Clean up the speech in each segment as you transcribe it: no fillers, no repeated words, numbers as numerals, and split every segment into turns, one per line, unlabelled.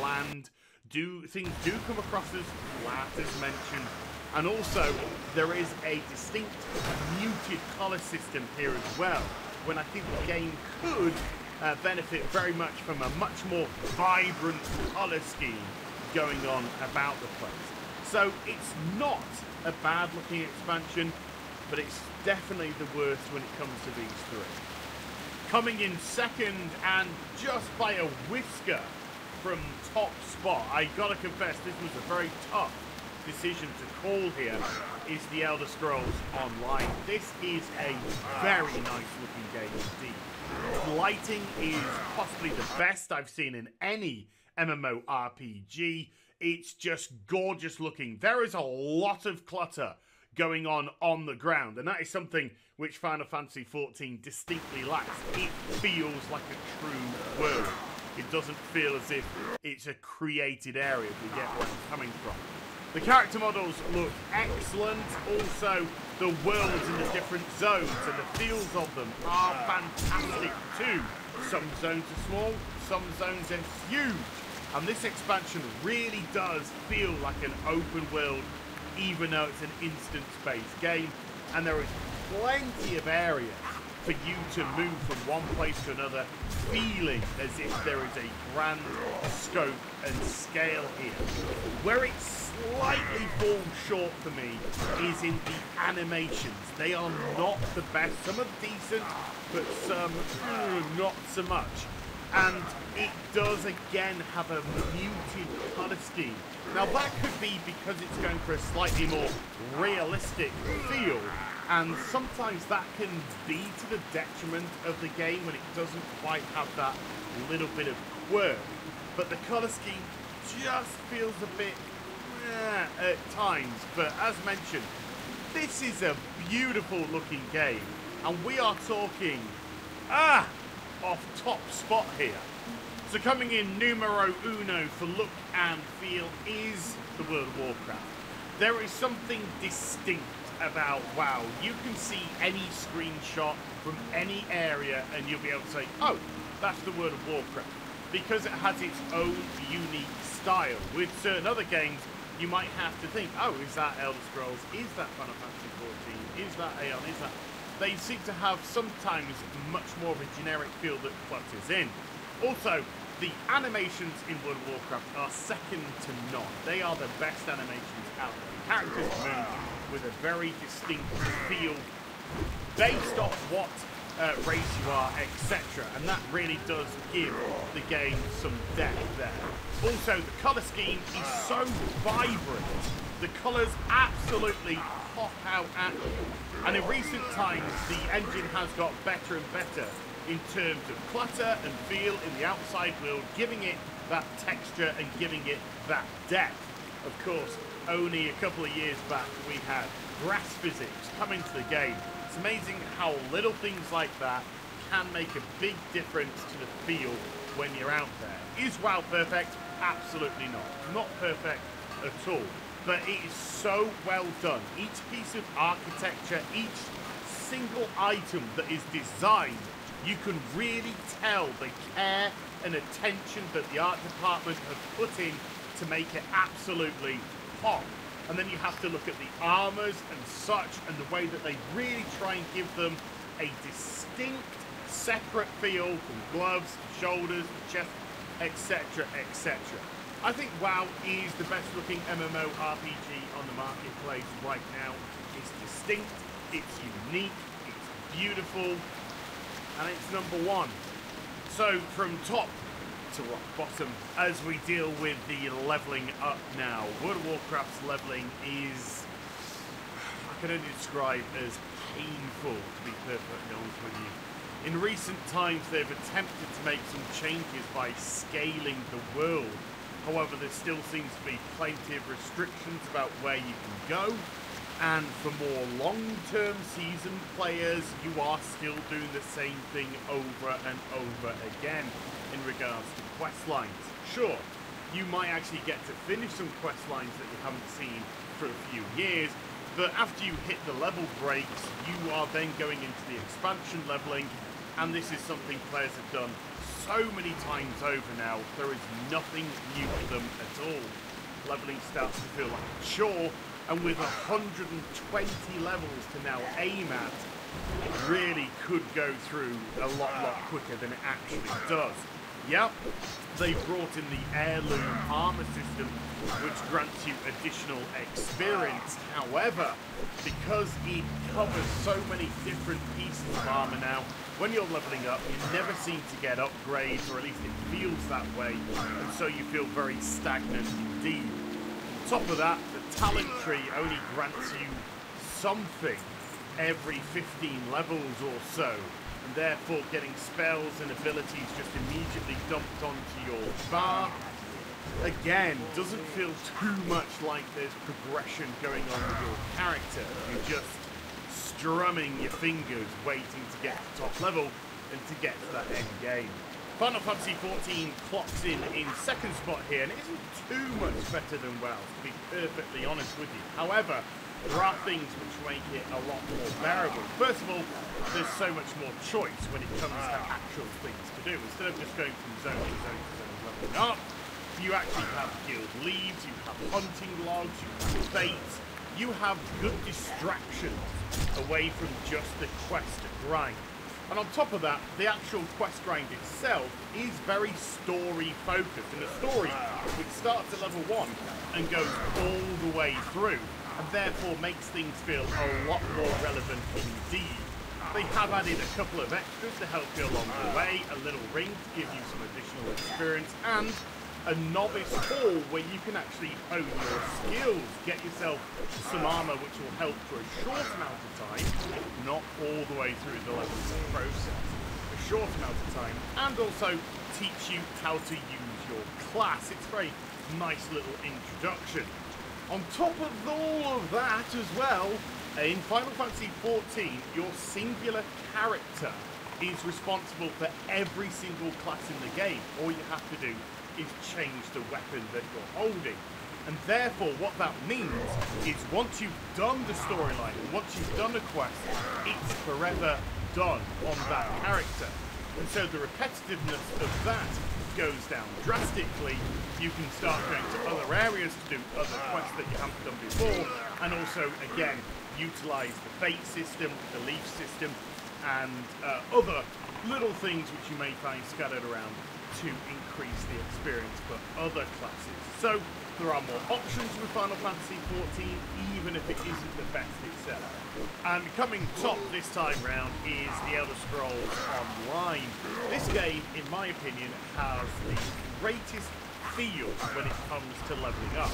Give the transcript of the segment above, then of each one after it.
bland. Things do come across as flat, as mentioned. And also, there is a distinct muted colour system here as well, when I think the game could benefit very much from a much more vibrant colour scheme going on about the place. So it's not a bad looking expansion, but it's definitely the worst when it comes to these three. Coming in second, and just by a whisker from top spot, I gotta confess this was a very tough decision to call here, is the Elder Scrolls Online. This is a very nice looking game indeed. The lighting is possibly the best I've seen in any MMORPG. It's just gorgeous looking. There is a lot of clutter going on the ground, and that is something which Final Fantasy XIV distinctly lacks. It feels like a true world. It doesn't feel as if it's a created area, if you get where I'm coming from. The character models look excellent. Also, the worlds in the different zones and the feels of them are fantastic too. Some zones are small, some zones are huge. And this expansion really does feel like an open world, even though it's an instance-based game. And there is plenty of area for you to move from one place to another, feeling as if there is a grand scope and scale here. Where it slightly falls short for me is in the animations. They are not the best. Some are decent, but some not so much. And it does again have a muted colour scheme. Now that could be because it's going for a slightly more realistic feel, and sometimes that can be to the detriment of the game when it doesn't quite have that little bit of quirk. But the colour scheme just feels a bit at times. But as mentioned, this is a beautiful looking game, and we are talking off top spot here. So coming in numero uno for look and feel is the World of Warcraft. There is something distinct about WoW. You can see any screenshot from any area and you'll be able to say, oh, that's the World of Warcraft, because it has its own unique style. With certain other games, you might have to think, oh, is that Elder Scrolls? Is that Final Fantasy XIV? Is that Aeon? Is that... They seem to have sometimes much more of a generic feel that clutters in. Also, the animations in World of Warcraft are second to none. They are the best animations out there. The characters move with a very distinct feel based off what race you are, etc. And that really does give the game some depth there. Also, the colour scheme is so vibrant. The colours absolutely pop out at you. And in recent times, the engine has got better and better in terms of clutter and feel in the outside world, giving it that texture and giving it that depth. Of course, only a couple of years back, we had grass physics come into the game. It's amazing how little things like that can make a big difference to the feel when you're out there. Is WoW perfect? Absolutely not. Not perfect at all. But it is so well done. Each piece of architecture, each single item that is designed, you can really tell the care and attention that the art department have put in to make it absolutely pop. And then you have to look at the armors and such, and the way that they really try and give them a distinct, separate feel from gloves, shoulders, chest, etc., etc. I think WoW is the best looking MMORPG on the marketplace right now. It's distinct, it's unique, it's beautiful, and it's number one. So from top to rock bottom, as we deal with the leveling up now, World of Warcraft's leveling is, I can only describe as painful, to be perfectly honest with you. In recent times, they've attempted to make some changes by scaling the world. However, there still seems to be plenty of restrictions about where you can go. And for more long-term seasoned players, you are still doing the same thing over and over again in regards to quest lines. Sure, you might actually get to finish some quest lines that you haven't seen for a few years, but after you hit the level breaks, you are then going into the expansion leveling, and this is something players have done so many times over now, there is nothing new to them at all. Leveling starts to feel like a chore, and with 120 levels to now aim at, it really could go through a lot quicker than it actually does. Yep, they brought in the heirloom armor system, which grants you additional experience. However, because it covers so many different pieces of armor now, when you're leveling up, you never seem to get upgrades, or at least it feels that way, and so you feel very stagnant indeed. On top of that, the talent tree only grants you something every 15 levels or so, and therefore getting spells and abilities just immediately dumped onto your bar, again, doesn't feel too much like there's progression going on with your character. You're just strumming your fingers, waiting to get to top level and to get to that end game. Final Fantasy XIV clocks in second spot here, and it isn't too much better than WoW, to be perfectly honest with you. However, there are things which make it a lot more bearable. First of all, there's so much more choice when it comes to actual things to do. Instead of just going from zone to zone to zone leveling up, you actually have guild leads, you have hunting logs, you have fates, you have good distractions away from just the quest grind. And on top of that, the actual quest grind itself is very story focused, and a story which starts at level 1 and goes all the way through, and therefore makes things feel a lot more relevant indeed. They have added a couple of extras to help you along the way, a little ring to give you some additional experience, and a novice hall where you can actually hone your skills, get yourself some armor which will help for a short amount of time, not all the way through the level process, a short amount of time, and also teach you how to use your class. It's a very nice little introduction. On top of all of that as well, in Final Fantasy XIV, your singular character is responsible for every single class in the game. All you have to do is change the weapon that you're holding. And therefore, what that means is once you've done the storyline, once you've done a quest, it's forever done on that character. And so the repetitiveness of that goes down drastically. You can start going to other areas to do other quests that you haven't done before, and also, again, utilize the fate system, the leaf system, and other little things which you may find scattered around to increase the experience for other classes. So there are more options with Final Fantasy XIV, even if it isn't the best itself. And coming top this time round is The Elder Scrolls Online. This game, in my opinion, has the greatest feel when it comes to leveling up.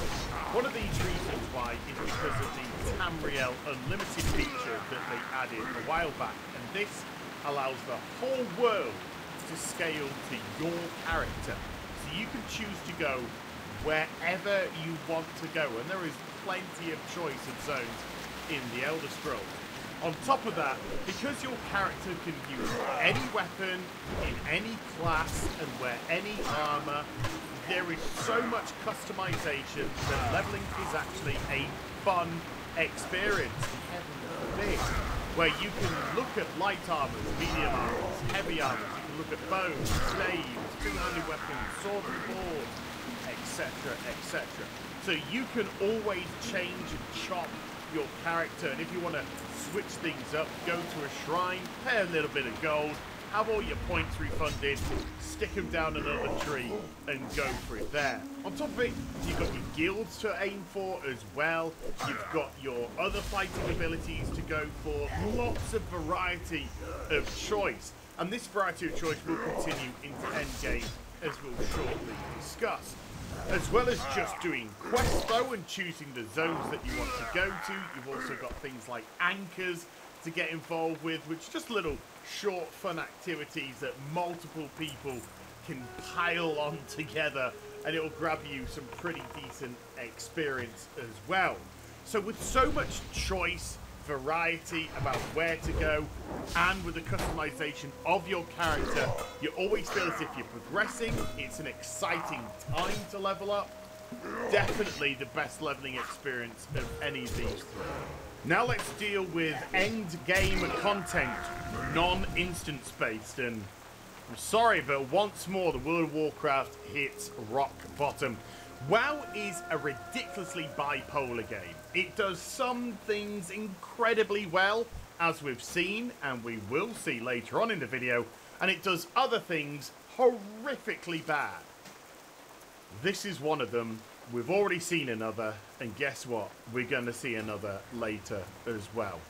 One of these reasons why is because of the Tamriel Unlimited feature that they added a while back, and this allows the whole world to scale to your character. So you can choose to go wherever you want to go, and there is plenty of choice of zones in the Elder Scrolls. On top of that, because your character can use any weapon in any class and wear any armor, there is so much customization that leveling is actually a fun experience. Heaven forbid, where you can look at light armors, medium armors, heavy armors, you can look at bows, staves, two-handed weapons, sword and board, etc, etc. So you can always change and chop your character, and if you want to switch things up, go to a shrine, pay a little bit of gold, have all your points refunded, stick them down another tree, and go for it there. On top of it, you've got your guilds to aim for as well. You've got your other fighting abilities to go for. Lots of variety of choice. And this variety of choice will continue into endgame, as we'll shortly discuss. As well as just doing quests though and choosing the zones that you want to go to, you've also got things like anchors to get involved with, which are just little short fun activities that multiple people can pile on together, and it'll grab you some pretty decent experience as well. So with so much choice, variety about where to go, and with the customization of your character, you always feel as if you're progressing. It's an exciting time to level up. Definitely the best leveling experience of any of these three. Now let's deal with end game content, non-instance based, and I'm sorry, but once more, the World of Warcraft hits rock bottom. WoW is a ridiculously bipolar game. It does some things incredibly well, as we've seen, and we will see later on in the video, and it does other things horrifically bad. This is one of them. We've already seen another, and guess what? We're going to see another later as well.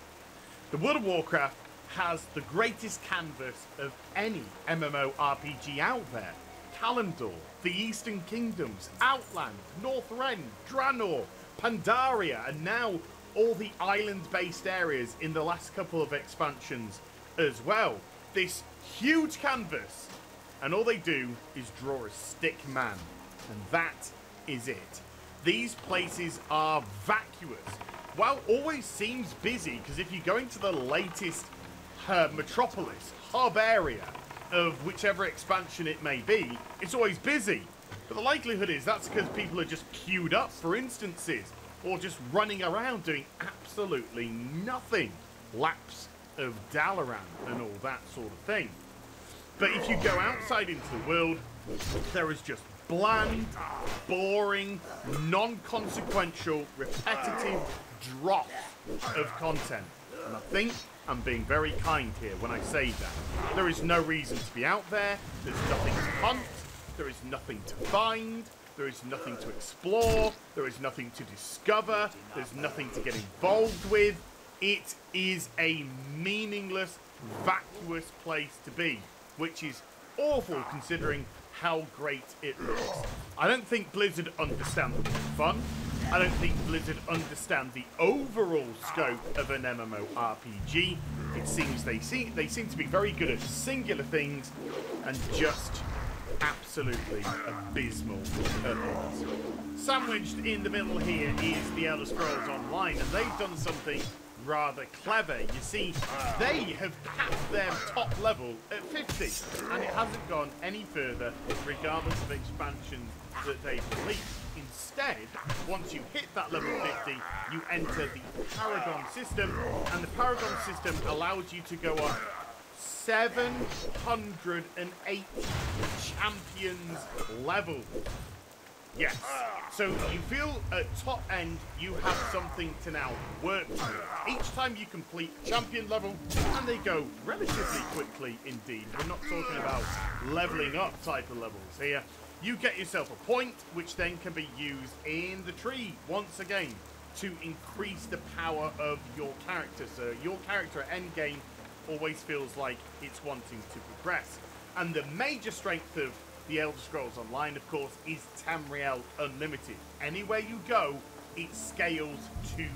The World of Warcraft has the greatest canvas of any MMORPG out there. Kalimdor, the Eastern Kingdoms, Outland, Northrend, Draenor, Pandaria, and now all the island-based areas in the last couple of expansions as well. This huge canvas, and all they do is draw a stick man, and that is it. These places are vacuous. WoW always seems busy, because if you go into the latest metropolis, hub area of whichever expansion it may be, it's always busy. But the likelihood is that's because people are just queued up for instances, or just running around doing absolutely nothing. Laps of Dalaran and all that sort of thing. But if you go outside into the world, there is just bland, boring, non-consequential, repetitive dross of content. And I think I'm being very kind here when I say that. There is no reason to be out there. There's nothing to hunt. There is nothing to find. There is nothing to explore. There is nothing to discover. There's nothing to get involved with. It is a meaningless, vacuous place to be, which is awful considering how great it looks. I don't think Blizzard understand the fun. I don't think Blizzard understand the overall scope of an MMORPG. It seems they seem to be very good at singular things and just absolutely abysmal at others. Sandwiched in the middle here is the Elder Scrolls Online, and they've done something rather clever. You see, they have capped their top level at 50, and it hasn't gone any further regardless of expansions that they've released. Instead, once you hit that level 50, you enter the Paragon system, and the Paragon system allows you to go up 780 champions level. Yes. So you feel at top end you have something to now work with. Each time you complete champion level, and they go relatively quickly indeed. We're not talking about leveling up type of levels here. You get yourself a point, which then can be used in the tree once again to increase the power of your character. So your character at end game always feels like it's wanting to progress. And the major strength of the Elder Scrolls Online, of course, is Tamriel Unlimited. Anywhere you go, it scales to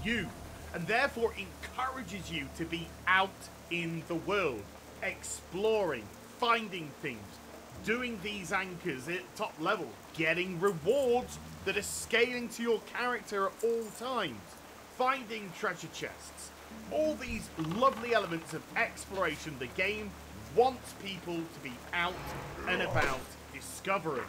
you, and therefore encourages you to be out in the world, exploring, finding things, doing these anchors at top level, getting rewards that are scaling to your character at all times, finding treasure chests. All these lovely elements of exploration the game wants people to be out and about discovering.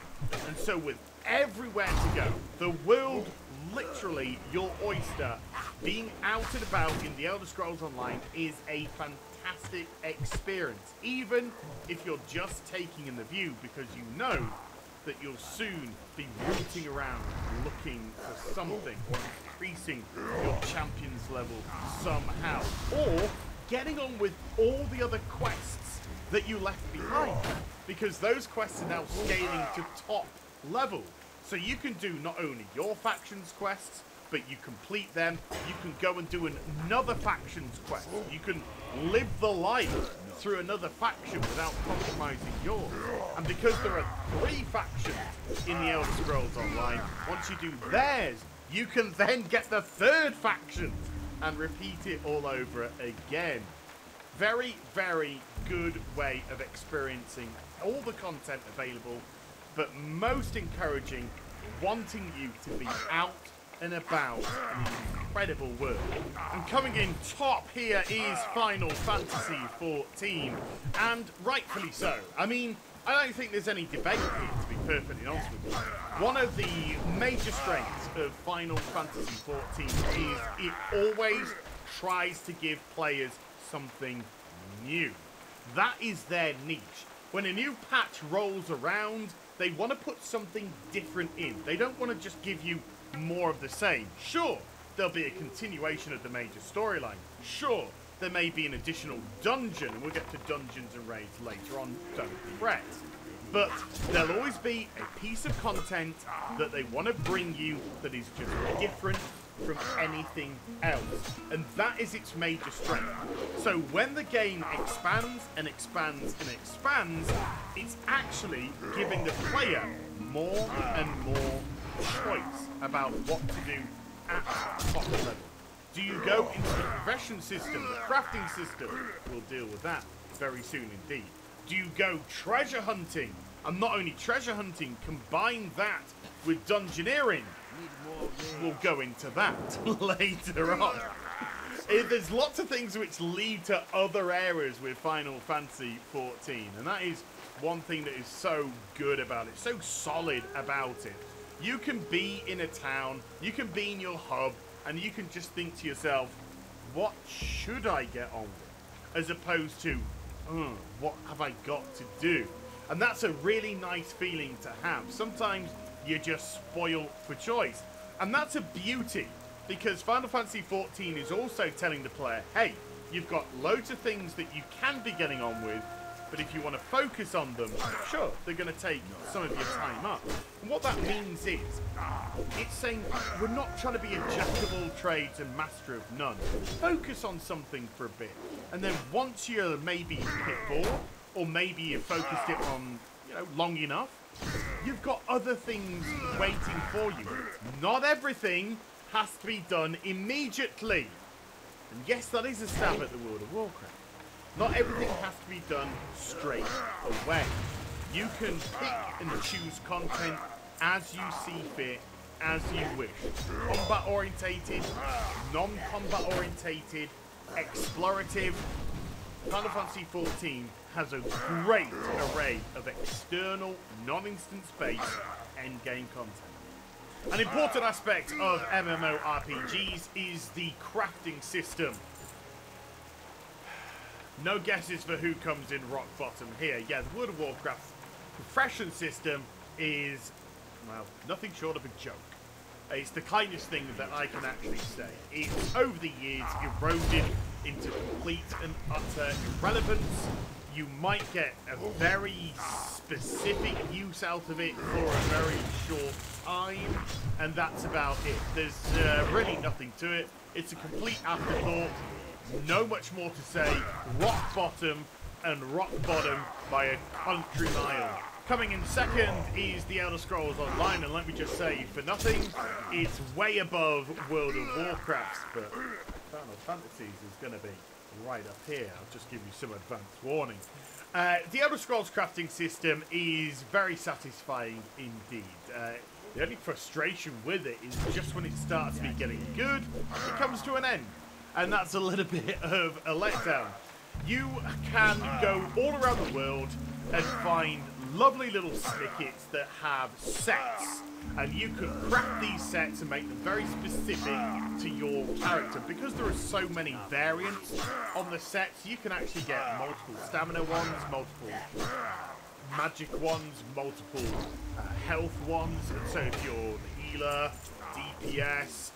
And so with everywhere to go, the world literally your oyster, being out and about in the Elder Scrolls Online is a fantastic experience, even if you're just taking in the view, because you know that you'll soon be rooting around looking for something, or increasing your champions level somehow, or getting on with all the other quests that you left behind, because those quests are now scaling to top level. So you can do not only your faction's quests, but you complete them, you can go and do another faction's quest. You can live the life through another faction without compromising yours. And because there are 3 factions in the Elder Scrolls Online, once you do theirs, you can then get the 3rd faction and repeat it all over again. Very, very good way of experiencing all the content available, but most encouraging, wanting you to be out and about in an incredible world. And coming in top here is Final Fantasy XIV, and rightfully so. I mean, I don't think there's any debate here, to be perfectly honest with you. One of the major strengths of Final Fantasy XIV is it always tries to give players something new. That is their niche. When a new patch rolls around, they want to put something different in. They don't want to just give you more of the same. Sure, there'll be a continuation of the major storyline. Sure, there may be an additional dungeon, and we'll get to dungeons and raids later on, don't fret. But there'll always be a piece of content that they want to bring you that is just different from anything else. And that is its major strength. So when the game expands and expands and expands, it's actually giving the player more and more choice about what to do at the top level. Do you go into the profession system, the crafting system? We'll deal with that very soon indeed. Do you go treasure hunting? And not only treasure hunting, combine that with dungeoneering. We'll go into that later on. There's lots of things which lead to other areas with Final Fantasy XIV, and that is one thing that is so good about it, so solid about it. You can be in a town, you can be in your hub, and you can just think to yourself, what should I get on with? As opposed to, what have I got to do? And that's a really nice feeling to have. Sometimes you're just spoiled for choice. And that's a beauty, because Final Fantasy XIV is also telling the player, hey, you've got loads of things that you can be getting on with, but if you want to focus on them, sure, they're going to take some of your time up. And what that means is, it's saying we're not trying to be a jack of all trades and master of none. Focus on something for a bit. And then once you're maybe hit bored, or maybe you've focused it on, long enough, you've got other things waiting for you. Not everything has to be done immediately. And yes, that is a stab at the World of Warcraft. Not everything has to be done straight away. You can pick and choose content as you see fit, as you wish. Combat orientated, non-combat orientated, explorative. Final Fantasy XIV has a great array of external, non-instance-based endgame content. An important aspect of MMORPGs is the crafting system. No guesses for who comes in rock bottom here. Yeah, the World of Warcraft's profession system is, well, nothing short of a joke. It's the kindest thing that I can actually say. It's over the years eroded into complete and utter irrelevance. You might get a very specific use out of it for a very short time, and that's about it. There's really nothing to it. It's a complete afterthought. No much more to say. Rock bottom and rock bottom by a country mile. Coming in second is the Elder Scrolls Online, and let me just say, for nothing, it's way above World of Warcraft, but Final Fantasies is going to be right up here. I'll just give you some advance warning. The Elder Scrolls crafting system is very satisfying indeed. The only frustration with it is just when it starts to be getting good, it comes to an end. And that's a little bit of a letdown. You can go all around the world and find lovely little snippets that have sets, and you can craft these sets and make them very specific to your character. Because there are so many variants on the sets, you can actually get multiple stamina ones, multiple magic ones, multiple health ones. And so if you're the healer, DPS,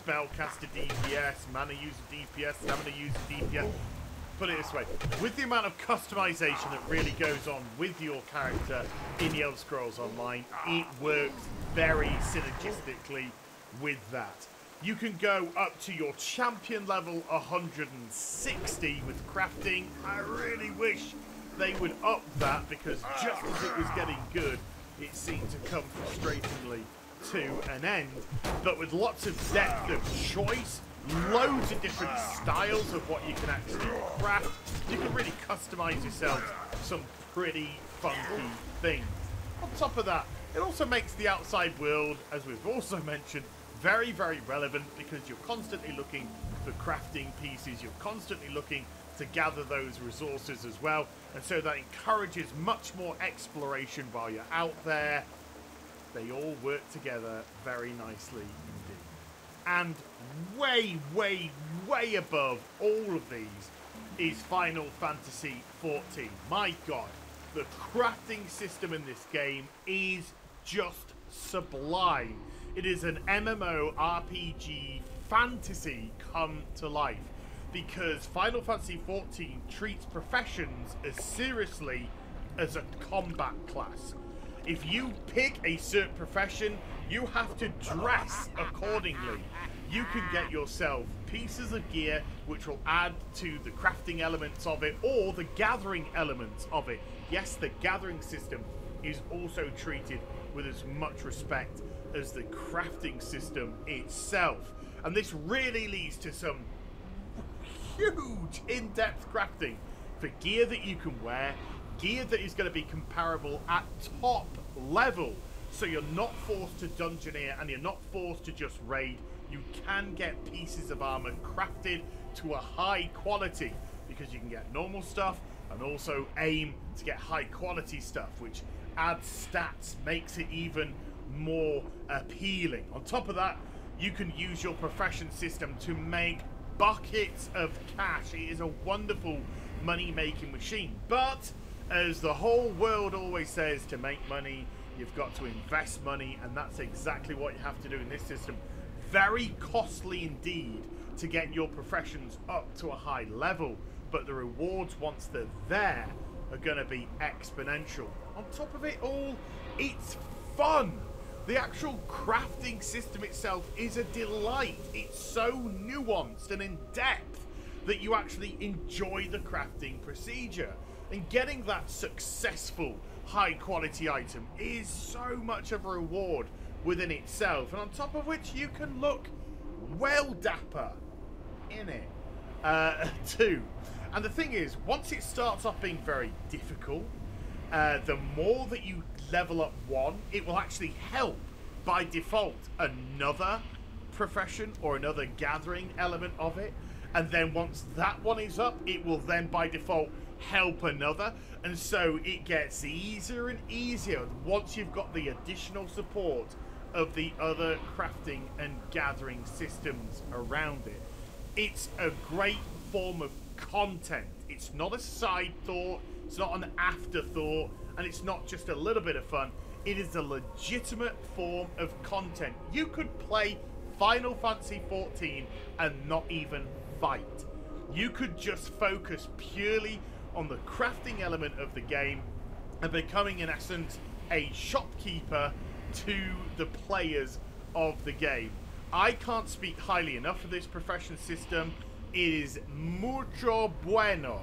spellcaster DPS, mana user DPS, stamina user DPS, put it this way, with the amount of customization that really goes on with your character in the Elder Scrolls Online, it works very synergistically with that. You can go up to your champion level 160 with crafting. I really wish they would up that, because just as it was getting good, it seemed to come frustratingly to an end. But with lots of depth of choice, loads of different styles of what you can actually craft, you can really customize yourself some pretty funky things. On top of that, it also makes the outside world, as we've also mentioned, very, very relevant, because you're constantly looking for crafting pieces, you're constantly looking to gather those resources as well, and so that encourages much more exploration while you're out there. They all work together very nicely indeed. And way, way, way above all of these is Final Fantasy XIV. My God, The crafting system in this game is just sublime. It is an MMO RPG fantasy come to life, because Final Fantasy XIV treats professions as seriously as a combat class. If you pick a certain profession, you have to dress accordingly. You can get yourself pieces of gear which will add to the crafting elements of it, or the gathering elements of it. Yes, the gathering system is also treated with as much respect as the crafting system itself. And this really leads to some huge in-depth crafting for gear that you can wear, gear that is going to be comparable at top level, so you're not forced to dungeoneer and you're not forced to just raid. You can get pieces of armor crafted to a high quality, because you can get normal stuff and also aim to get high quality stuff, which adds stats, makes it even more appealing. On top of that, you can use your profession system to make buckets of cash. It is a wonderful money-making machine. But as the whole world always says, to make money, you've got to invest money, and that's exactly what you have to do in this system. Very costly indeed to get your professions up to a high level, but the rewards once they're there are going to be exponential. On top of it all, it's fun. The actual crafting system itself is a delight. It's so nuanced and in depth that you actually enjoy the crafting procedure. And getting that successful high quality item is so much of a reward within itself. And on top of which, you can look well dapper in it too. And the thing is, once it starts off being very difficult, the more that you level up one, it will actually help by default another profession or another gathering element of it. And then once that one is up, it will then by default help another. And so it gets easier and easier once you've got the additional support of the other crafting and gathering systems around it. It's a great form of content. It's not a side thought, it's not an afterthought, and it's not just a little bit of fun. It is a legitimate form of content. You could play Final Fantasy XIV and not even fight. You could just focus purely on the crafting element of the game and becoming, in essence, a shopkeeper to the players of the game. I can't speak highly enough of this profession system. It is mucho bueno.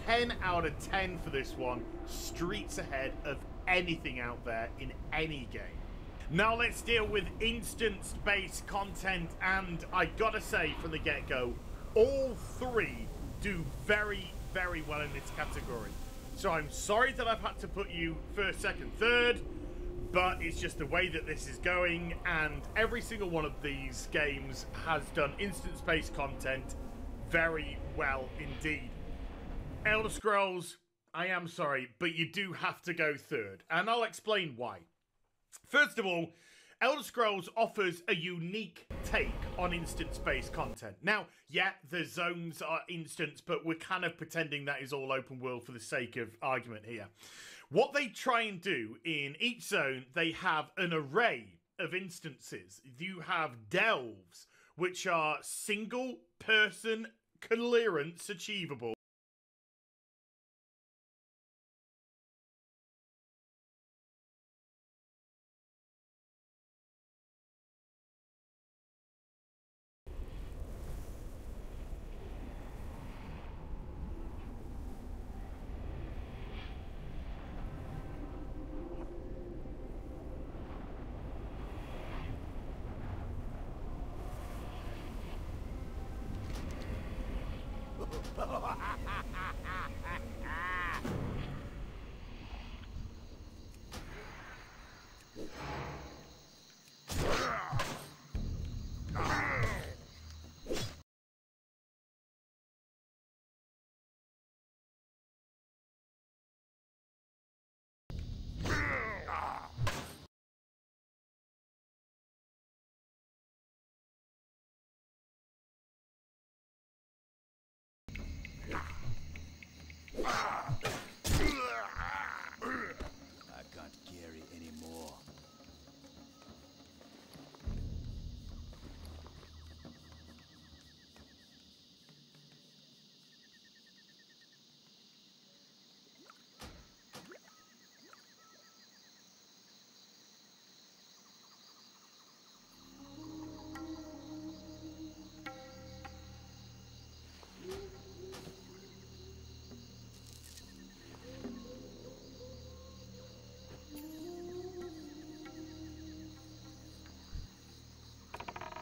10 out of 10 for this one. Streets ahead of anything out there in any game. Now let's deal with instance-based content, and I gotta say from the get-go, all three do very, very well in this category. So I'm sorry that I've had to put you first, second, third, but it's just the way that this is going, and every single one of these games has done instance-based content very well indeed. Elder Scrolls, I am sorry, but you do have to go third, and I'll explain why. First of all, Elder Scrolls offers a unique take on instance-based content. Now, yeah, the zones are instance, but we're kind of pretending that is all open world for the sake of argument here. What they try and do in each zone, they have an array of instances. You have delves, which are single-person clearance achievable.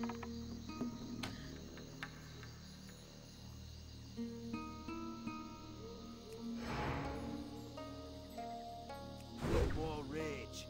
More rage.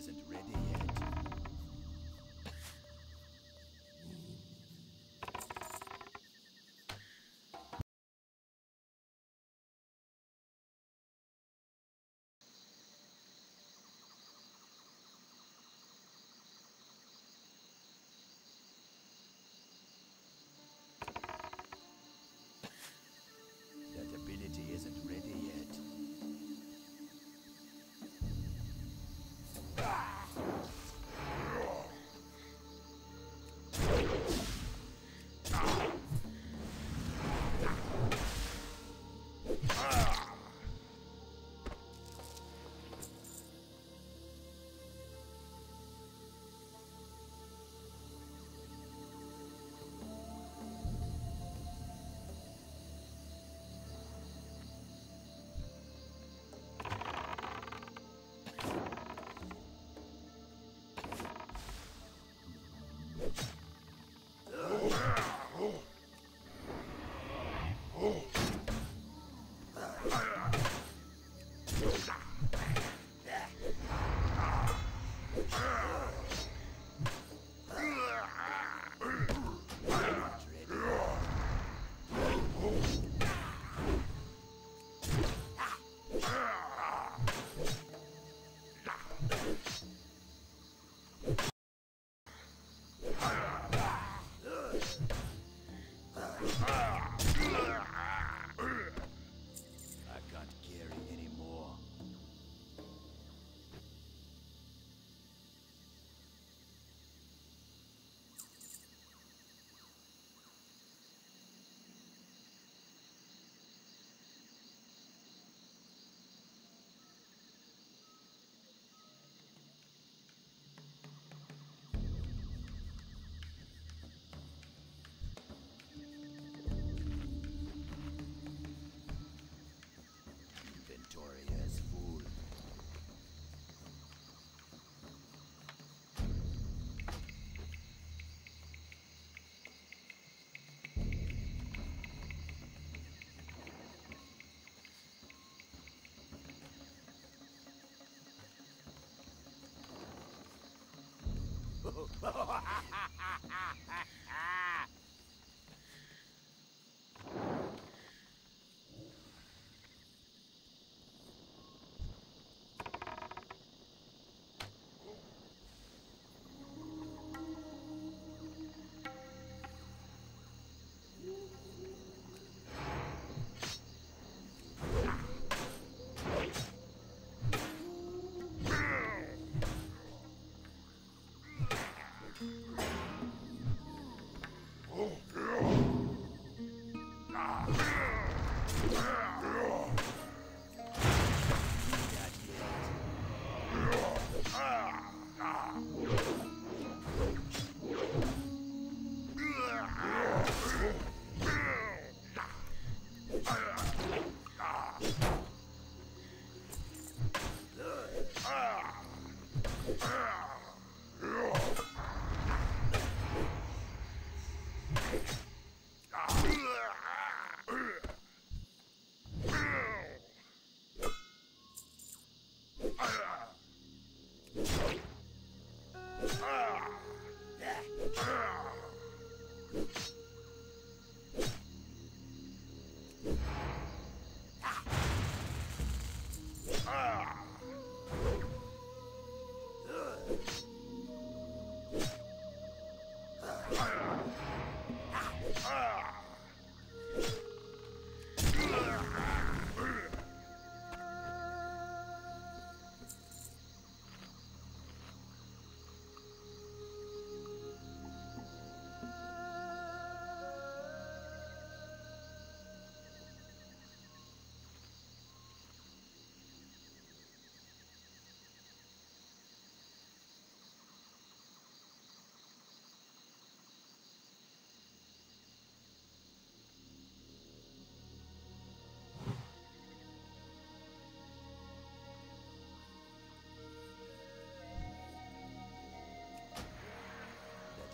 Isn't ready yet.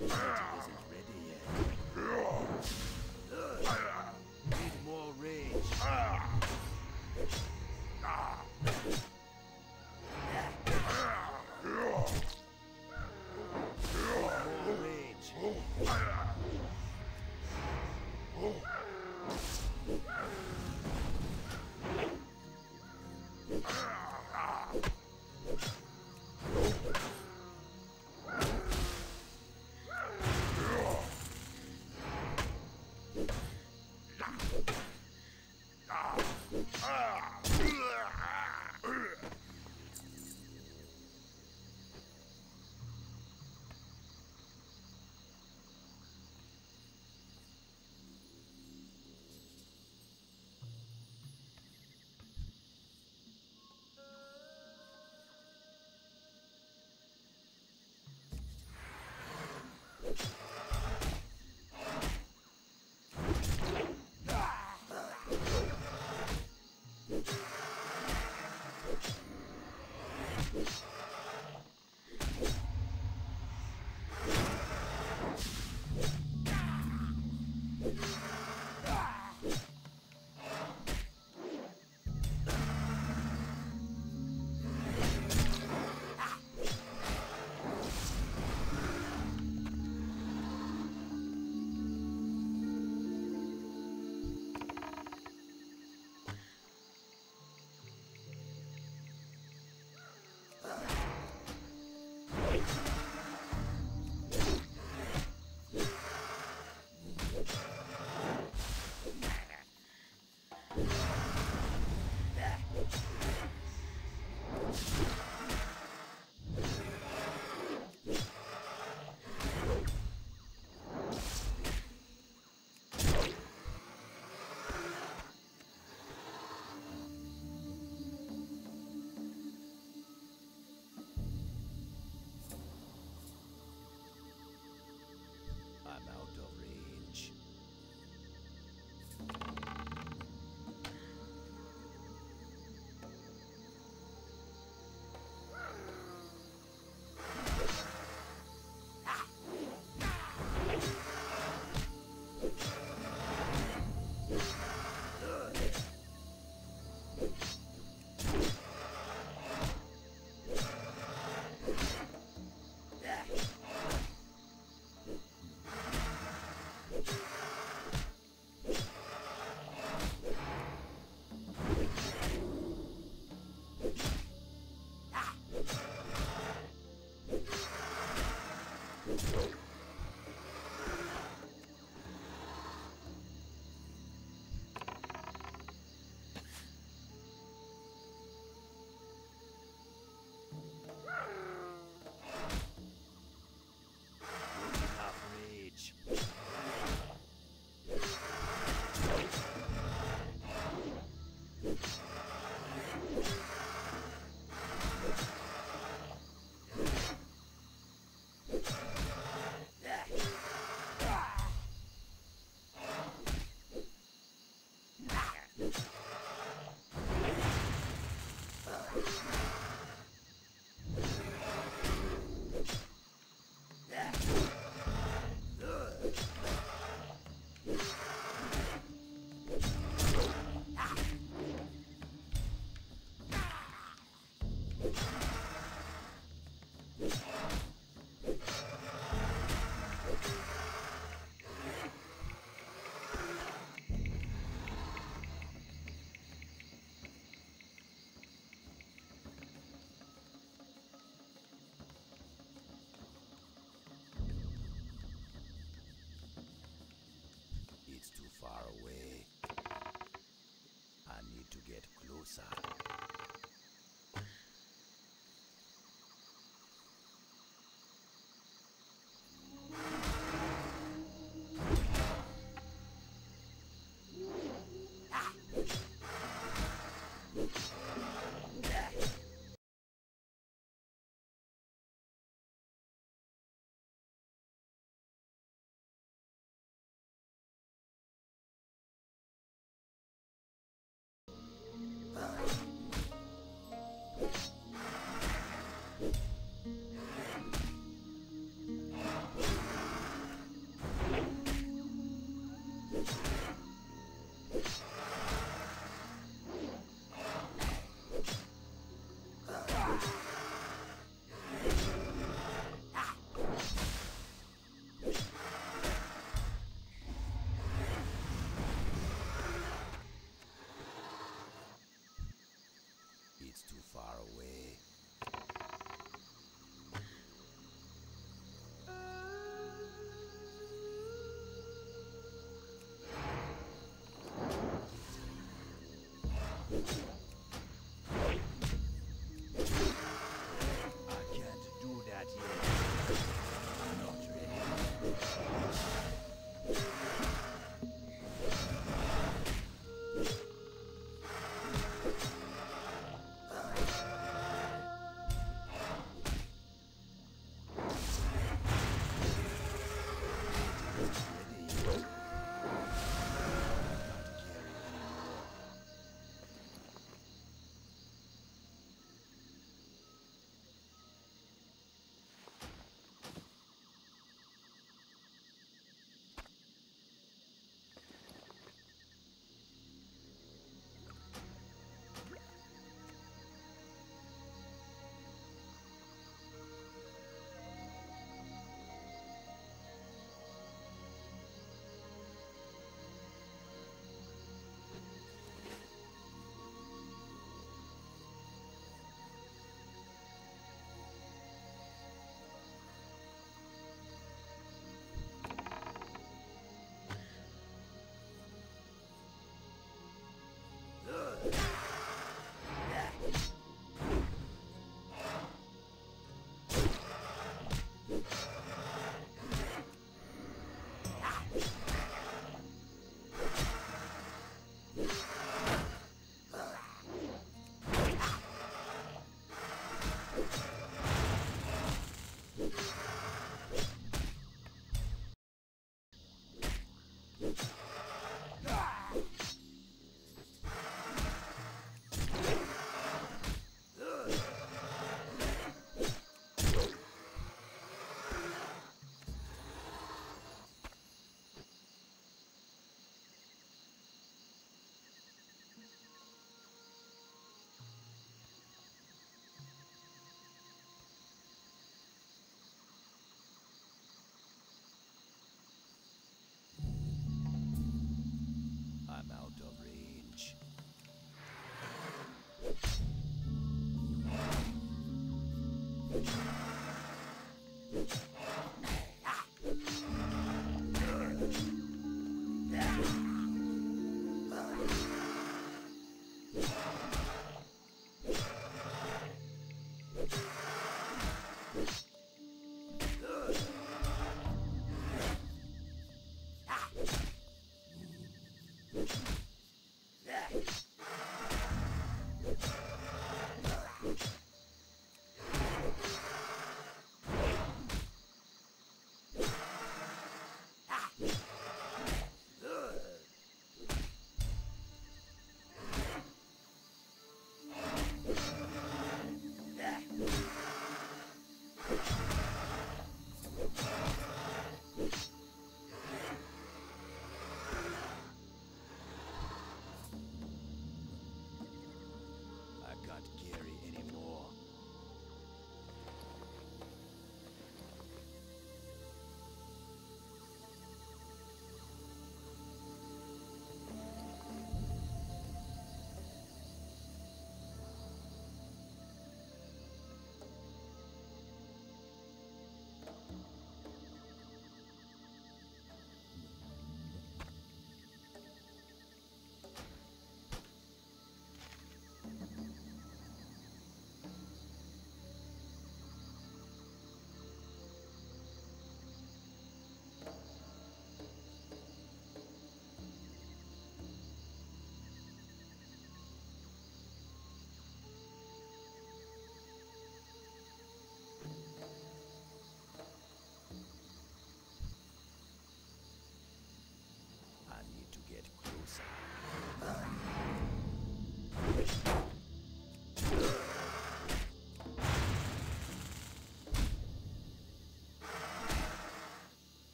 The party isn't ready yet. Need more rage. More rage. It's too far away. I need to get closer.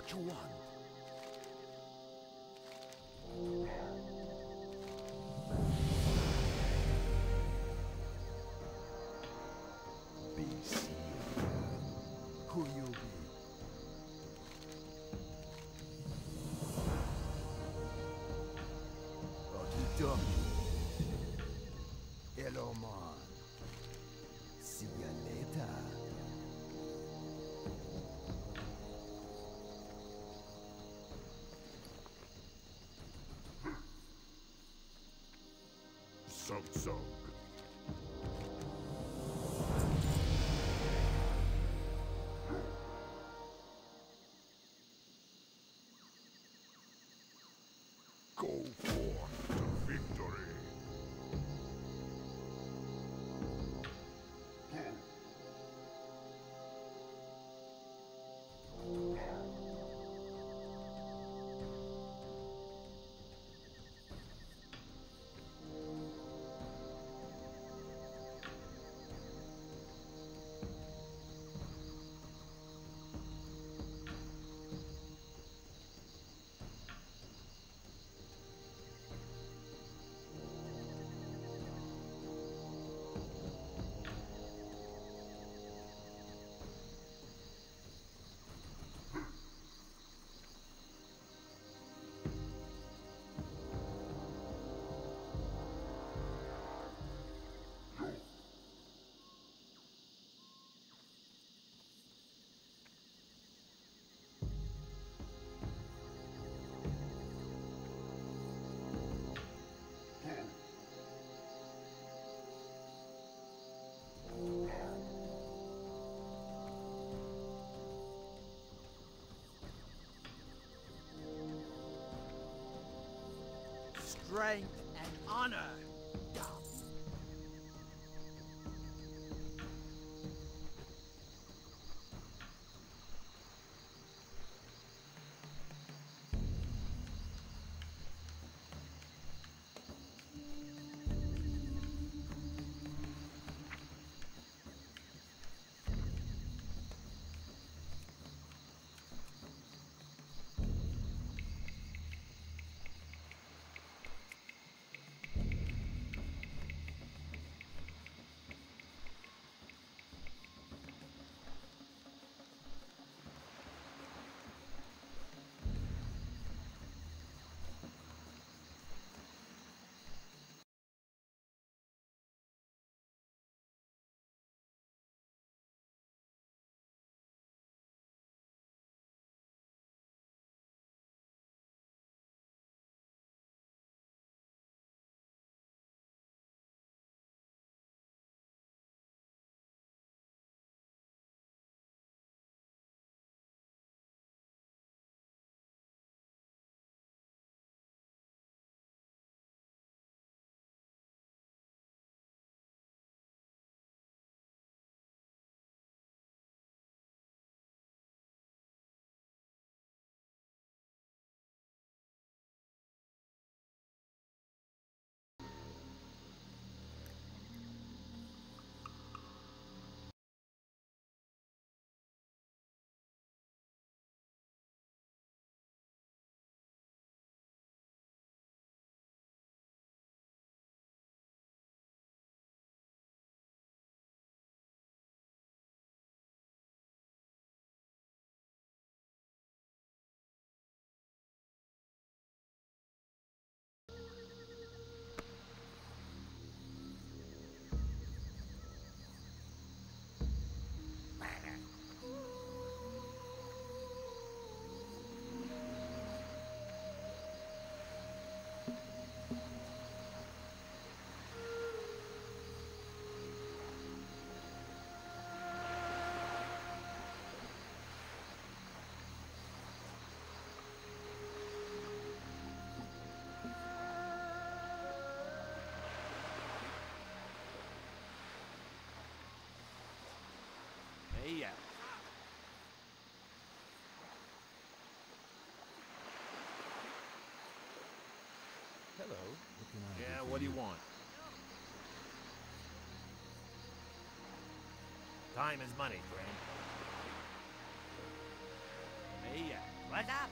what you want. Be sealed. Who you be? Okie-dokie. Hello, man. See ya later.
Sug-sug. Go forth to victory.
Strength and honor.
Yeah.
Hello.
Yeah, what do you want? Time is money, friend. Hey, yeah.
What's up?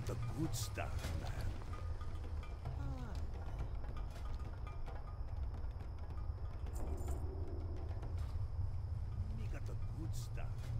got the good stuff, man. Me got the good stuff, man.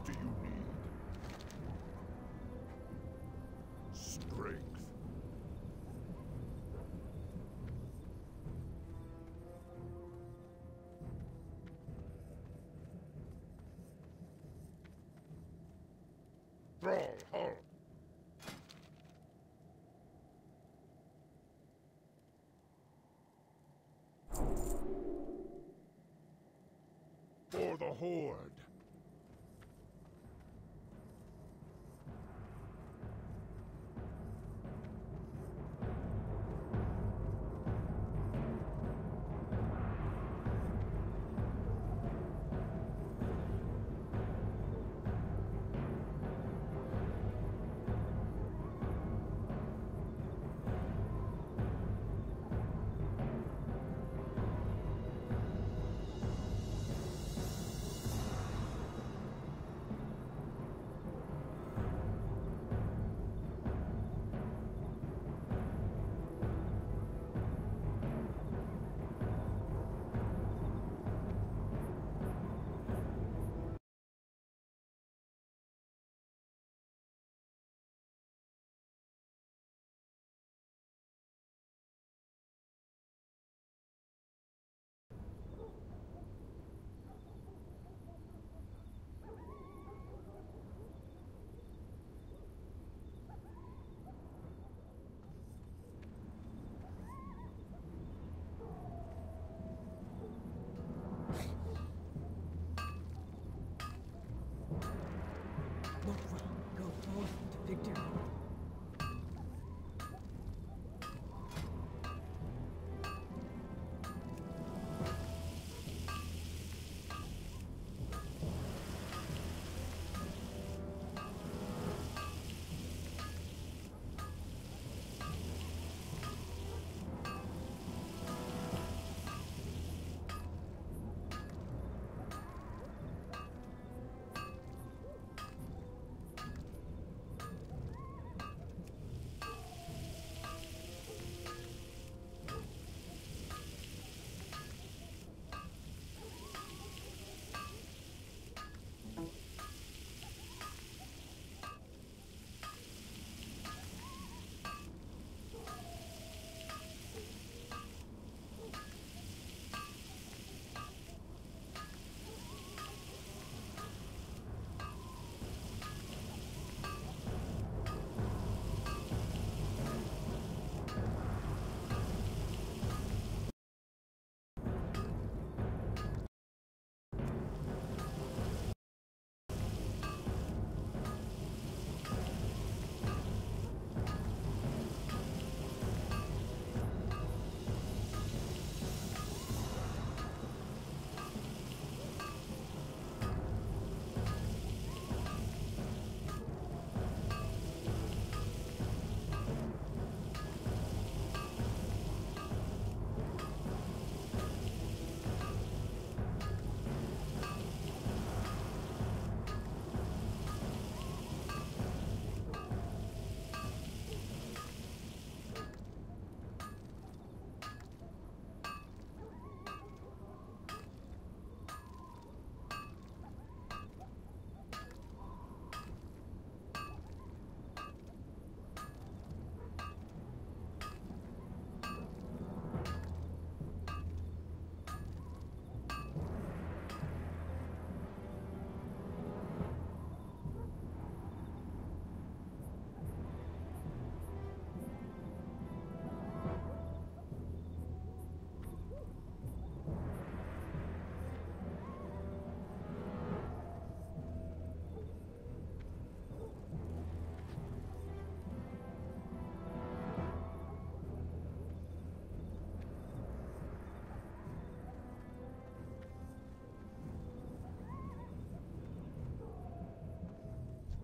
do you need? Strength. Brawl, hull. For the Horde.
Warcraft, go forth to victory.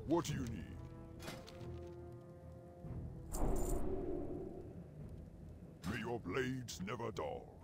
What do you need? May your blades never dull.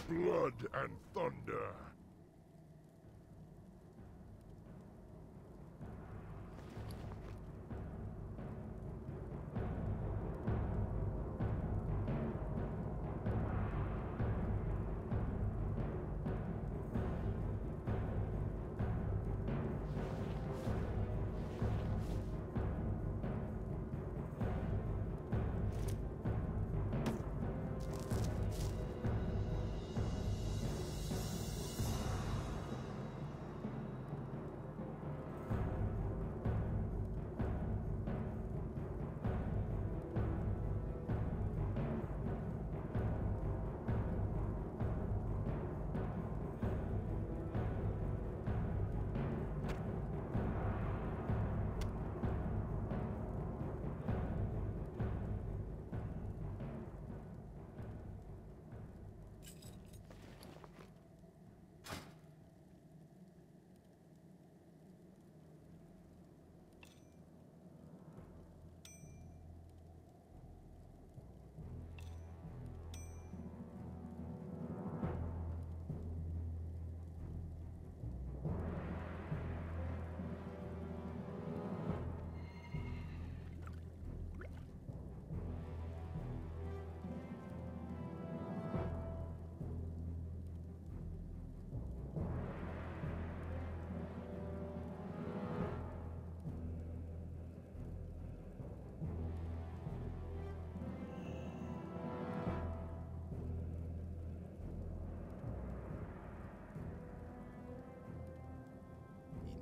Blood and thunder.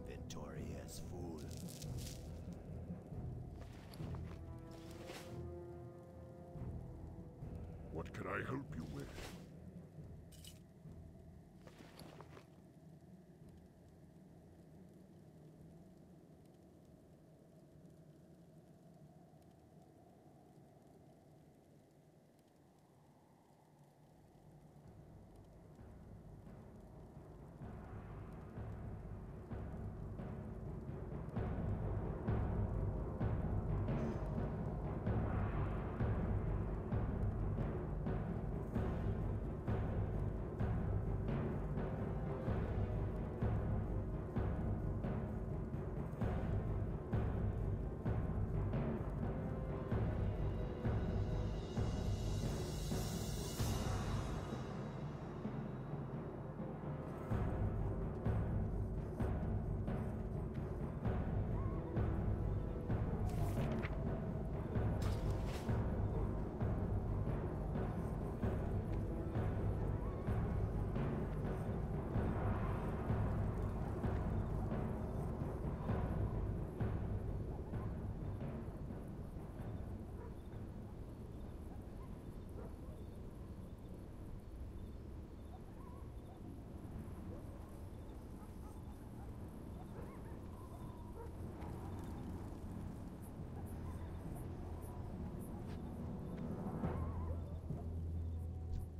Inventory is full.
What can I help you with?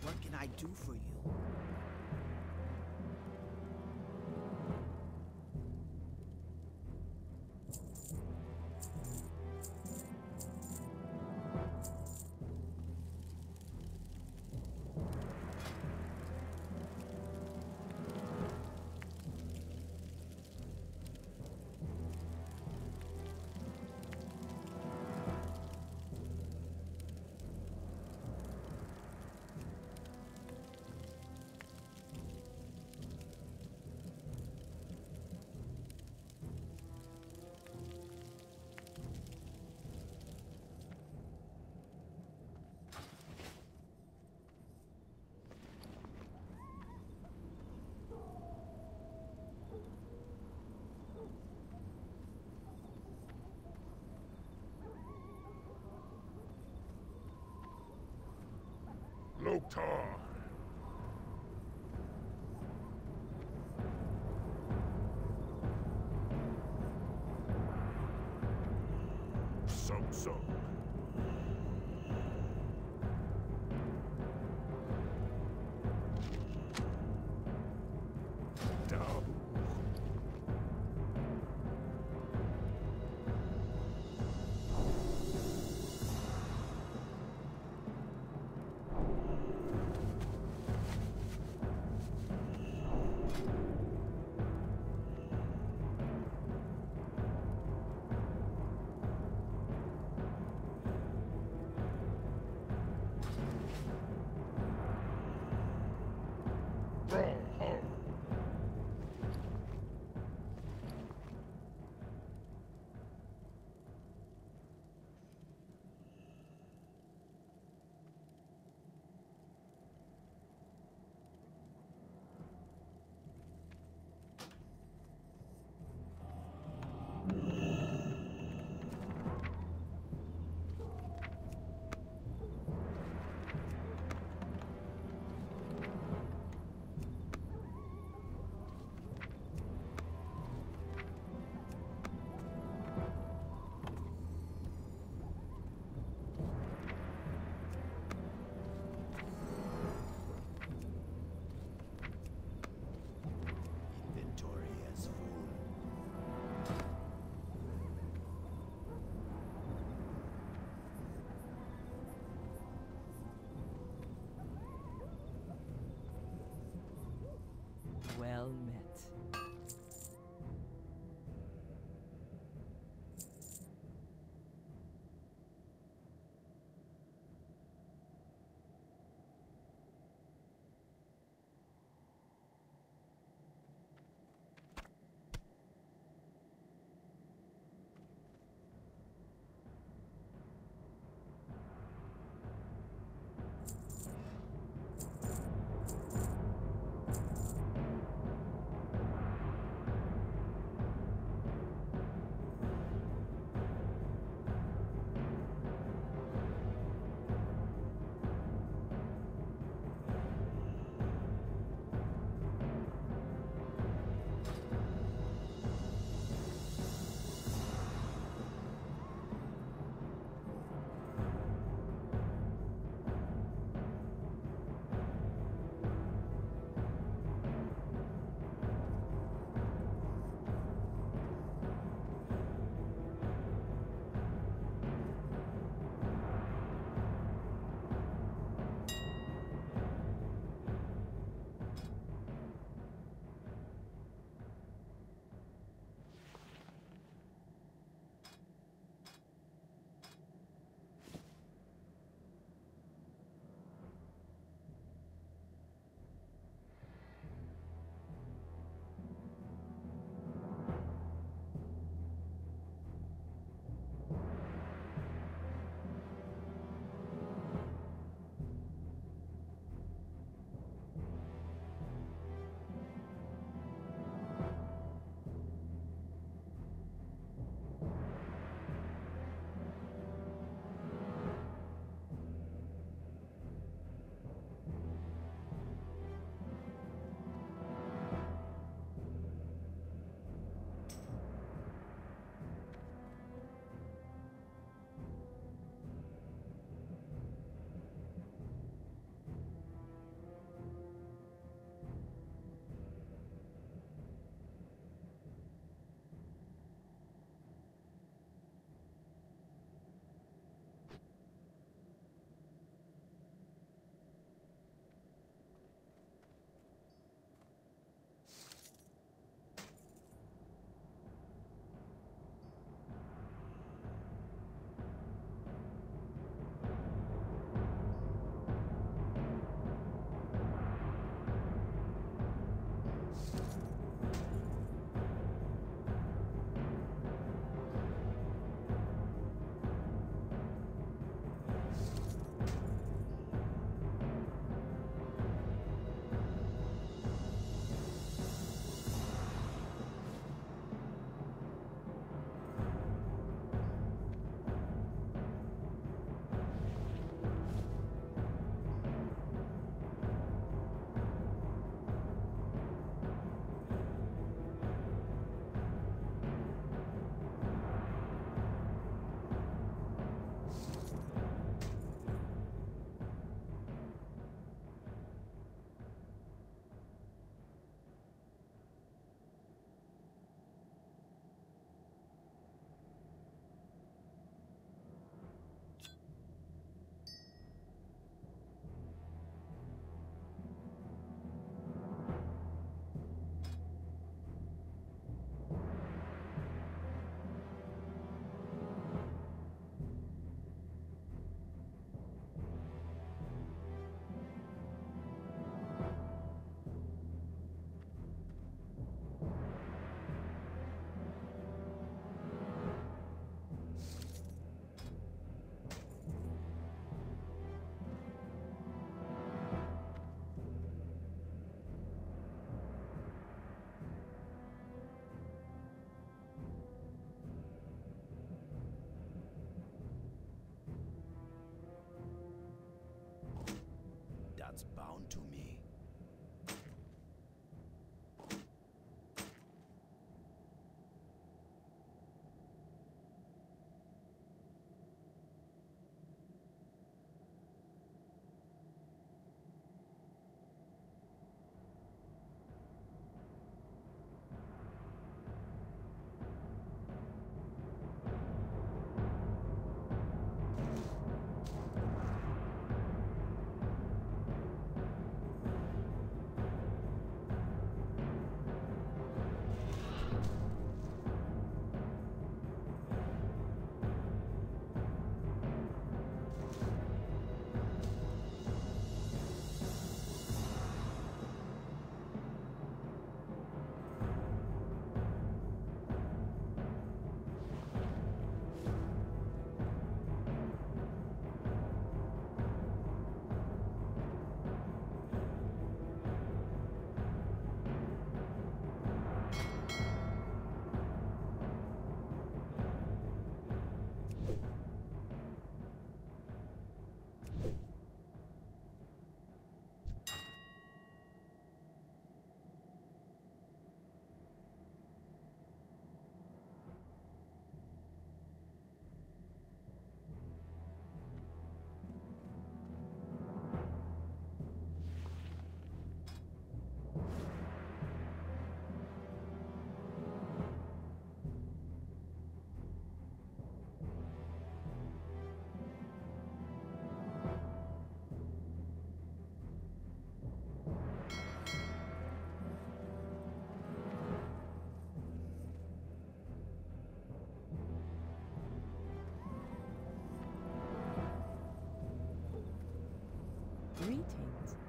What can I do for you?
Loktar. Sub. Dab.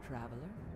traveler?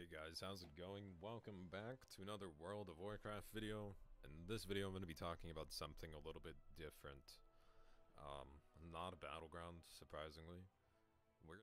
guys, how's it going? Welcome back to another World of Warcraft video. In this video I'm going to be talking about something a little bit different. Not a battleground, surprisingly. We're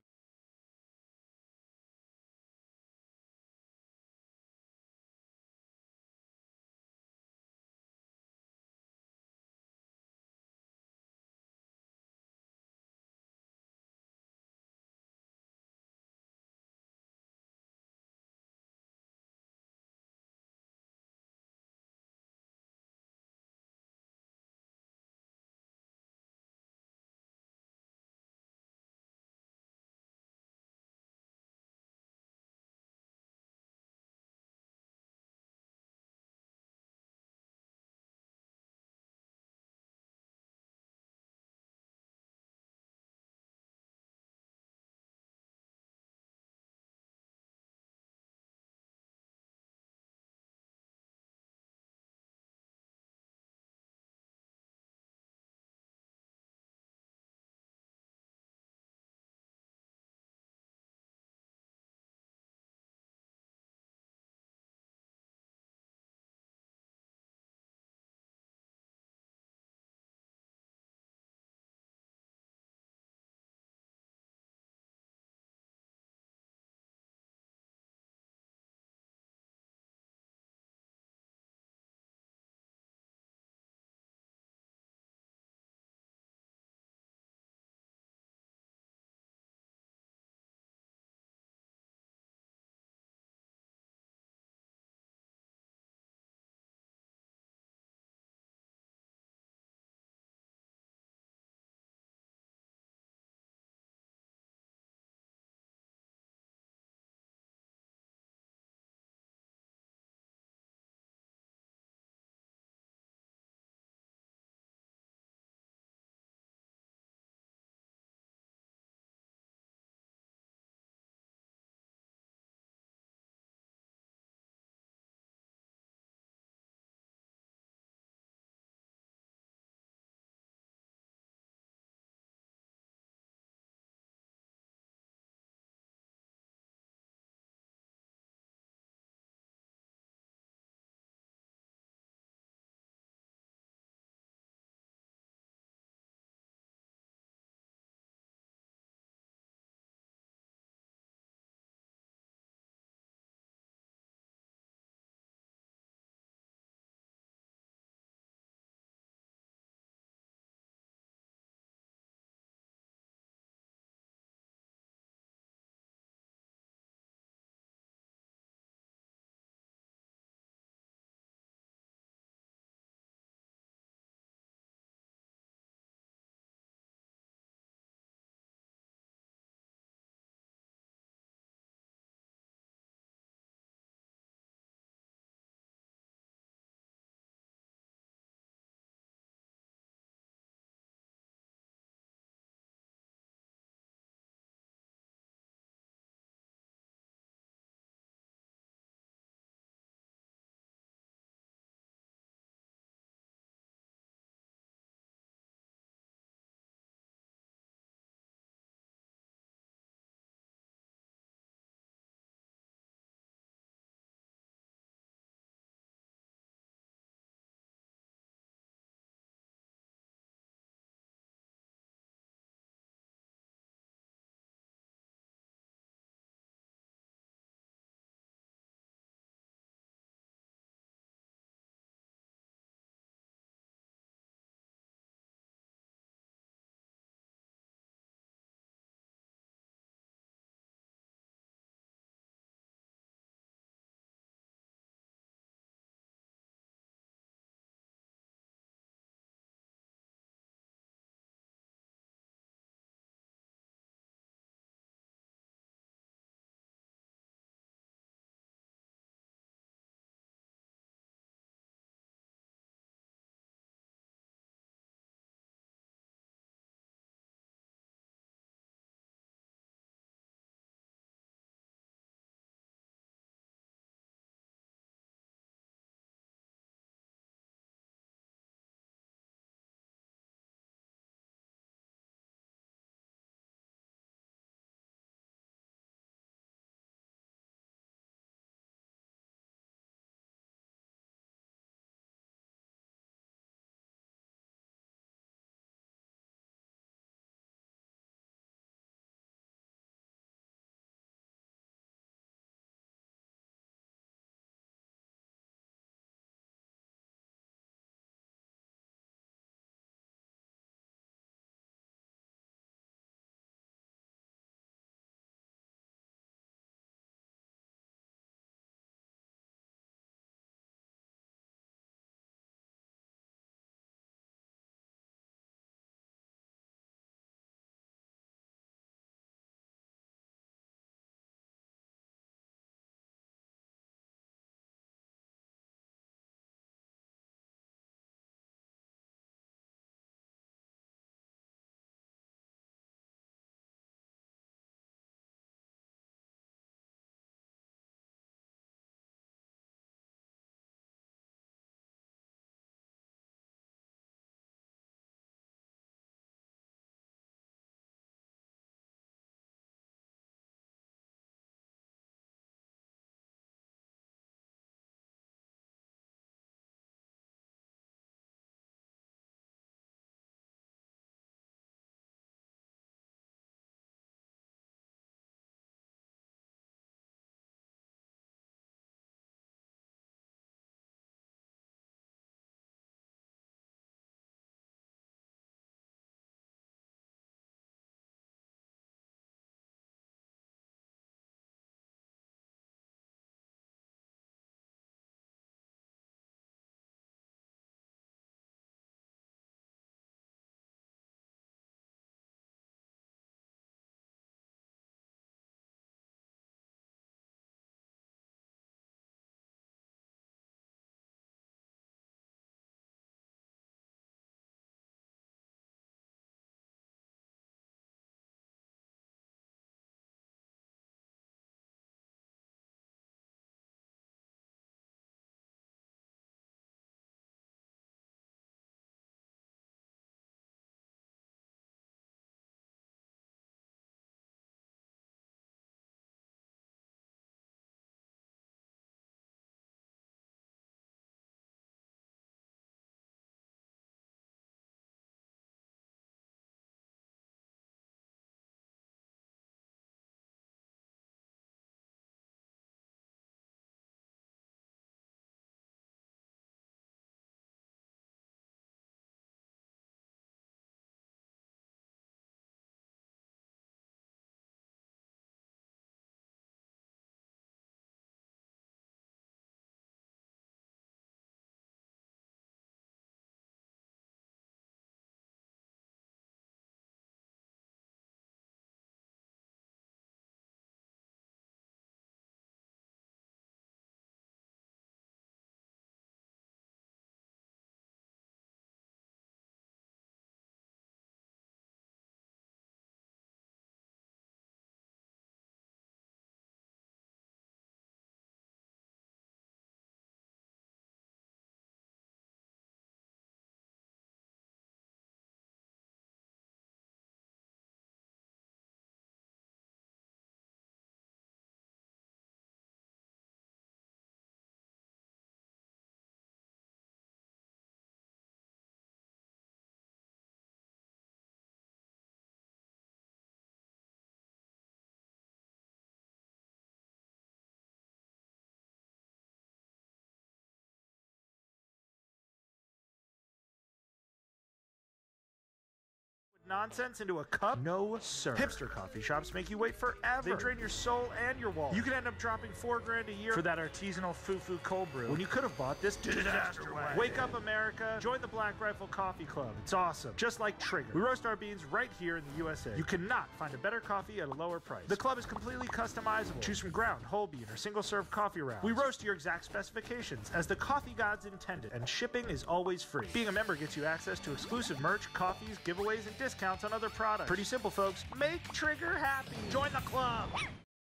nonsense into a cup? No, sir. Hipster coffee shops make you wait forever. They drain your soul and your wallet. You could end up dropping $4 grand a year for that artisanal foo-foo cold brew when you could have bought this disaster wagon. Wake up, America. Join the Black Rifle Coffee Club. It's awesome. Just like Trigger. We roast our beans right here in the USA. You cannot find a better coffee at a lower price. The club is completely customizable. Choose from ground, whole bean, or single-serve coffee rounds. We roast to your exact specifications, as the coffee gods intended, and shipping is always free. Being a member gets you access to exclusive merch, coffees, giveaways, and discounts on other products. Pretty simple, folks. Make Trigger happy. Join the club.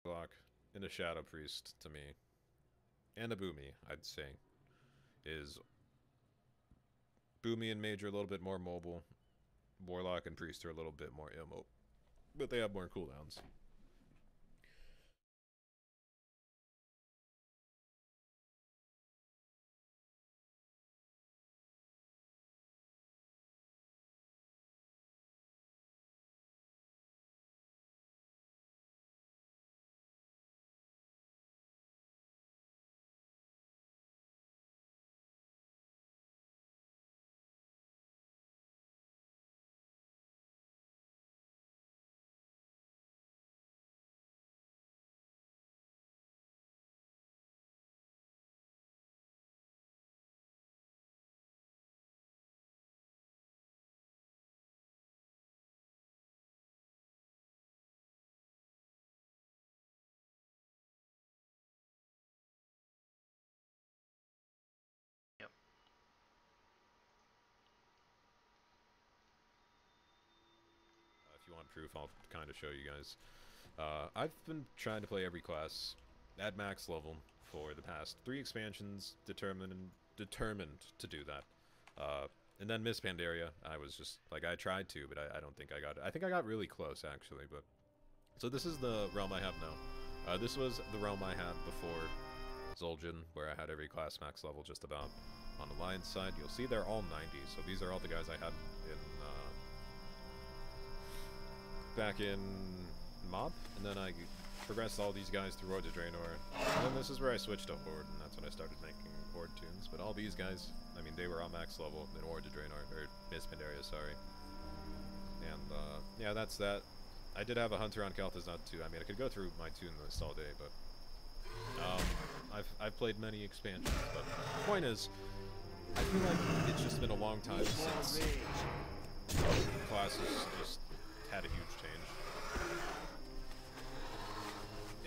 Warlock and a Shadow Priest to me, and a Boomy, I'd say, is Boomy and Mage are a little bit more mobile. Warlock and Priest are a little bit more immobile, but they have more cooldowns. If you want proof, I'll kind of show you guys. I've been trying to play every class at max level for the past 3 expansions, determined to do that. And then Miss Pandaria, I was just, like, I tried to, but I don't think I got it. I think I got really close, actually, but... So this is the realm I have now. This was the realm I had before Zul'jin, where I had every class max level just about. On the Alliance side, you'll see they're all 90, so these are all the guys I had in, back in Mob, and then I progressed all these guys through Ord to Draenor, and then this is where I switched to Horde, and that's when I started making Horde tunes. But all these guys, I mean, they were on max level in Ord to Draenor, or Miss Pandaria, sorry. And, yeah, that's that. I did have a Hunter on Kel'Thuzad too. I mean, I could go through my tune list all day, but, I've played many expansions, but the point is, I feel like it's just been a long time since classes just had a huge change.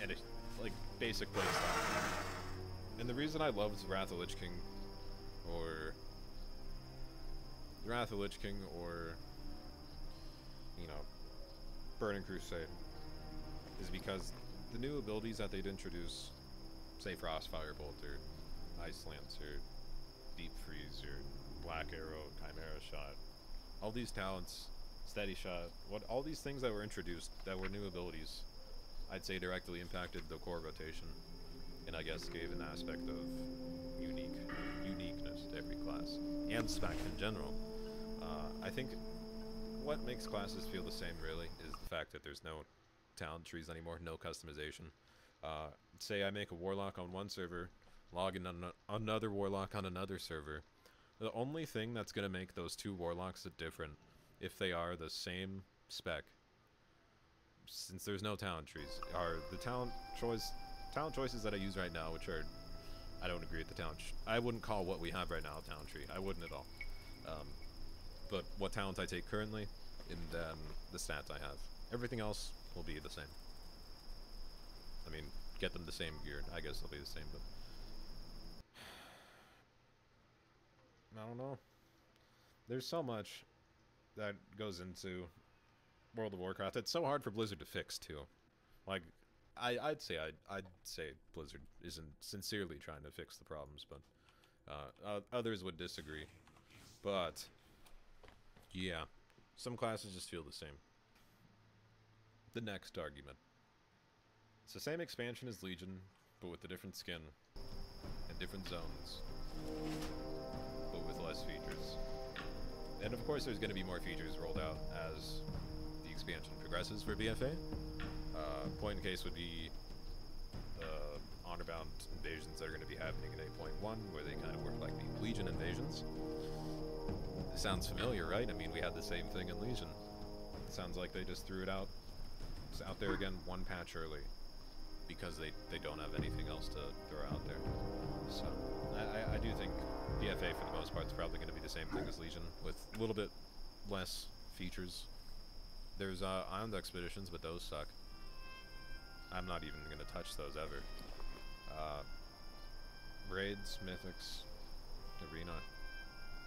And it, like, basic playstyle. And the reason I loved Wrath of Lich King, or you know, Burning Crusade, is because the new abilities that they'd introduce, say Frostfire Bolt, or Ice Lance, or Deep Freeze, or Black Arrow, Chimera Shot, all these talents, Steady Shot, all these things that were introduced that were new abilities, I'd say directly impacted the core rotation, and I guess gave an aspect of uniqueness to every class, and spec in general. I think what makes classes feel the same, really, is the fact that there's no talent trees anymore, no customization. Say I make a Warlock on one server, log in on another Warlock on another server. The only thing that's going to make those 2 Warlocks different, if they are the same spec, since there's no talent trees, are the talent choices that I use right now, which are, I don't agree with the talent. I wouldn't call what we have right now a talent tree. I wouldn't at all. But what talent I take currently, and then the stats I have. Everything else will be the same. I mean, get them the same gear, I guess they'll be the same, but... I don't know. There's so much that goes into World of Warcraft. It's so hard for Blizzard to fix, too. Like, I'd say Blizzard isn't sincerely trying to fix the problems, but others would disagree. But yeah, some classes just feel the same. The next argument. It's the same expansion as Legion, but with a different skin and different zones, but with less features. And of course, there's going to be more features rolled out as the expansion progresses for BFA. Point in case would be honor-bound invasions that are going to be happening in 8.1, where they kind of work like the Legion invasions. It sounds familiar, right? I mean, we had the same thing in Legion. sounds like they just threw it out. It's out there again, one patch early. Because they don't have anything else to throw out there. So, I do think BFA for the most part is probably going to be the same thing as Legion, with a little bit less features. There's Island Expeditions, but those suck. I'm not even going to touch those ever. Raids, Mythics, Arena.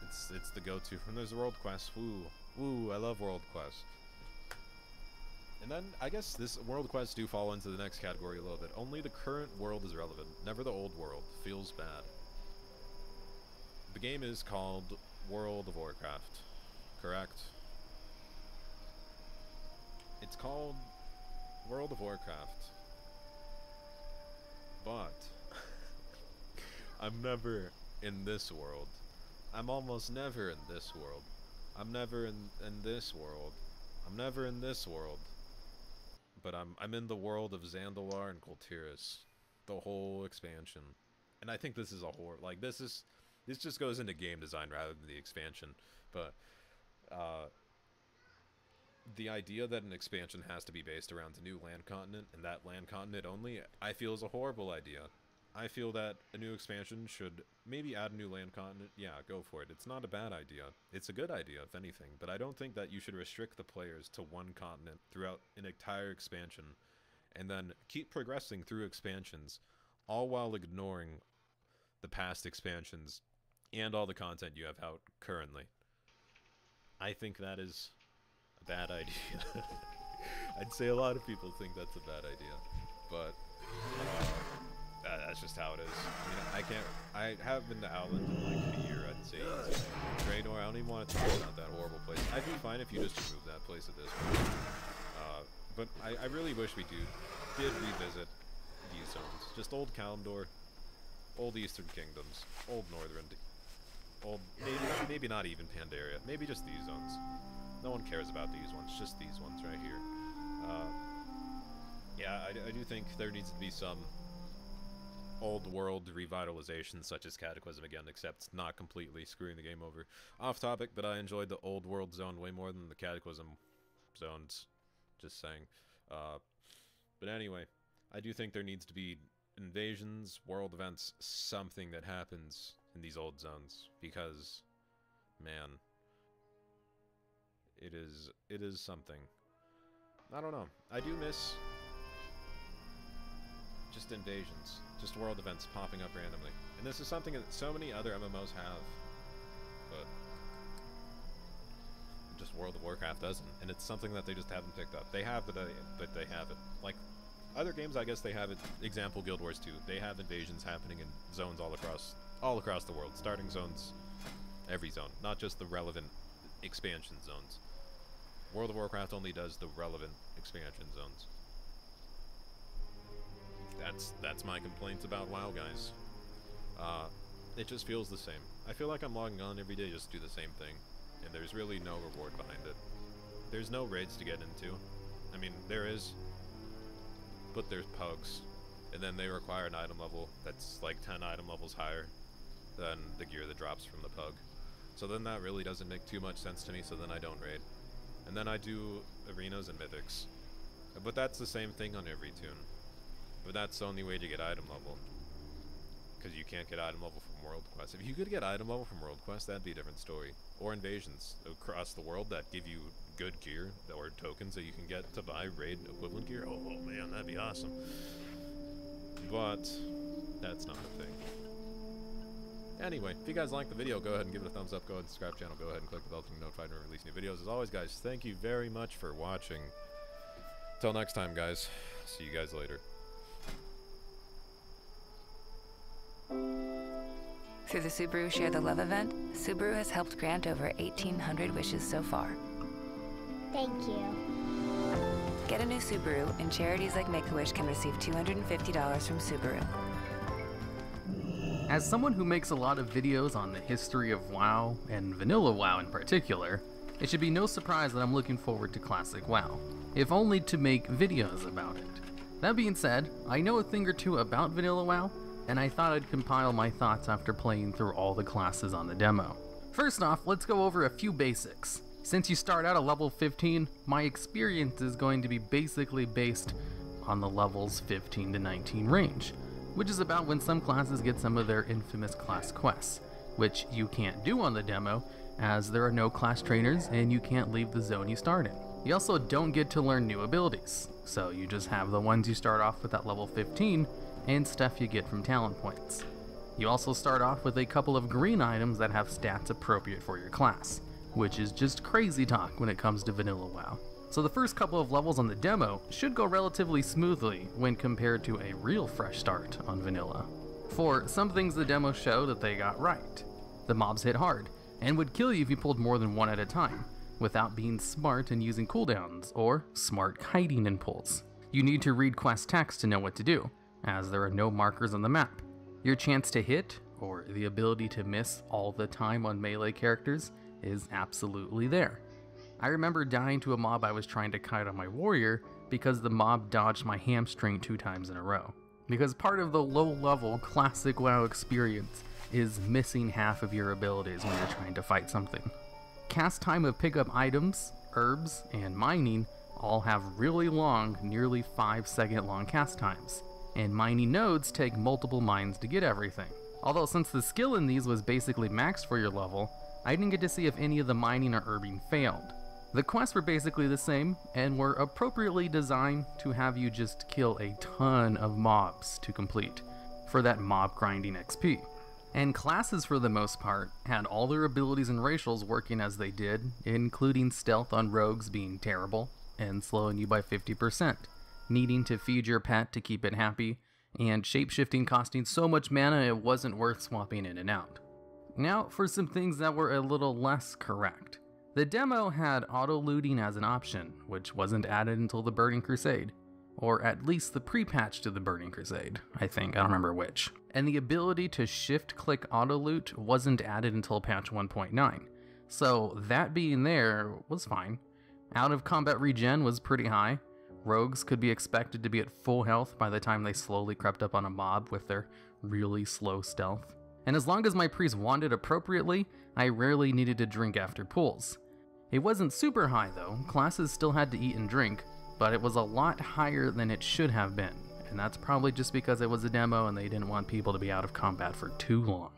It's the go-to. And there's the World Quest. Woo, I love World Quest. And then, I guess this World Quests do fall into the next category a little bit. Only the current world is relevant, never the old world. Feels bad. The game is called World of Warcraft, correct? It's called World of Warcraft. But, I'm never in this world. I'm almost never in this world. I'm never in this world. I'm never in this world. But I'm in the world of Zandalar and Kultiris, the whole expansion, and I think this is a horror. Like this just goes into game design rather than the expansion. But the idea that an expansion has to be based around a new land continent and that land continent only, I feel is a horrible idea. I feel that a new expansion should maybe add a new land continent. Yeah, go for it. It's not a bad idea. It's a good idea, if anything. But I don't think that you should restrict the players to one continent throughout an entire expansion and then keep progressing through expansions, all while ignoring the past expansions and all the content you have out currently. I think that is a bad idea. I'd say a lot of people think that's a bad idea. But that's just how it is. I mean, I haven't been to Outland in like a year, I'd say. Draenor, I don't even want to talk about that horrible place. I'd be fine if you just removed that place at this point. But I really wish we did revisit these zones. Just old Kalimdor, old Eastern Kingdoms, old Northern, old, maybe not even Pandaria, maybe just these zones. No one cares about these ones, just these ones right here. Yeah, I do think there needs to be some old world revitalization, such as Cataclysm again, except not completely screwing the game over. Off topic, but I enjoyed the old world zone way more than the Cataclysm zones. Just saying. But anyway, I do think there needs to be invasions, world events, something that happens in these old zones, because, man, it is something. I don't know. I do miss just invasions, just world events popping up randomly. And this is something that so many other MMOs have, but just World of Warcraft doesn't. And it's something that they just haven't picked up. They have it, but they haven't. Like, other games, I guess they have it. Example, Guild Wars 2. They have invasions happening in zones all across the world. Starting zones, every zone, not just the relevant expansion zones. World of Warcraft only does the relevant expansion zones. That's my complaints about WoW, guys. It just feels the same. I feel like I'm logging on every day just to do the same thing, and there's really no reward behind it. There's no raids to get into. I mean, there is, but there's pugs, and then they require an item level that's like 10 item levels higher than the gear that drops from the pug. So then that really doesn't make too much sense to me, so then I don't raid. And then I do arenas and mythics. But that's the same thing on every tune. But that's the only way to get item level. Because you can't get item level from World Quest. If you could get item level from World Quest, that'd be a different story. Or invasions across the world that give you good gear, or tokens that you can get to buy raid equivalent gear. Oh man, that'd be awesome. But that's not a thing. Anyway, if you guys like the video, go ahead and give it a thumbs up. Go ahead and subscribe to the channel. Go ahead and click the bell to be notified when we release new videos. As always, guys, thank you very much for watching. Till next time, guys. See you guys later.
Through the Subaru Share the Love event, Subaru has helped grant over 1,800 wishes so far.
Thank you.
Get a new Subaru, and charities like Make-A-Wish can receive $250 from Subaru.
As someone who makes a lot of videos on the history of WoW, and vanilla WoW in particular, it should be no surprise that I'm looking forward to Classic WoW, if only to make videos about it. That being said, I know a thing or two about vanilla WoW, and I thought I'd compile my thoughts after playing through all the classes on the demo. First off, let's go over a few basics. Since you start out at level 15, my experience is going to be basically based on the levels 15 to 19 range, which is about when some classes get some of their infamous class quests, which you can't do on the demo as there are no class trainers and you can't leave the zone you start in. You also don't get to learn new abilities, so you just have the ones you start off with at level 15 and stuff you get from talent points. You also start off with a couple of green items that have stats appropriate for your class, which is just crazy talk when it comes to vanilla WoW. So the first couple of levels on the demo should go relatively smoothly when compared to a real fresh start on vanilla. For some things the demo show that they got right. The mobs hit hard, and would kill you if you pulled more than one at a time, without being smart and using cooldowns, or smart kiting in pulls. You need to read quest text to know what to do, as there are no markers on the map. Your chance to hit, or the ability to miss all the time on melee characters, is absolutely there. I remember dying to a mob I was trying to kite on my warrior because the mob dodged my hamstring 2 times in a row. Because part of the low-level classic WoW experience is missing half of your abilities when you're trying to fight something. Cast time of pickup items, herbs, and mining all have really long, nearly 5-second long cast times, and mining nodes take multiple mines to get everything. Although since the skill in these was basically maxed for your level, I didn't get to see if any of the mining or herbing failed. The quests were basically the same, and were appropriately designed to have you just kill a ton of mobs to complete, for that mob grinding XP. And classes for the most part had all their abilities and racials working as they did, including stealth on rogues being terrible, and slowing you by 50%, needing to feed your pet to keep it happy, and shapeshifting costing so much mana it wasn't worth swapping in and out. Now for some things that were a little less correct. The demo had auto-looting as an option, which wasn't added until the Burning Crusade. Or at least the pre-patch to the Burning Crusade, I think, I don't remember which. And the ability to shift-click auto-loot wasn't added until patch 1.9, so that being there was fine. Out-of-combat regen was pretty high. Rogues could be expected to be at full health by the time they slowly crept up on a mob with their really slow stealth. And as long as my priest wanded appropriately, I rarely needed to drink after pulls. It wasn't super high though, classes still had to eat and drink, but it was a lot higher than it should have been, and that's probably just because it was a demo and they didn't want people to be out of combat for too long.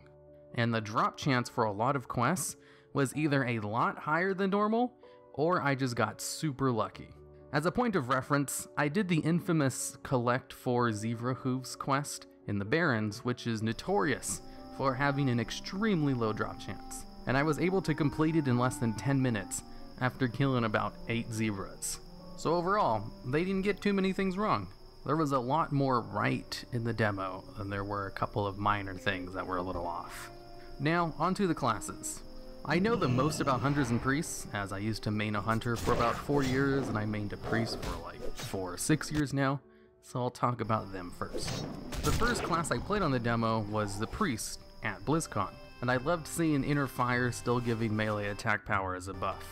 And the drop chance for a lot of quests was either a lot higher than normal, or I just got super lucky. As a point of reference, I did the infamous Collect 4 Zebra Hooves quest in the Barrens, which is notorious for having an extremely low drop chance, and I was able to complete it in less than 10 minutes after killing about 8 zebras. So overall, they didn't get too many things wrong. There was a lot more right in the demo than there were a couple of minor things that were a little off. Now, onto the classes. I know the most about hunters and priests, as I used to main a hunter for about 4 years and I mained a priest for like 4 or 6 years now, so I'll talk about them first. The first class I played on the demo was the priest at BlizzCon, and I loved seeing Inner Fire still giving melee attack power as a buff.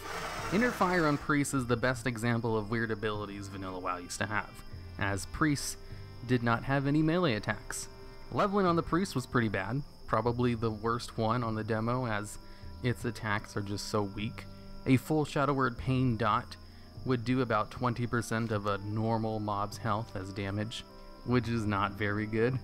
Inner Fire on priests is the best example of weird abilities vanilla WoW used to have, as priests did not have any melee attacks. Leveling on the priest was pretty bad, probably the worst one on the demo as its attacks are just so weak. A full Shadow Word Pain dot would do about 20% of a normal mob's health as damage, which is not very good.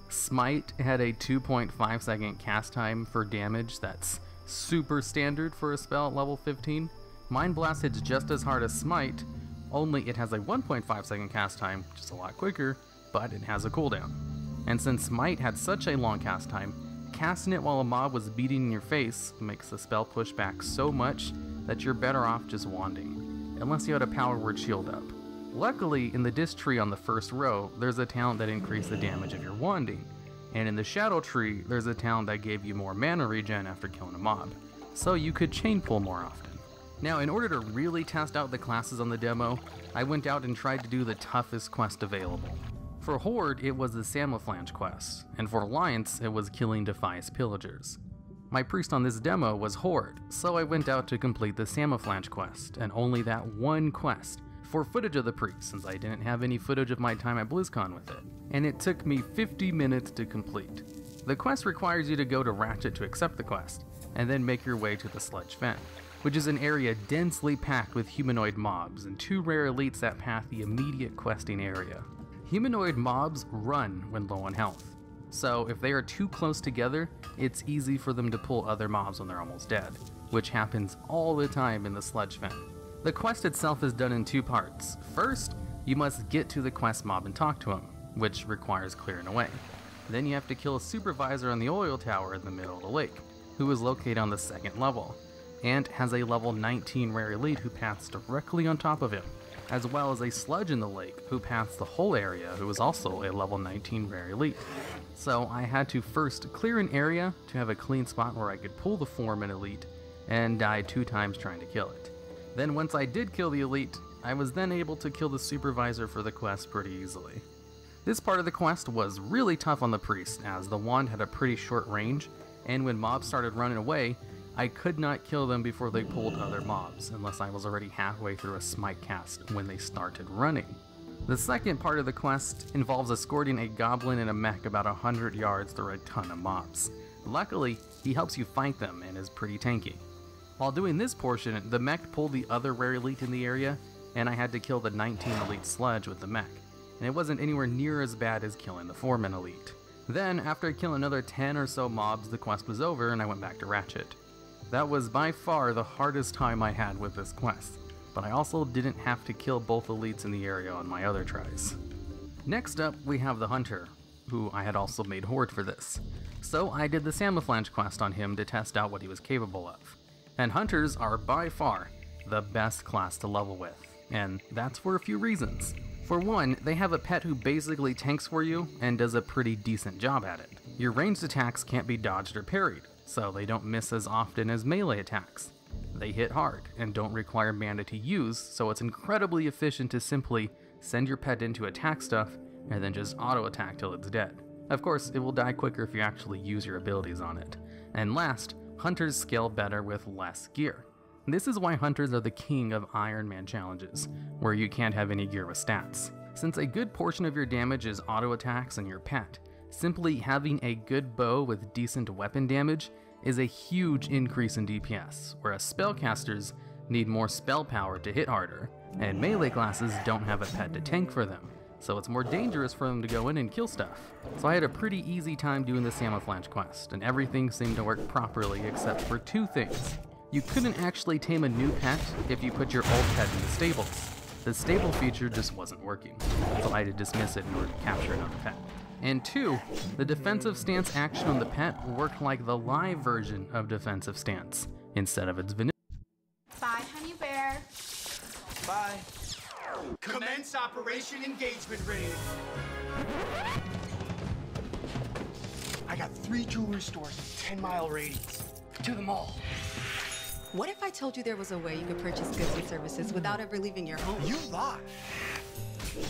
Smite had a 2.5 second cast time for damage that's super standard for a spell at level 15. Mind Blast hits just as hard as Smite, only it has a 1.5 second cast time, which is a lot quicker, but it has a cooldown. And since Smite had such a long cast time, casting it while a mob was beating in your face makes the spell push back so much that you're better off just wanding, unless you had a power word shield up. Luckily, in the disc tree on the first row, there's a talent that increased the damage of your wanding, and in the shadow tree, there's a talent that gave you more mana regen after killing a mob, so you could chain pull more often. Now, in order to really test out the classes on the demo, I went out and tried to do the toughest quest available. For Horde, it was the Samouflage quest, and for Alliance, it was killing Defias Pillagers. My priest on this demo was Horde, so I went out to complete the Samouflage quest, and only that one quest, for footage of the priest, since I didn't have any footage of my time at BlizzCon with it, and it took me 50 minutes to complete. The quest requires you to go to Ratchet to accept the quest, and then make your way to the Sledge Fen, which is an area densely packed with humanoid mobs and 2 rare elites that path the immediate questing area. Humanoid mobs run when low on health, so if they are too close together, it's easy for them to pull other mobs when they're almost dead, which happens all the time in the sludge fen. The quest itself is done in 2 parts. First, you must get to the quest mob and talk to him, which requires clearing away. Then you have to kill a supervisor on the oil tower in the middle of the lake, who is located on the 2nd level, and has a level 19 rare elite who paths directly on top of him, as well as a sludge in the lake who paths the whole area who is also a level 19 rare elite. So I had to first clear an area to have a clean spot where I could pull the foreman elite, and died 2 times trying to kill it. Then once I did kill the elite, I was then able to kill the supervisor for the quest pretty easily. This part of the quest was really tough on the priest, as the wand had a pretty short range, and when mobs started running away, I could not kill them before they pulled other mobs, unless I was already halfway through a smite cast when they started running. The second part of the quest involves escorting a goblin and a mech about 100 yards through a ton of mobs. Luckily, he helps you fight them and is pretty tanky. While doing this portion, the mech pulled the other rare elite in the area, and I had to kill the 19 elite sludge with the mech, and it wasn't anywhere near as bad as killing the foreman elite. Then, after killing another 10 or so mobs, the quest was over and I went back to Ratchet. That was by far the hardest time I had with this quest, but I also didn't have to kill both elites in the area on my other tries. Next up, we have the Hunter, who I had also made Horde for this. So I did the Camouflage quest on him to test out what he was capable of. And Hunters are by far the best class to level with, and that's for a few reasons. For one, they have a pet who basically tanks for you and does a pretty decent job at it. Your ranged attacks can't be dodged or parried, so they don't miss as often as melee attacks. They hit hard and don't require mana to use, so it's incredibly efficient to simply send your pet in to attack stuff and then just auto attack till it's dead. Of course, it will die quicker if you actually use your abilities on it. And last, Hunters scale better with less gear. This is why Hunters are the king of Iron Man challenges, where you can't have any gear with stats. Since a good portion of your damage is auto attacks and your pet, simply having a good bow with decent weapon damage is a huge increase in DPS, whereas spellcasters need more spell power to hit harder, and melee classes don't have a pet to tank for them, so it's more dangerous for them to go in and kill stuff. So I had a pretty easy time doing the Camouflage quest, and everything seemed to work properly except for 2 things. You couldn't actually tame a new pet if you put your old pet in the stables. The stable feature just wasn't working, so I had to dismiss it in order to capture another pet. And 2, the defensive stance action on the pet worked like the live version of defensive stance, instead of its vanilla.
Bye, honey bear.
Bye. Commence Operation Engagement Raid. I got 3 jewelry stores in 10-mile radius. To the mall.
What if I told you there was a way you could purchase goods and services without ever leaving your home?
You lie.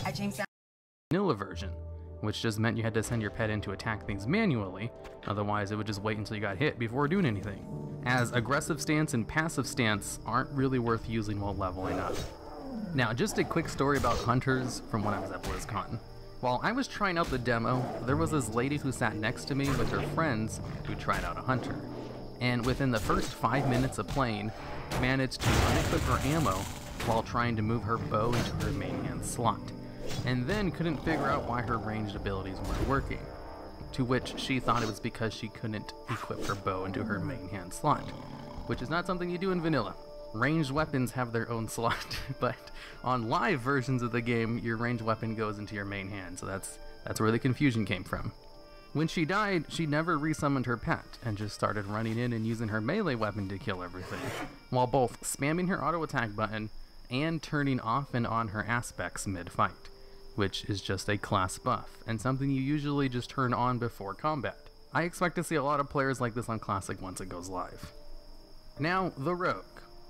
At Jamestown.
Vanilla version, which just meant you had to send your pet in to attack things manually, otherwise it would just wait until you got hit before doing anything, as aggressive stance and passive stance aren't really worth using while leveling up. Now, just a quick story about Hunters from when I was at BlizzCon. While I was trying out the demo, there was this lady who sat next to me with her friends who tried out a Hunter, and within the first 5 minutes of playing, managed to unequip her ammo while trying to move her bow into her main hand slot, and then couldn't figure out why her ranged abilities weren't working, to which she thought it was because she couldn't equip her bow into her main hand slot, which is not something you do in vanilla. Ranged weapons have their own slot, but on live versions of the game, your ranged weapon goes into your main hand, so that's where the confusion came from. When she died, she never resummoned her pet, and just started running in and using her melee weapon to kill everything, while both spamming her auto attack button and turning off and on her aspects mid-fight, which is just a class buff, and something you usually just turn on before combat. I expect to see a lot of players like this on Classic once it goes live. Now, the Rogue.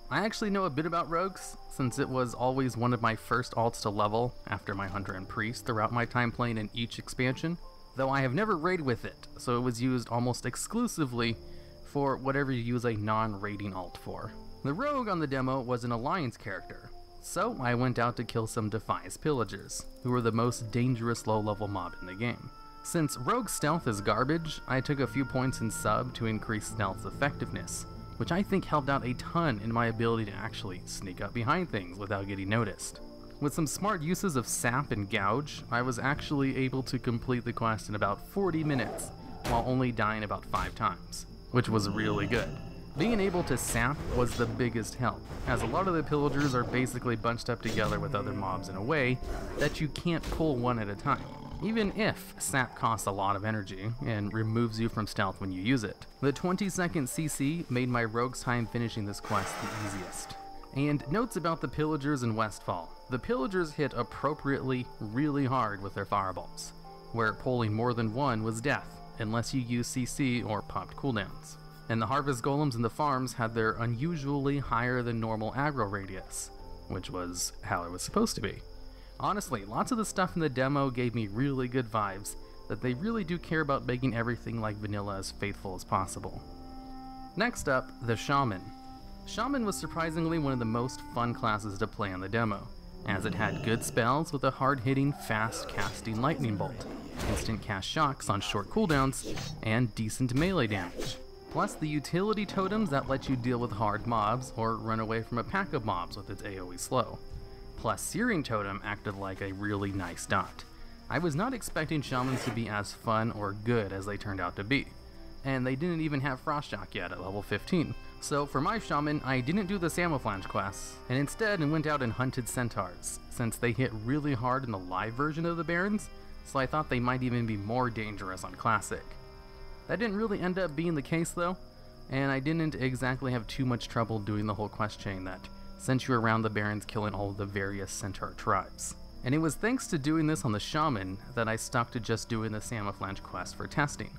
I actually know a bit about Rogues, since it was always one of my first alts to level after my Hunter and Priest throughout my time playing in each expansion, though I have never raided with it, so it was used almost exclusively for whatever you use a non-raiding alt for. The Rogue on the demo was an Alliance character, so I went out to kill some Defias Pillagers, who were the most dangerous low-level mob in the game. Since Rogue stealth is garbage, I took a few points in sub to increase stealth's effectiveness, which I think helped out a ton in my ability to actually sneak up behind things without getting noticed. With some smart uses of sap and gouge, I was actually able to complete the quest in about 40 minutes, while only dying about 5 times, which was really good. Being able to sap was the biggest help, as a lot of the pillagers are basically bunched up together with other mobs in a way that you can't pull one at a time, even if sap costs a lot of energy and removes you from stealth when you use it. The 20-second CC made my rogue's time finishing this quest the easiest. And notes about the pillagers in Westfall. The pillagers hit appropriately really hard with their fireballs, where pulling more than one was death, unless you use CC or popped cooldowns. And the harvest golems in the farms had their unusually higher than normal aggro radius, which was how it was supposed to be. Honestly, lots of the stuff in the demo gave me really good vibes that they really do care about making everything like vanilla as faithful as possible. Next up, the Shaman. Shaman was surprisingly one of the most fun classes to play on the demo, as it had good spells with a hard-hitting, fast-casting lightning bolt, instant cast shocks on short cooldowns, and decent melee damage. Plus the utility totems that let you deal with hard mobs or run away from a pack of mobs with its AoE slow. Plus Searing Totem acted like a really nice dot. I was not expecting Shamans to be as fun or good as they turned out to be. And they didn't even have Frost Shock yet at level 15. So for my Shaman, I didn't do the Camouflage quests, and instead went out and hunted Centaurs, since they hit really hard in the live version of the Barons, so I thought they might even be more dangerous on Classic. That didn't really end up being the case though, and I didn't exactly have too much trouble doing the whole quest chain that sent you around the Barrens killing all of the various Centaur tribes. And it was thanks to doing this on the Shaman that I stuck to just doing the Camouflage quest for testing,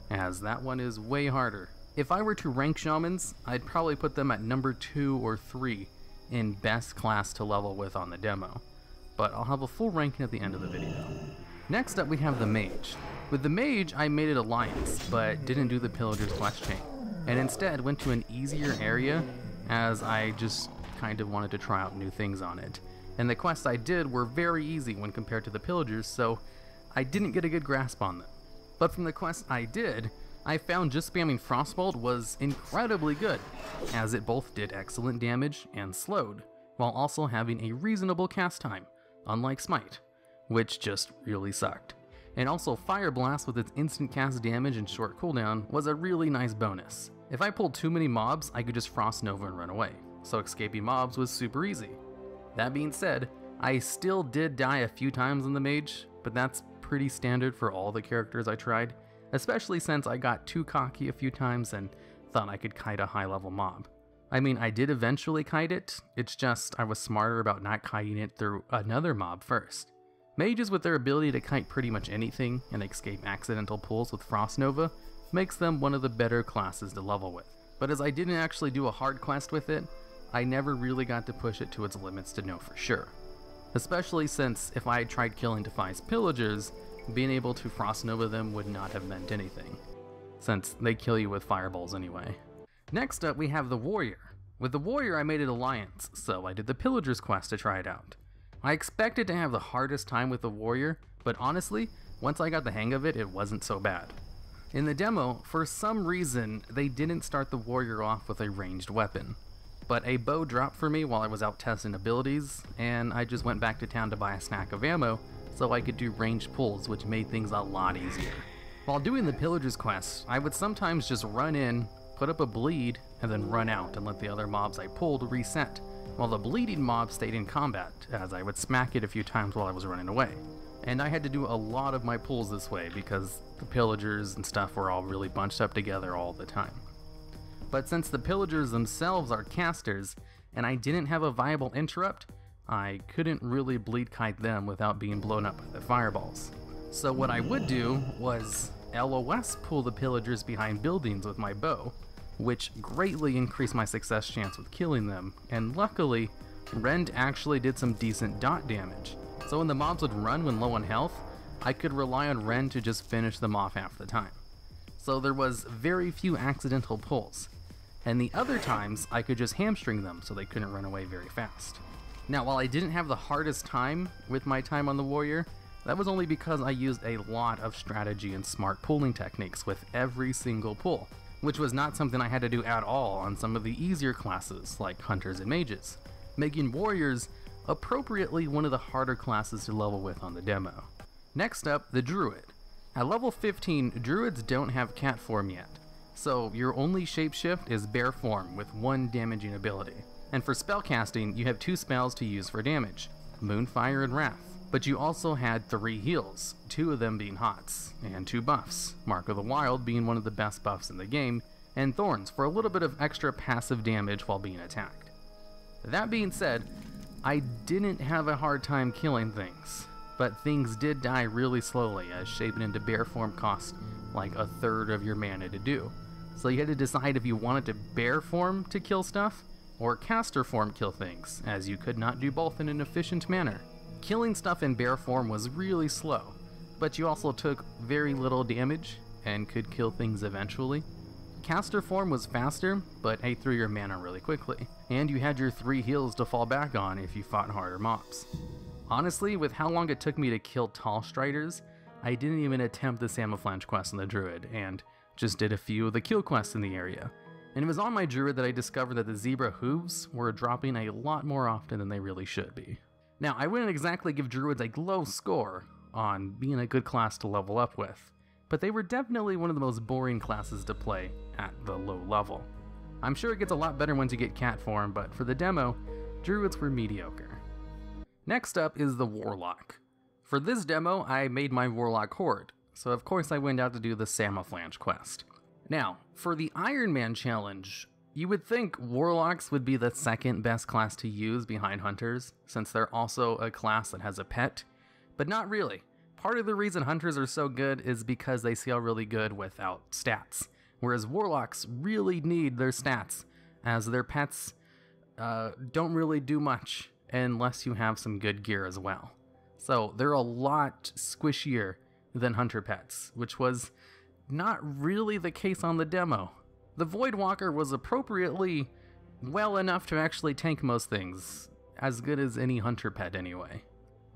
as that one is way harder. If I were to rank Shamans, I'd probably put them at number 2 or 3 in best class to level with on the demo, but I'll have a full ranking at the end of the video. Next up we have the Mage. With the Mage, I made it Alliance, but didn't do the Pillager's quest chain, and instead went to an easier area as I just kind of wanted to try out new things on it. And the quests I did were very easy when compared to the Pillagers, so I didn't get a good grasp on them. But from the quests I did, I found just spamming Frostbolt was incredibly good, as it both did excellent damage and slowed, while also having a reasonable cast time, unlike Smite, which just really sucked. And also Fire Blast with its instant cast damage and short cooldown was a really nice bonus. If I pulled too many mobs, I could just Frost Nova and run away, so escaping mobs was super easy. That being said, I still did die a few times in the Mage, but that's pretty standard for all the characters I tried, especially since I got too cocky a few times and thought I could kite a high level mob. I mean, I did eventually kite it, it's just I was smarter about not kiting it through another mob first. Mages with their ability to kite pretty much anything and escape accidental pulls with Frost Nova makes them one of the better classes to level with. But as I didn't actually do a hard quest with it, I never really got to push it to its limits to know for sure. Especially since if I had tried killing Defy's Pillagers, being able to Frost Nova them would not have meant anything, since they kill you with fireballs anyway. Next up we have the Warrior. With the Warrior I made it Alliance, so I did the Pillager's quest to try it out. I expected to have the hardest time with the Warrior, but honestly, once I got the hang of it, it wasn't so bad. In the demo, for some reason, they didn't start the Warrior off with a ranged weapon. But a bow dropped for me while I was out testing abilities, and I just went back to town to buy a snack of ammo so I could do ranged pulls, which made things a lot easier. While doing the Pillager's quest, I would sometimes just run in, put up a bleed, and then run out and let the other mobs I pulled reset, while the bleeding mob stayed in combat, as I would smack it a few times while I was running away. And I had to do a lot of my pulls this way because the Pillagers and stuff were all really bunched up together all the time. But since the Pillagers themselves are casters, and I didn't have a viable interrupt, I couldn't really bleed kite them without being blown up by the fireballs. So what I would do was LOS pull the Pillagers behind buildings with my bow, which greatly increased my success chance with killing them, and luckily, Rend actually did some decent dot damage, so when the mobs would run when low on health, I could rely on Rend to just finish them off half the time. So there was very few accidental pulls, and the other times I could just hamstring them so they couldn't run away very fast. Now while I didn't have the hardest time with my time on the Warrior, that was only because I used a lot of strategy and smart pulling techniques with every single pull, which was not something I had to do at all on some of the easier classes like hunters and mages, making warriors appropriately one of the harder classes to level with on the demo. Next up, the druid. At level 15, druids don't have cat form yet, so your only shapeshift is bear form with 1 damaging ability. And for spellcasting, you have 2 spells to use for damage, Moonfire and Wrath. But you also had 3 heals, 2 of them being hots, and 2 buffs, Mark of the Wild being one of the best buffs in the game, and Thorns for a little bit of extra passive damage while being attacked. That being said, I didn't have a hard time killing things, but things did die really slowly as shaping into bear form cost like 1/3 of your mana to do. So you had to decide if you wanted to bear form to kill stuff, or caster form kill things, as you could not do both in an efficient manner. Killing stuff in bear form was really slow, but you also took very little damage and could kill things eventually. Caster form was faster, but ate through your mana really quickly, and you had your 3 heals to fall back on if you fought harder mobs. Honestly, with how long it took me to kill tall striders, I didn't even attempt the Samaflange quest on the druid, and just did a few of the kill quests in the area. And it was on my druid that I discovered that the zebra hooves were dropping a lot more often than they really should be. Now, I wouldn't exactly give druids a low score on being a good class to level up with, but they were definitely one of the most boring classes to play at the low level. I'm sure it gets a lot better once you get cat form, but for the demo, druids were mediocre. Next up is the Warlock. For this demo, I made my Warlock Horde, so of course I went out to do the Samaflange quest. Now, for the Iron Man challenge, you would think Warlocks would be the second best class to use behind Hunters, since they're also a class that has a pet, but not really. Part of the reason Hunters are so good is because they scale really good without stats, whereas Warlocks really need their stats, as their pets don't really do much unless you have some good gear as well. So they're a lot squishier than Hunter pets, which was not really the case on the demo. The Voidwalker was appropriately well enough to actually tank most things, as good as any Hunter pet anyway.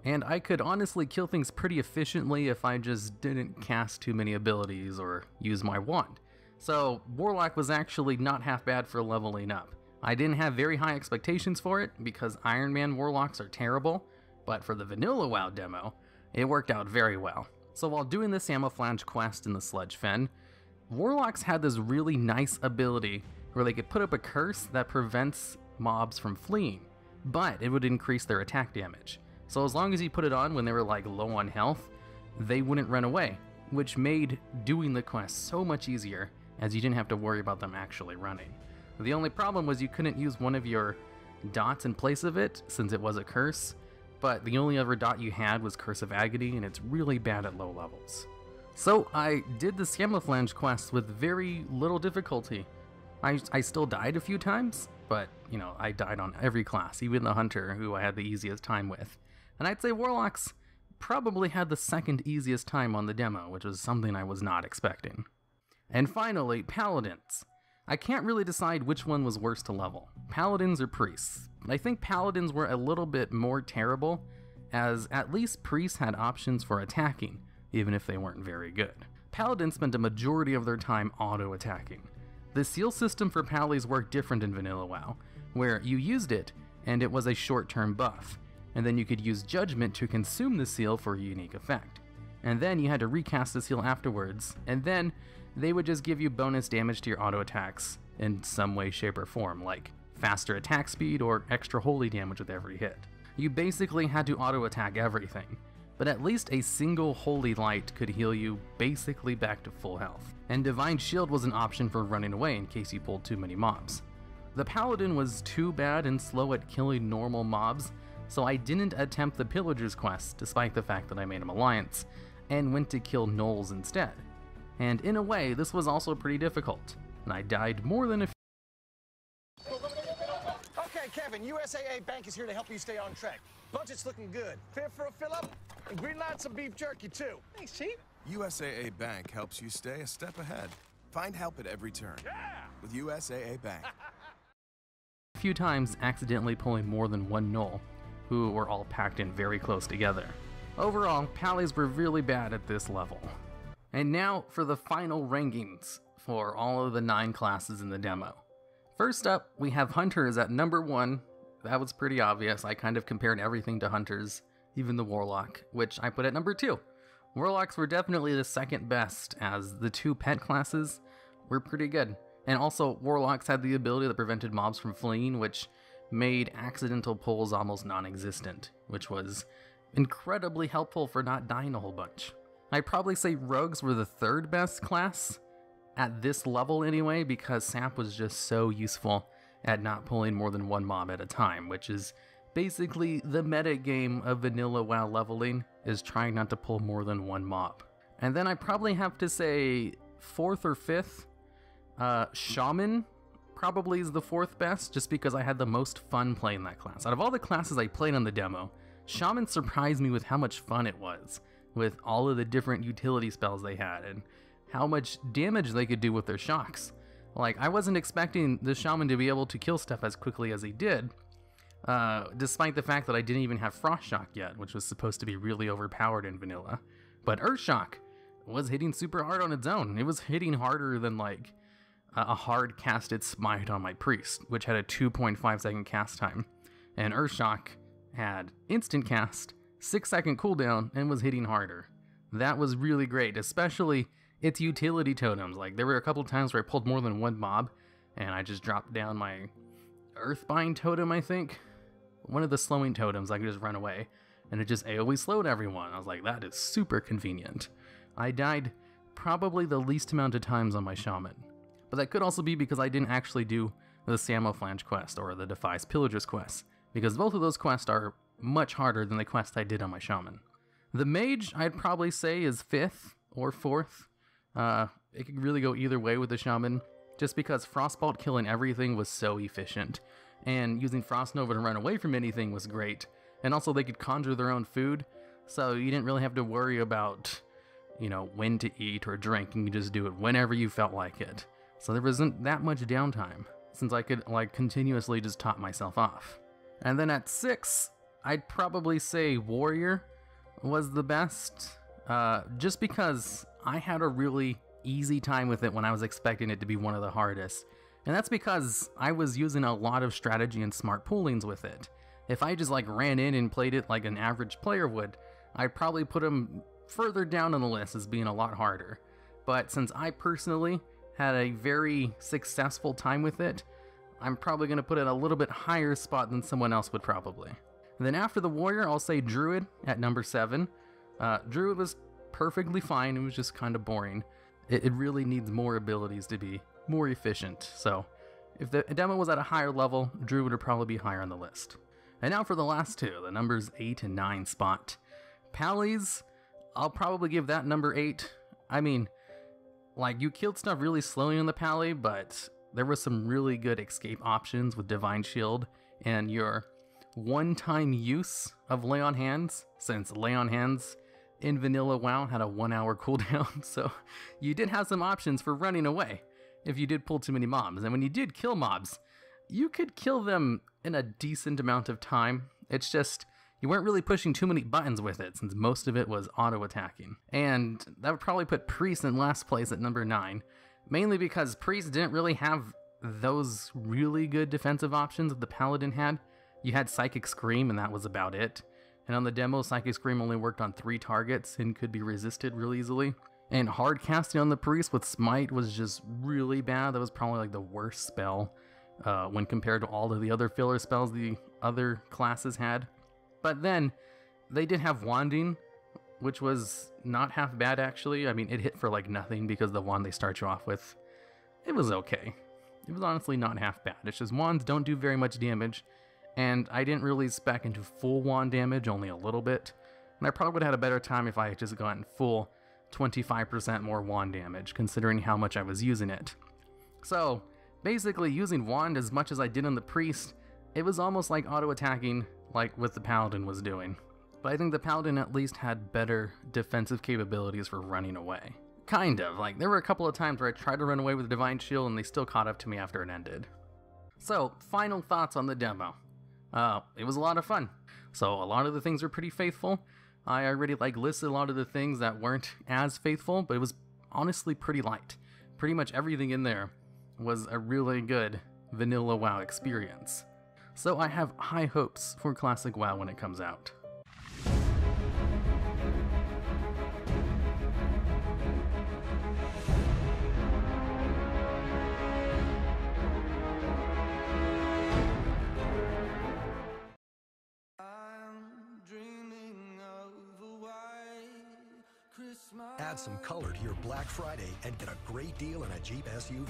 And I could honestly kill things pretty efficiently if I just didn't cast too many abilities or use my wand. So Warlock was actually not half bad for leveling up. I didn't have very high expectations for it because Iron Man Warlocks are terrible, but for the Vanilla WoW demo, it worked out very well. So while doing the Samaflange quest in the Sludge Fen, Warlocks had this really nice ability where they could put up a curse that prevents mobs from fleeing, but it would increase their attack damage. So as long as you put it on when they were like low on health, they wouldn't run away, which made doing the quest so much easier as you didn't have to worry about them actually running. The only problem was you couldn't use one of your dots in place of it since it was a curse, but the only other dot you had was Curse of Agony, and it's really bad at low levels. So I did the Samaflange quest with very little difficulty. I still died a few times, but you know, I died on every class, even the Hunter, who I had the easiest time with. And I'd say Warlocks probably had the second easiest time on the demo, which was something I was not expecting. And finally, Paladins. I can't really decide which one was worse to level, Paladins or Priests. I think Paladins were a little bit more terrible, as at least Priests had options for attacking, even if they weren't very good. Paladins spent a majority of their time auto-attacking. The seal system for Pallies worked different in Vanilla WoW, where you used it, and it was a short-term buff, and then you could use Judgment to consume the seal for a unique effect. And then you had to recast the seal afterwards, and then they would just give you bonus damage to your auto-attacks in some way, shape, or form, like faster attack speed or extra holy damage with every hit. You basically had to auto-attack everything, but at least a single holy light could heal you basically back to full health. And Divine Shield was an option for running away in case you pulled too many mobs. The Paladin was too bad and slow at killing normal mobs, so I didn't attempt the Pillager's quest despite the fact that I made an alliance, and went to kill gnolls instead. And in a way, this was also pretty difficult, and I died more than a few.
Okay, Kevin, USAA Bank is here to help you stay on track. Budget's looking good. Fair for a fill-up? And green light some beef jerky, too. Thanks, Chief.
USAA Bank helps you stay a step ahead. Find help at every turn. Yeah! With USAA Bank.
A few times accidentally pulling more than one gnoll, who were all packed in very close together. Overall, Pallies were really bad at this level. And now for the final rankings. for all of the 9 classes in the demo. First up, we have Hunters at number 1. That was pretty obvious. I kind of compared everything to Hunters, even the Warlock, which I put at number 2. Warlocks were definitely the second best, as the 2 pet classes were pretty good. And also, Warlocks had the ability that prevented mobs from fleeing, which made accidental pulls almost non-existent, which was incredibly helpful for not dying a whole bunch. I'd probably say Rogues were the 3rd best class, at this level anyway, because Sap was just so useful at not pulling more than 1 mob at a time, which is basically the meta game of vanilla WoW leveling, is trying not to pull more than 1 mob. And then I probably have to say 4th or 5th, Shaman probably is the 4th best, just because I had the most fun playing that class. Out of all the classes I played on the demo, Shaman surprised me with how much fun it was, with all of the different utility spells they had, and how much damage they could do with their shocks. Like, I wasn't expecting the Shaman to be able to kill stuff as quickly as he did, despite the fact that I didn't even have Frost Shock yet, which was supposed to be really overpowered in vanilla. But Earth Shock was hitting super hard on its own. It was hitting harder than, like, a hard casted Smite on my Priest, which had a 2.5 second cast time. And Earth Shock had instant cast, 6 second cooldown, and was hitting harder. That was really great, especially its utility totems. Like, there were a couple times where I pulled more than 1 mob, and I just dropped down my Earthbind totem, I think. One of the slowing totems, I could just run away, and it just AoE slowed everyone. I was like, that is super convenient. I died probably the least amount of times on my Shaman. But that could also be because I didn't actually do the Samoflange quest or the Defies Pillagers quest, because both of those quests are much harder than the quest I did on my Shaman. The Mage, I'd probably say, is 5th or 4th. It could really go either way with the Shaman, just because Frostbolt killing everything was so efficient, and using Frost Nova to run away from anything was great, and also they could conjure their own food, so you didn't really have to worry about, you know, when to eat or drink, and you just do it whenever you felt like it. So there wasn't that much downtime, since I could, like, continuously just top myself off. And then at 6, I'd probably say Warrior was the best, just because I had a really easy time with it when I was expecting it to be one of the hardest. And that's because I was using a lot of strategy and smart poolings with it. If I just, like, ran in and played it like an average player would, I'd probably put him further down on the list as being a lot harder. But since I personally had a very successful time with it, I'm probably going to put it a little bit higher spot than someone else would probably. And then after the Warrior, I'll say Druid at number 7. Druid was perfectly fine, it was just kind of boring. It really needs more abilities to be more efficient, so if the demo was at a higher level, Druid would probably be higher on the list. And now for the last 2, the numbers 8 and 9 spot. Pallies, I'll probably give that number 8. I mean, like, you killed stuff really slowly on the Pally, but there were some really good escape options with Divine Shield, and your one-time use of Lay on Hands, since Lay on Hands in vanilla WoW had a 1-hour cooldown, so you did have some options for running away if you did pull too many mobs. And when you did kill mobs, you could kill them in a decent amount of time. It's just, you weren't really pushing too many buttons with it, since most of it was auto-attacking. And that would probably put Priest in last place at number 9, mainly because Priest didn't really have those really good defensive options that the Paladin had. You had Psychic Scream, and that was about it. And on the demo, Psychic Scream only worked on 3 targets and could be resisted real easily. And hard casting on the Priest with Smite was just really bad. That was probably like the worst spell when compared to all of the other filler spells the other classes had. But then, they did have Wanding, which was not half bad actually. I mean, it hit for like nothing because the wand they start you off with, it was okay. It was honestly not half bad. It's just wands don't do very much damage, and I didn't really spec into full wand damage, only a little bit. And I probably would have had a better time if I had just gotten full 25% more wand damage, considering how much I was using it. So, basically using wand as much as I did on the Priest, it was almost like auto-attacking like what the Paladin was doing. But I think the Paladin at least had better defensive capabilities for running away. Kind of, like there were a couple of times where I tried to run away with Divine Shield and they still caught up to me after it ended. So, final thoughts on the demo. It was a lot of fun. So a lot of the things were pretty faithful. I already listed a lot of the things that weren't as faithful, but it was honestly pretty light. Pretty much everything in there was a really good vanilla WoW experience. So I have high hopes for Classic WoW when it comes out.
Add some color to your Black Friday and get a great deal in a Jeep SUV.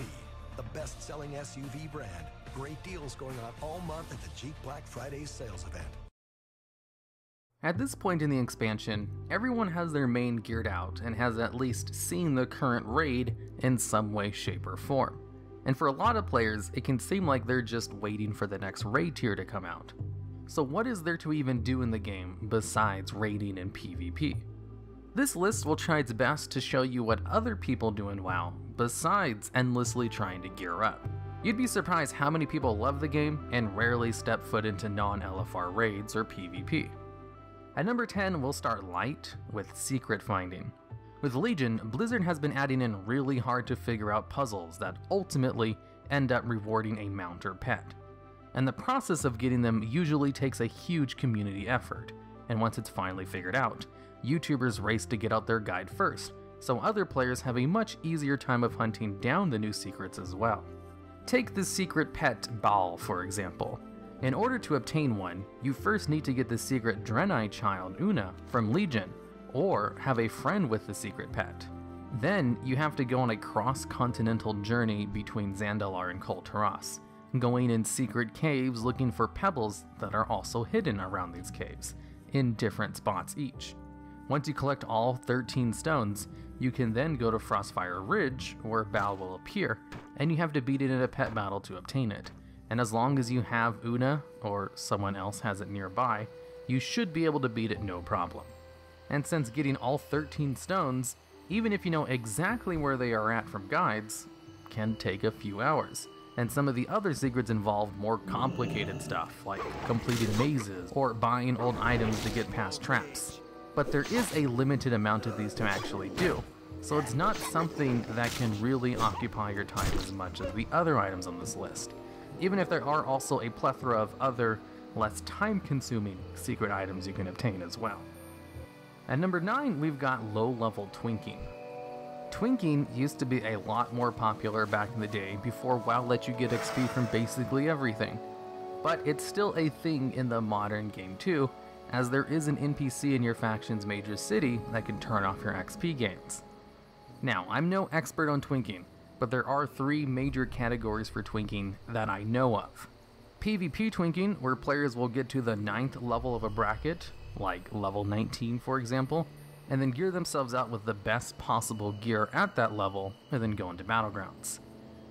The best-selling SUV brand. Great deals going on all month at the Jeep Black Friday sales event.
At this point in the expansion, everyone has their main geared out and has at least seen the current raid in some way, shape, or form. And for a lot of players, it can seem like they're just waiting for the next raid tier to come out. So what is there to even do in the game besides raiding and PvP? This list will try its best to show you what other people do in WoW besides endlessly trying to gear up. You'd be surprised how many people love the game and rarely step foot into non-LFR raids or PvP. At number 10, we'll start light with secret finding. With Legion, Blizzard has been adding in really hard to figure out puzzles that ultimately end up rewarding a mount or pet. And the process of getting them usually takes a huge community effort, and once it's finally figured out, YouTubers race to get out their guide first, so other players have a much easier time of hunting down the new secrets as well. Take the secret pet Baal, for example. In order to obtain one, you first need to get the secret Draenei child Una from Legion, or have a friend with the secret pet. Then you have to go on a cross-continental journey between Zandalar and Kul Tiras, going in secret caves looking for pebbles that are also hidden around these caves, in different spots each. Once you collect all 13 stones, you can then go to Frostfire Ridge, where Baal will appear, and you have to beat it in a pet battle to obtain it. And as long as you have Una, or someone else has it nearby, you should be able to beat it no problem. And since getting all 13 stones, even if you know exactly where they are at from guides, can take a few hours. And some of the other secrets involve more complicated stuff, like completing mazes or buying old items to get past traps. But there is a limited amount of these to actually do, so it's not something that can really occupy your time as much as the other items on this list, even if there are also a plethora of other, less time-consuming secret items you can obtain as well. At number 9, we've got low-level twinking. Twinking used to be a lot more popular back in the day before WoW let you get XP from basically everything, but it's still a thing in the modern game too, as there is an NPC in your faction's major city that can turn off your XP gains. Now, I'm no expert on twinking, but there are 3 major categories for twinking that I know of. PvP twinking, where players will get to the 9th level of a bracket, like level 19 for example, and then gear themselves out with the best possible gear at that level, and then go into Battlegrounds.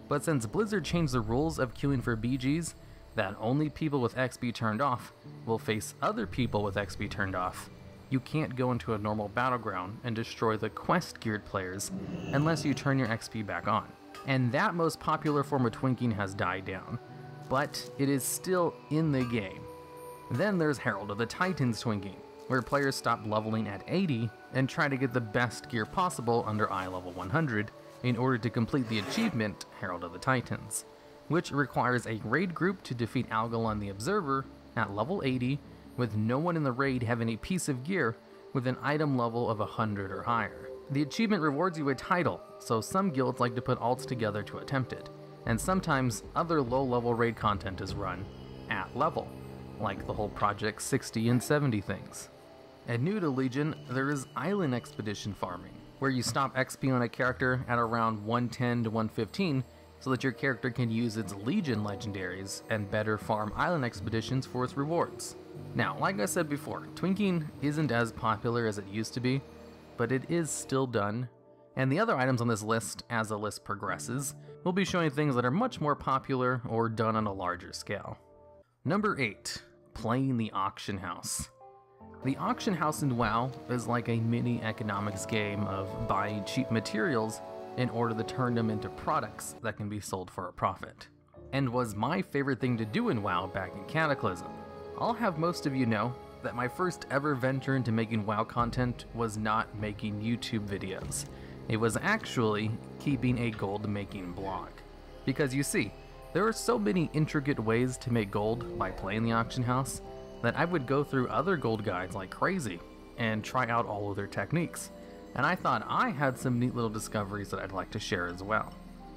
But since Blizzard changed the rules of queuing for BGs, that only people with XP turned off will face other people with XP turned off, you can't go into a normal battleground and destroy the quest-geared players unless you turn your XP back on. And that most popular form of twinking has died down, but it is still in the game. Then there's Herald of the Titans twinking, where players stop leveling at 80 and try to get the best gear possible under eye level 100 in order to complete the achievement Herald of the Titans, which requires a raid group to defeat Algalon the Observer at level 80, with no one in the raid having a piece of gear with an item level of 100 or higher. The achievement rewards you a title, so some guilds like to put alts together to attempt it, and sometimes other low-level raid content is run at level, like the whole Project 60 and 70 things. And new to Legion, there is Island Expedition farming, where you stop XP on a character at around 110 to 115, so that your character can use its Legion legendaries and better farm island expeditions for its rewards. Now, like I said before, twinking isn't as popular as it used to be, but it is still done, and the other items on this list, as the list progresses, will be showing things that are much more popular or done on a larger scale. Number 8, playing the auction house. The auction house in WoW is like a mini economics game of buying cheap materials in order to turn them into products that can be sold for a profit, and was my favorite thing to do in WoW back in Cataclysm. I'll have most of you know that my first ever venture into making WoW content was not making YouTube videos, It was actually keeping a gold making blog. Because you see, there are so many intricate ways to make gold by playing the auction house that I would go through other gold guides like crazy and try out all of their techniques. And I thought I had some neat little discoveries that I'd like to share as well.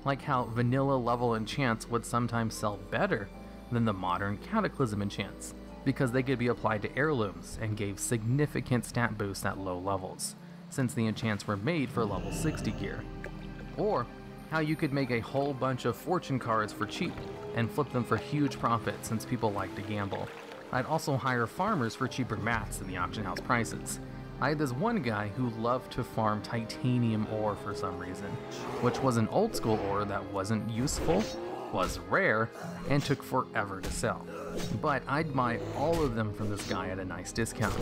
Like how vanilla level enchants would sometimes sell better than the modern Cataclysm enchants, because they could be applied to heirlooms and gave significant stat boosts at low levels, since the enchants were made for level 60 gear. Or how you could make a whole bunch of fortune cards for cheap and flip them for huge profits since people like to gamble. I'd also hire farmers for cheaper mats than the auction house prices. I had this one guy who loved to farm titanium ore for some reason, which was an old school ore that wasn't useful, was rare, and took forever to sell. But I'd buy all of them from this guy at a nice discount,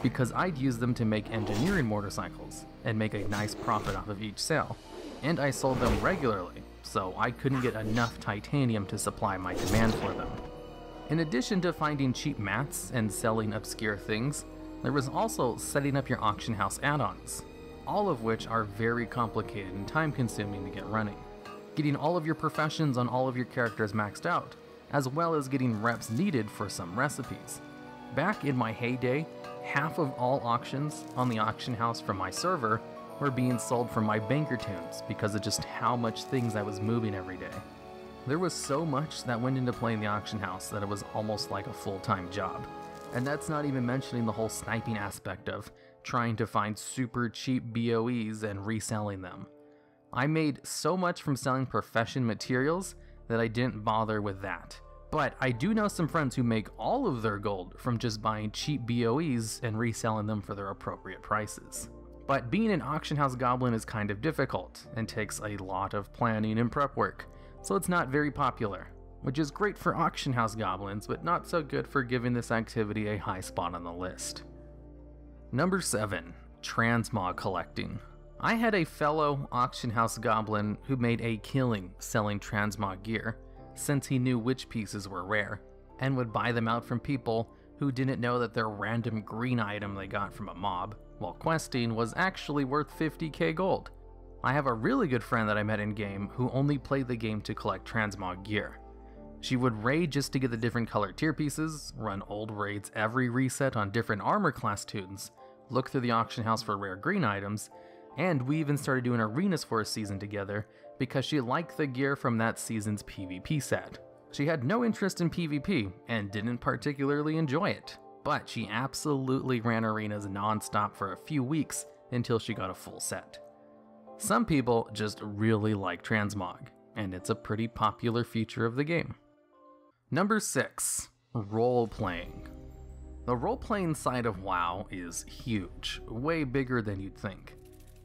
because I'd use them to make engineering motorcycles and make a nice profit off of each sale. And I sold them regularly, so I couldn't get enough titanium to supply my demand for them. In addition to finding cheap mats and selling obscure things, there was also setting up your auction house add-ons, all of which are very complicated and time-consuming to get running. Getting all of your professions on all of your characters maxed out, as well as getting reps needed for some recipes. Back in my heyday, half of all auctions on the auction house from my server were being sold from my banker tunes because of just how much things I was moving every day. There was so much that went into playing the auction house that it was almost like a full-time job. And that's not even mentioning the whole sniping aspect of trying to find super cheap BOEs and reselling them. I made so much from selling profession materials that I didn't bother with that. But I do know some friends who make all of their gold from just buying cheap BOEs and reselling them for their appropriate prices. But being an auction house goblin is kind of difficult and takes a lot of planning and prep work, so it's not very popular, which is great for auction house goblins, but not so good for giving this activity a high spot on the list. Number 7, transmog collecting. I had a fellow auction house goblin who made a killing selling transmog gear, since he knew which pieces were rare, and would buy them out from people who didn't know that their random green item they got from a mob while questing was actually worth 50k gold. I have a really good friend that I met in game who only played the game to collect transmog gear. She would raid just to get the different colored tier pieces, run old raids every reset on different armor class tunes, look through the auction house for rare green items, and we even started doing arenas for a season together because she liked the gear from that season's PvP set. She had no interest in PvP and didn't particularly enjoy it, but she absolutely ran arenas non-stop for a few weeks until she got a full set. Some people just really like transmog, and it's a pretty popular feature of the game. Number 6, role-playing. The role-playing side of WoW is huge, way bigger than you'd think.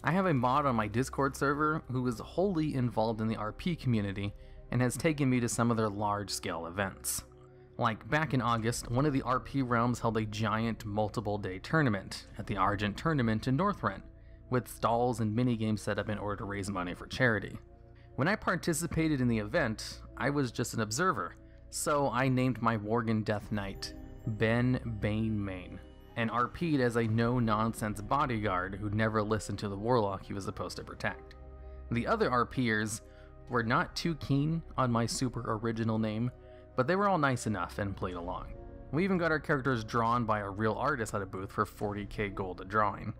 I have a mod on my Discord server who is wholly involved in the RP community and has taken me to some of their large-scale events. Like back in August, one of the RP realms held a giant multiple-day tournament at the Argent Tournament in Northrend, with stalls and minigames set up in order to raise money for charity. When I participated in the event, I was just an observer, so I named my Worgen Death Knight Ben Banemain, and RP'd as a no-nonsense bodyguard who never listened to the warlock he was supposed to protect. The other RPers were not too keen on my super original name, but they were all nice enough and played along. We even got our characters drawn by a real artist at a booth for 40k gold a drawing.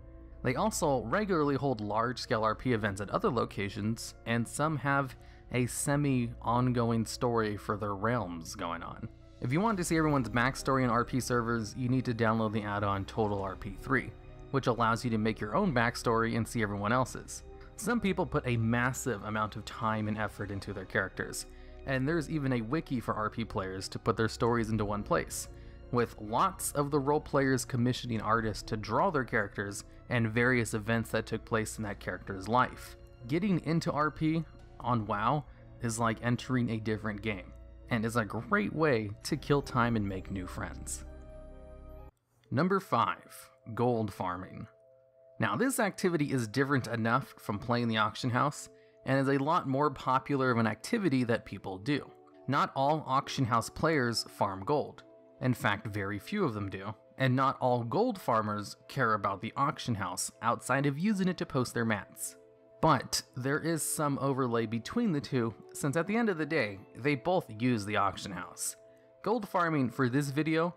They also regularly hold large-scale RP events at other locations, and some have a semi-ongoing story for their realms going on. If you want to see everyone's backstory in RP servers, you need to download the add-on Total RP 3, which allows you to make your own backstory and see everyone else's. Some people put a massive amount of time and effort into their characters, and there's even a wiki for RP players to put their stories into one place, with lots of the role players commissioning artists to draw their characters and various events that took place in that character's life. Getting into RP on WoW is like entering a different game, and is a great way to kill time and make new friends. Number 5, gold farming. Now this activity is different enough from playing the auction house, and is a lot more popular of an activity that people do. Not all auction house players farm gold. In fact, very few of them do. And not all gold farmers care about the auction house outside of using it to post their mats. But there is some overlay between the two, since at the end of the day, they both use the auction house. Gold farming for this video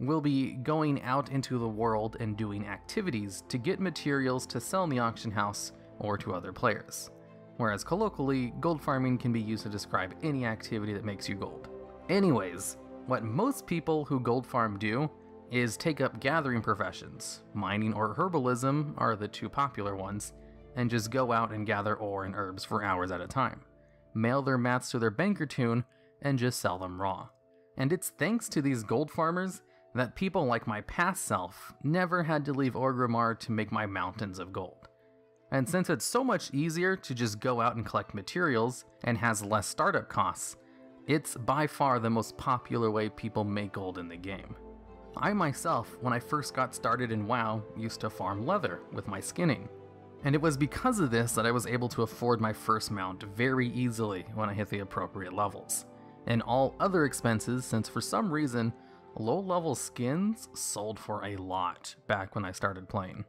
will be going out into the world and doing activities to get materials to sell in the auction house or to other players. Whereas colloquially, gold farming can be used to describe any activity that makes you gold. Anyways, what most people who gold farm do is take up gathering professions. Mining or herbalism are the two popular ones, and just go out and gather ore and herbs for hours at a time. Mail their mats to their banker tune and just sell them raw. And it's thanks to these gold farmers that people like my past self never had to leave Orgrimmar to make my mountains of gold. And since it's so much easier to just go out and collect materials and has less startup costs, it's by far the most popular way people make gold in the game. I myself, when I first got started in WoW, used to farm leather with my skinning. And it was because of this that I was able to afford my first mount very easily when I hit the appropriate levels. And all other expenses, since for some reason, low-level skins sold for a lot back when I started playing.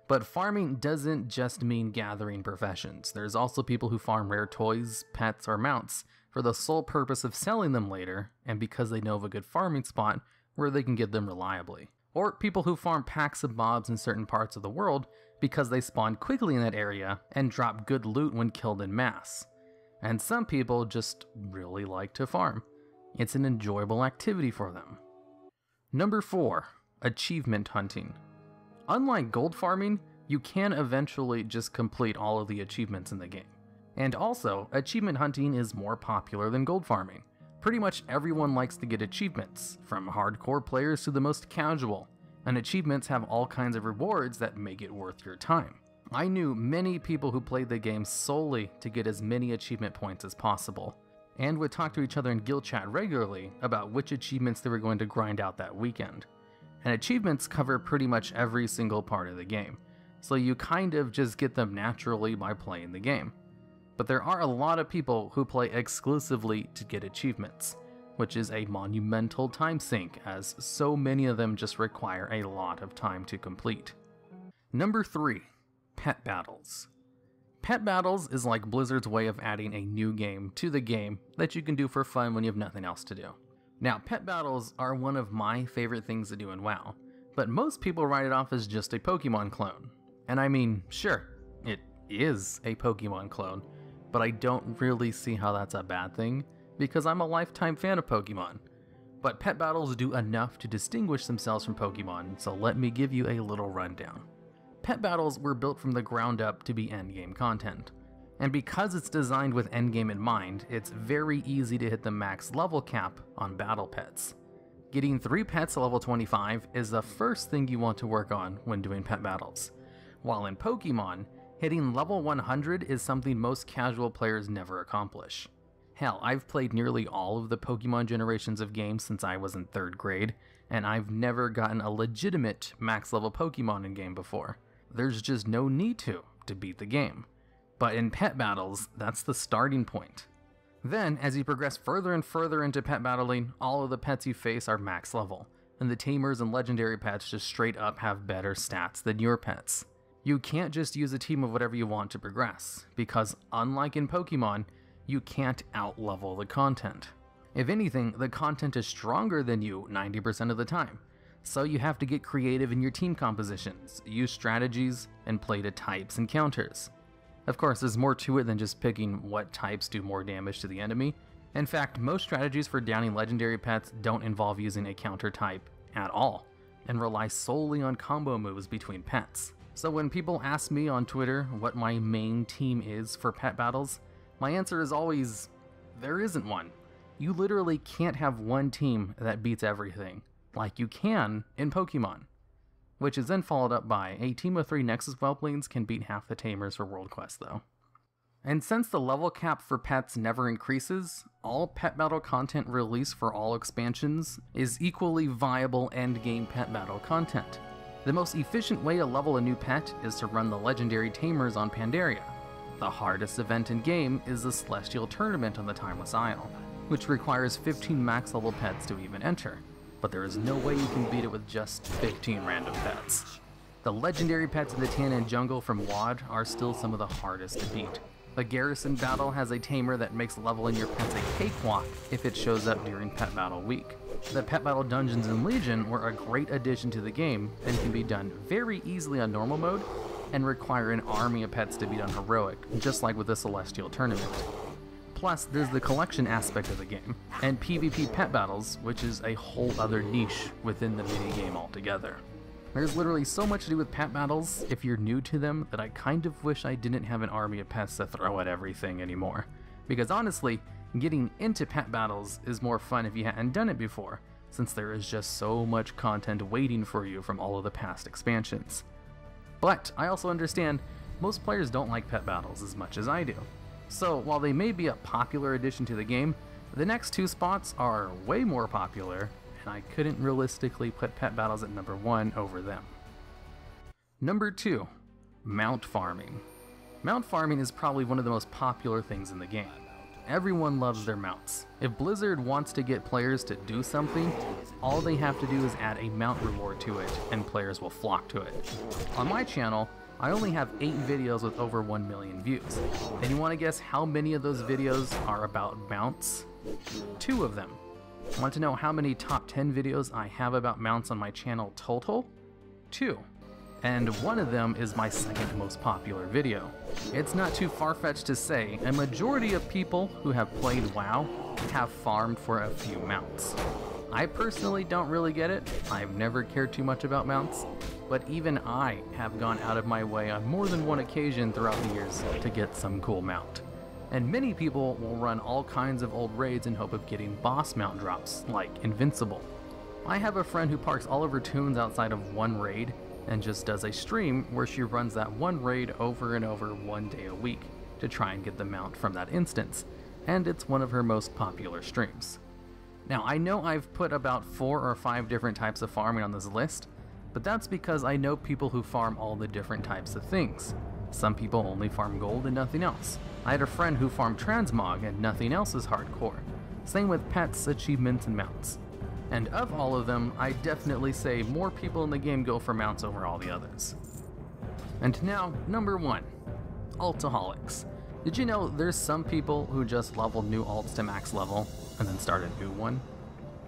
But farming doesn't just mean gathering professions. There's also people who farm rare toys, pets, or mounts for the sole purpose of selling them later, and because they know of a good farming spot where they can get them reliably. Or people who farm packs of mobs in certain parts of the world because they spawn quickly in that area and drop good loot when killed in mass. And some people just really like to farm. It's an enjoyable activity for them. Number 4, achievement hunting. Unlike gold farming, you can eventually just complete all of the achievements in the game. And also, achievement hunting is more popular than gold farming. Pretty much everyone likes to get achievements, from hardcore players to the most casual, and achievements have all kinds of rewards that make it worth your time. I knew many people who played the game solely to get as many achievement points as possible, and would talk to each other in guild chat regularly about which achievements they were going to grind out that weekend. And achievements cover pretty much every single part of the game, so you kind of just get them naturally by playing the game. But there are a lot of people who play exclusively to get achievements, which is a monumental time sink, as so many of them just require a lot of time to complete. Number 3, pet battles. Pet battles is like Blizzard's way of adding a new game to the game that you can do for fun when you have nothing else to do. Now, pet battles are one of my favorite things to do in WoW, but most people write it off as just a Pokemon clone. And I mean, sure, it is a Pokemon clone, but I don't really see how that's a bad thing, because I'm a lifetime fan of Pokemon. But pet battles do enough to distinguish themselves from Pokemon, so let me give you a little rundown. Pet battles were built from the ground up to be endgame content. And because it's designed with endgame in mind, it's very easy to hit the max level cap on battle pets. Getting 3 pets to level 25 is the first thing you want to work on when doing pet battles. While in Pokemon, hitting level 100 is something most casual players never accomplish. Hell, I've played nearly all of the Pokemon generations of games since I was in 3rd grade, and I've never gotten a legitimate max level Pokemon in game before. There's just no need to beat the game. But in pet battles, that's the starting point. Then, as you progress further and further into pet battling, all of the pets you face are max level, and the tamers and legendary pets just straight up have better stats than your pets. You can't just use a team of whatever you want to progress, because unlike in Pokemon, you can't out-level the content. If anything, the content is stronger than you 90% of the time, so you have to get creative in your team compositions, use strategies, and play to types and counters. Of course, there's more to it than just picking what types do more damage to the enemy. In fact, most strategies for downing legendary pets don't involve using a counter type at all, and rely solely on combo moves between pets. So when people ask me on Twitter what my main team is for pet battles, my answer is always, there isn't one. You literally can't have one team that beats everything, like you can in Pokemon. Which is then followed up by, a team of 3 Nexus Whelplings can beat half the tamers for World Quest though. And since the level cap for pets never increases, all pet battle content released for all expansions is equally viable endgame pet battle content. The most efficient way to level a new pet is to run the legendary tamers on Pandaria. The hardest event in game is the Celestial Tournament on the Timeless Isle, which requires 15 max level pets to even enter. But there is no way you can beat it with just 15 random pets. The legendary pets in the Tannin Jungle from WoD are still some of the hardest to beat. The Garrison Battle has a tamer that makes leveling your pets a cakewalk if it shows up during Pet Battle Week. The Pet Battle Dungeons in Legion were a great addition to the game and can be done very easily on normal mode and require an army of pets to beat on heroic, just like with the Celestial Tournament. Plus, there's the collection aspect of the game, and PvP pet battles, which is a whole other niche within the minigame altogether. There's literally so much to do with pet battles if you're new to them that I kind of wish I didn't have an army of pets to throw at everything anymore. Because honestly, getting into pet battles is more fun if you hadn't done it before, since there is just so much content waiting for you from all of the past expansions. But I also understand most players don't like pet battles as much as I do. So while they may be a popular addition to the game, the next two spots are way more popular, and I couldn't realistically put pet battles at number 1 over them. Number 2, mount farming. Mount farming is probably one of the most popular things in the game. Everyone loves their mounts. If Blizzard wants to get players to do something, all they have to do is add a mount reward to it, and players will flock to it. On my channel, I only have 8 videos with over 1 million views. And you want to guess how many of those videos are about mounts? 2 of them. Want to know how many top 10 videos I have about mounts on my channel total? 2. And one of them is my second most popular video. It's not too far-fetched to say a majority of people who have played WoW have farmed for a few mounts. I personally don't really get it. I've never cared too much about mounts, but even I have gone out of my way on more than one occasion throughout the years to get some cool mount. And many people will run all kinds of old raids in hope of getting boss mount drops, like Invincible. I have a friend who parks all of her tunes outside of one raid and just does a stream where she runs that one raid over and over 1 day a week to try and get the mount from that instance, and it's one of her most popular streams. Now, I know I've put about 4 or 5 different types of farming on this list, but that's because I know people who farm all the different types of things. Some people only farm gold and nothing else. I had a friend who farmed transmog and nothing else is hardcore. Same with pets, achievements, and mounts. And of all of them, I definitely say more people in the game go for mounts over all the others. And now, number 1, Altaholics. Did you know there's some people who just level new alts to max level and then start a new one?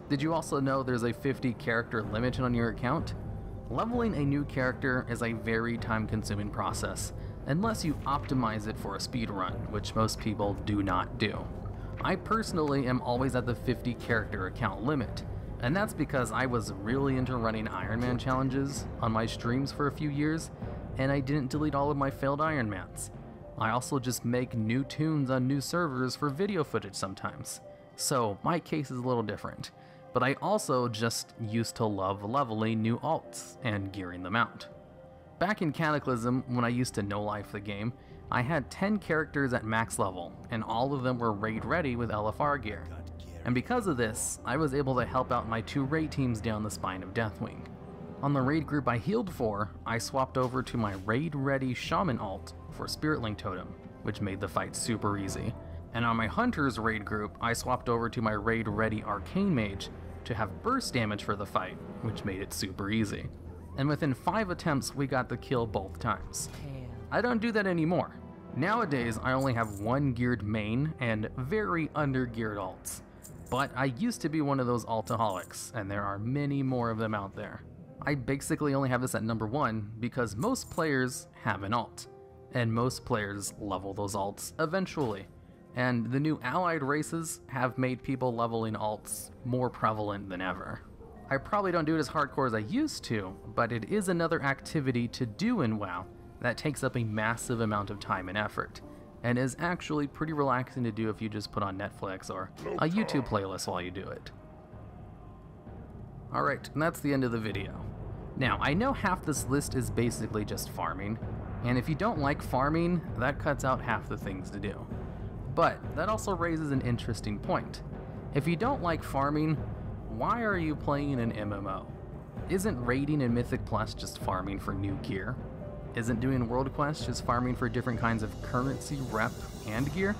Did you also know there's a 50 character limit on your account? Leveling a new character is a very time-consuming process, unless you optimize it for a speed run, which most people do not do. I personally am always at the 50 character account limit, and that's because I was really into running Iron Man challenges on my streams for a few years, and I didn't delete all of my failed Iron Mans. I also just make new tunes on new servers for video footage sometimes, so my case is a little different. But I also just used to love leveling new alts and gearing them out. Back in Cataclysm, when I used to no-life the game, I had 10 characters at max level, and all of them were raid ready with LFR gear. And because of this, I was able to help out my 2 raid teams down the spine of Deathwing. On the raid group I healed for, I swapped over to my raid ready Shaman alt for Spirit Link Totem, which made the fight super easy. And on my Hunters raid group, I swapped over to my raid ready Arcane Mage to have burst damage for the fight, which made it super easy. And within 5 attempts, we got the kill both times. I don't do that anymore. Nowadays, I only have 1 geared main and very under-geared alts. But I used to be one of those altaholics, and there are many more of them out there. I basically only have this at number 1 because most players have an alt, and most players level those alts eventually. And the new allied races have made people leveling alts more prevalent than ever. I probably don't do it as hardcore as I used to, but it is another activity to do in WoW that takes up a massive amount of time and effort, and is actually pretty relaxing to do if you just put on Netflix or a YouTube playlist while you do it. Alright, and that's the end of the video. Now, I know half this list is basically just farming, and if you don't like farming, that cuts out half the things to do. But that also raises an interesting point. If you don't like farming, why are you playing an MMO? Isn't raiding in Mythic Plus just farming for new gear? Isn't doing World Quest just farming for different kinds of currency, rep, and gear?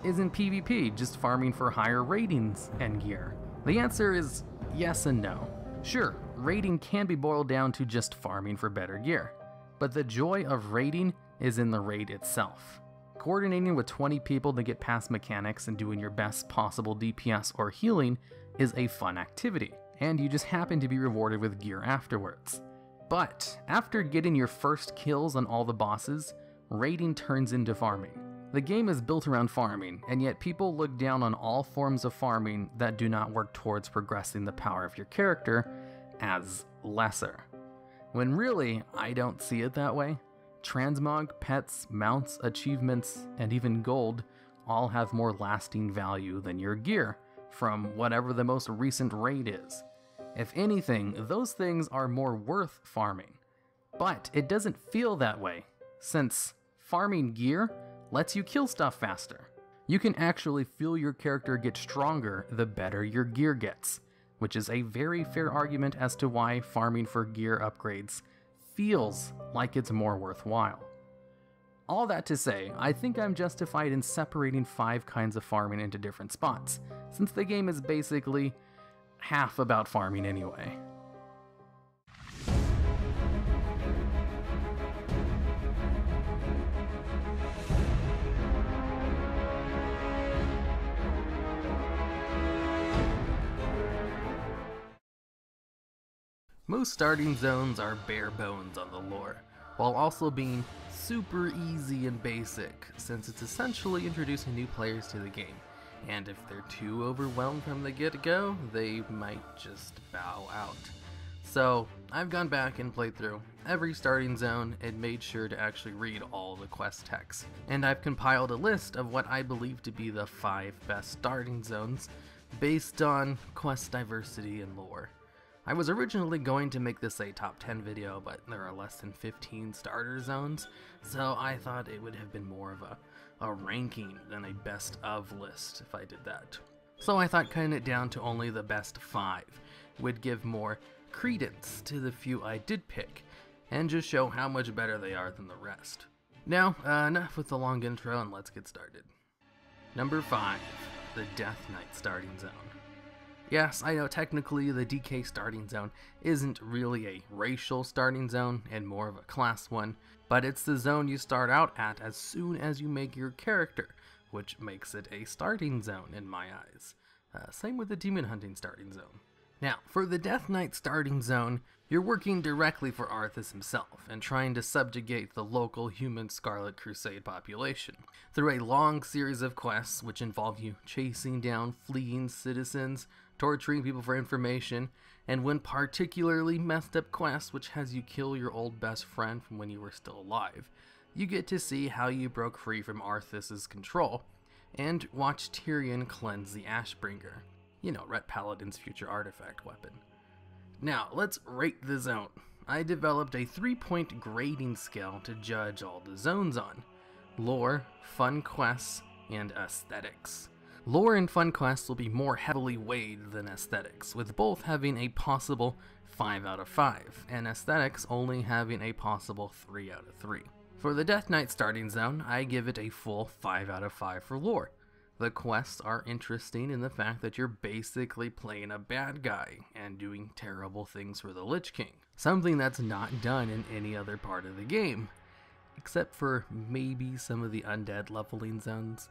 Isn't PvP just farming for higher ratings and gear? The answer is yes and no. Sure, raiding can be boiled down to just farming for better gear. But the joy of raiding is in the raid itself. Coordinating with 20 people to get past mechanics and doing your best possible DPS or healing is a fun activity, and you just happen to be rewarded with gear afterwards. But after getting your first kills on all the bosses, raiding turns into farming. The game is built around farming, and yet people look down on all forms of farming that do not work towards progressing the power of your character as lesser. When really, I don't see it that way. Transmog, pets, mounts, achievements, and even gold all have more lasting value than your gear from whatever the most recent raid is. If anything, those things are more worth farming. But it doesn't feel that way, since farming gear lets you kill stuff faster. You can actually feel your character get stronger the better your gear gets, which is a very fair argument as to why farming for gear upgrades feels like it's more worthwhile. All that to say, I think I'm justified in separating 5 kinds of farming into different spots, since the game is basically half about farming anyway. Most starting zones are bare bones on the lore, while also being super easy and basic, since it's essentially introducing new players to the game, and if they're too overwhelmed from the get-go, they might just bow out. So I've gone back and played through every starting zone and made sure to actually read all the quest texts, and I've compiled a list of what I believe to be the 5 best starting zones based on quest diversity and lore. I was originally going to make this a top 10 video, but there are less than 15 starter zones, so I thought it would have been more of a ranking than a best of list if I did that. So I thought cutting it down to only the best 5 would give more credence to the few I did pick, and just show how much better they are than the rest. Now, enough with the long intro and let's get started. Number 5, the Death Knight starting zone. Yes, I know technically the DK starting zone isn't really a racial starting zone and more of a class one, but it's the zone you start out at as soon as you make your character, which makes it a starting zone in my eyes. Same with the demon hunting starting zone. Now, for the Death Knight starting zone, you're working directly for Arthas himself and trying to subjugate the local human Scarlet Crusade population through a long series of quests which involve you chasing down fleeing citizens, torturing people for information, and one particularly messed up quest which has you kill your old best friend from when you were still alive. You get to see how you broke free from Arthas' control, and watch Tyrion cleanse the Ashbringer. You know, Ret Paladin's future artifact weapon. Now, let's rate the zone. I developed a 3-point grading scale to judge all the zones on: lore, fun quests, and aesthetics. Lore and fun quests will be more heavily weighed than aesthetics, with both having a possible 5 out of 5, and aesthetics only having a possible 3 out of 3. For the Death Knight starting zone, I give it a full 5 out of 5 for lore. The quests are interesting in the fact that you're basically playing a bad guy and doing terrible things for the Lich King, something that's not done in any other part of the game, except for maybe some of the undead leveling zones.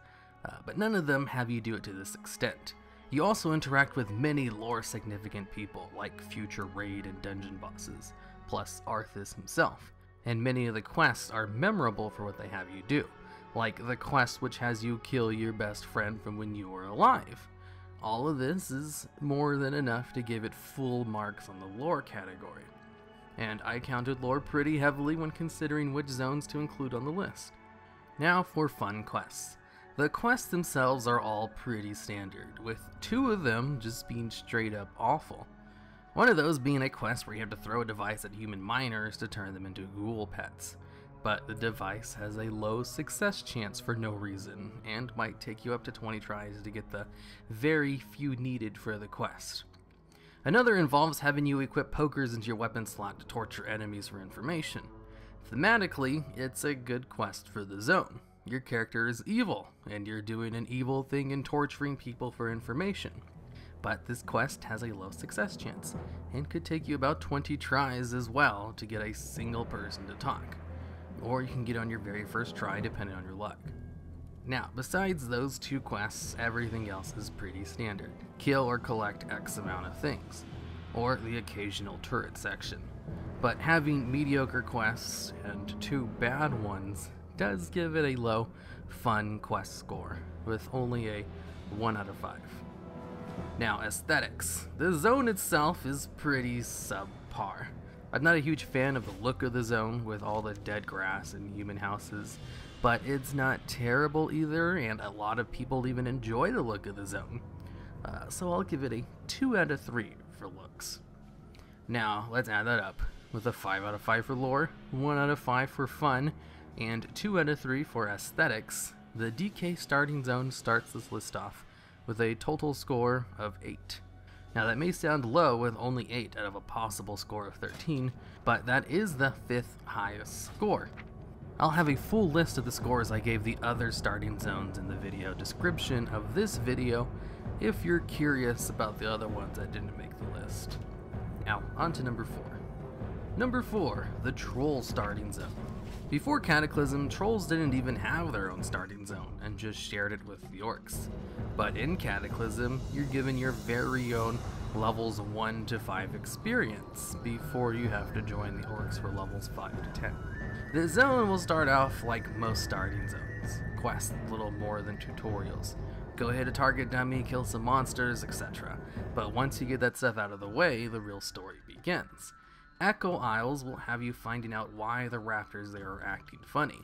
But none of them have you do it to this extent. You also interact with many lore-significant people, like future raid and dungeon bosses, plus Arthas himself, and many of the quests are memorable for what they have you do, like the quest which has you kill your best friend from when you were alive. All of this is more than enough to give it full marks on the lore category, and I counted lore pretty heavily when considering which zones to include on the list. Now for fun quests. The quests themselves are all pretty standard, with 2 of them just being straight up awful. One of those being a quest where you have to throw a device at human miners to turn them into ghoul pets, but the device has a low success chance for no reason, and might take you up to 20 tries to get the very few needed for the quest. Another involves having you equip pokers into your weapon slot to torture enemies for information. Thematically, it's a good quest for the zone. Your character is evil, and you're doing an evil thing and torturing people for information. but this quest has a low success chance, and could take you about 20 tries as well to get a single person to talk. Or you can get on your very first try depending on your luck. Now, besides those 2 quests, everything else is pretty standard. Kill or collect X amount of things, or the occasional turret section. But having mediocre quests and 2 bad ones does give it a low, fun quest score, with only a 1 out of 5. Now, aesthetics. The zone itself is pretty subpar. I'm not a huge fan of the look of the zone with all the dead grass and human houses, but it's not terrible either, and a lot of people even enjoy the look of the zone. So I'll give it a 2 out of 3 for looks. Now, let's add that up with a 5 out of 5 for lore, 1 out of 5 for fun, and 2 out of 3 for aesthetics. The DK starting zone starts this list off with a total score of 8. Now that may sound low with only 8 out of a possible score of 13, but that is the 5th highest score. I'll have a full list of the scores I gave the other starting zones in the video description of this video if you're curious about the other ones that didn't make the list. Now, on to number 4. Number 4, the Troll starting zone. Before Cataclysm, trolls didn't even have their own starting zone and just shared it with the orcs. But in Cataclysm, you're given your very own levels 1 to 5 experience before you have to join the orcs for levels 5 to 10. The zone will start off like most starting zones, quests a little more than tutorials. Go hit a target dummy, kill some monsters, etc. But once you get that stuff out of the way, the real story begins. Echo Isles will have you finding out why the raptors there are acting funny.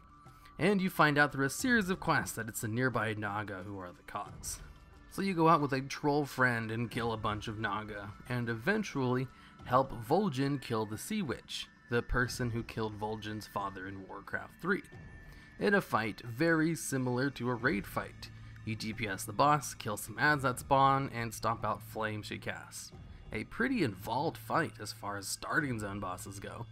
And you find out through a series of quests that it's the nearby Naga who are the cause. So you go out with a troll friend and kill a bunch of Naga, and eventually help Vol'jin kill the Sea Witch, the person who killed Vol'jin's father in Warcraft 3. In a fight very similar to a raid fight, you DPS the boss, kill some ads that spawn, and stomp out flames she casts. A pretty involved fight as far as starting zone bosses go.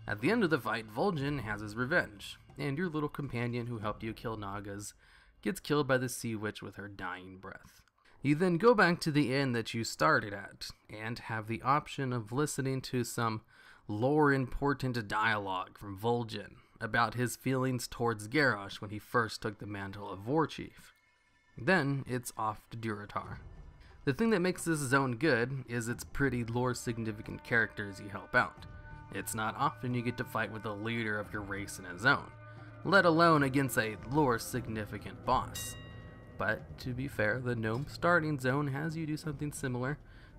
At the end of the fight, Vol'jin has his revenge, and your little companion who helped you kill Nagas gets killed by the Sea Witch with her dying breath. You then go back to the inn that you started at, and have the option of listening to some lore-important dialogue from Vol'jin about his feelings towards Garrosh when he first took the mantle of War Chief. Then it's off to Durotar. The thing that makes this zone good is its pretty lore-significant characters you help out. It's not often you get to fight with the leader of your race in a zone, let alone against a lore-significant boss. But to be fair, the Gnome starting zone has you do something similar,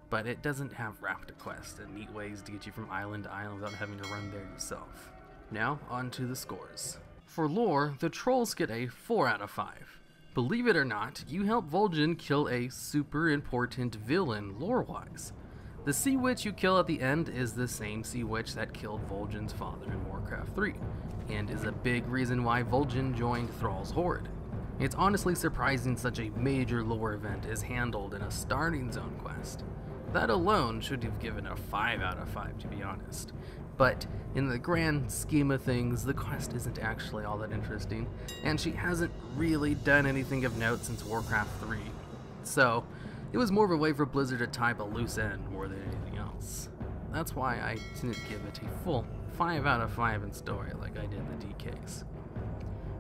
but it doesn't have raptor quests and neat ways to get you from island to island without having to run there yourself. Now, on to the scores. For lore, the trolls get a 4 out of 5. Believe it or not, you help Vol'jin kill a super important villain lore-wise. The Sea Witch you kill at the end is the same Sea Witch that killed Vol'jin's father in Warcraft 3, and is a big reason why Vol'jin joined Thrall's Horde. It's honestly surprising such a major lore event is handled in a starting zone quest. That alone should have given a 5 out of 5 to be honest. But in the grand scheme of things, the quest isn't actually all that interesting, and she hasn't really done anything of note since Warcraft 3. So, it was more of a way for Blizzard to tie up a loose end more than anything else. That's why I didn't give it a full 5 out of 5 in story like I did the DKs.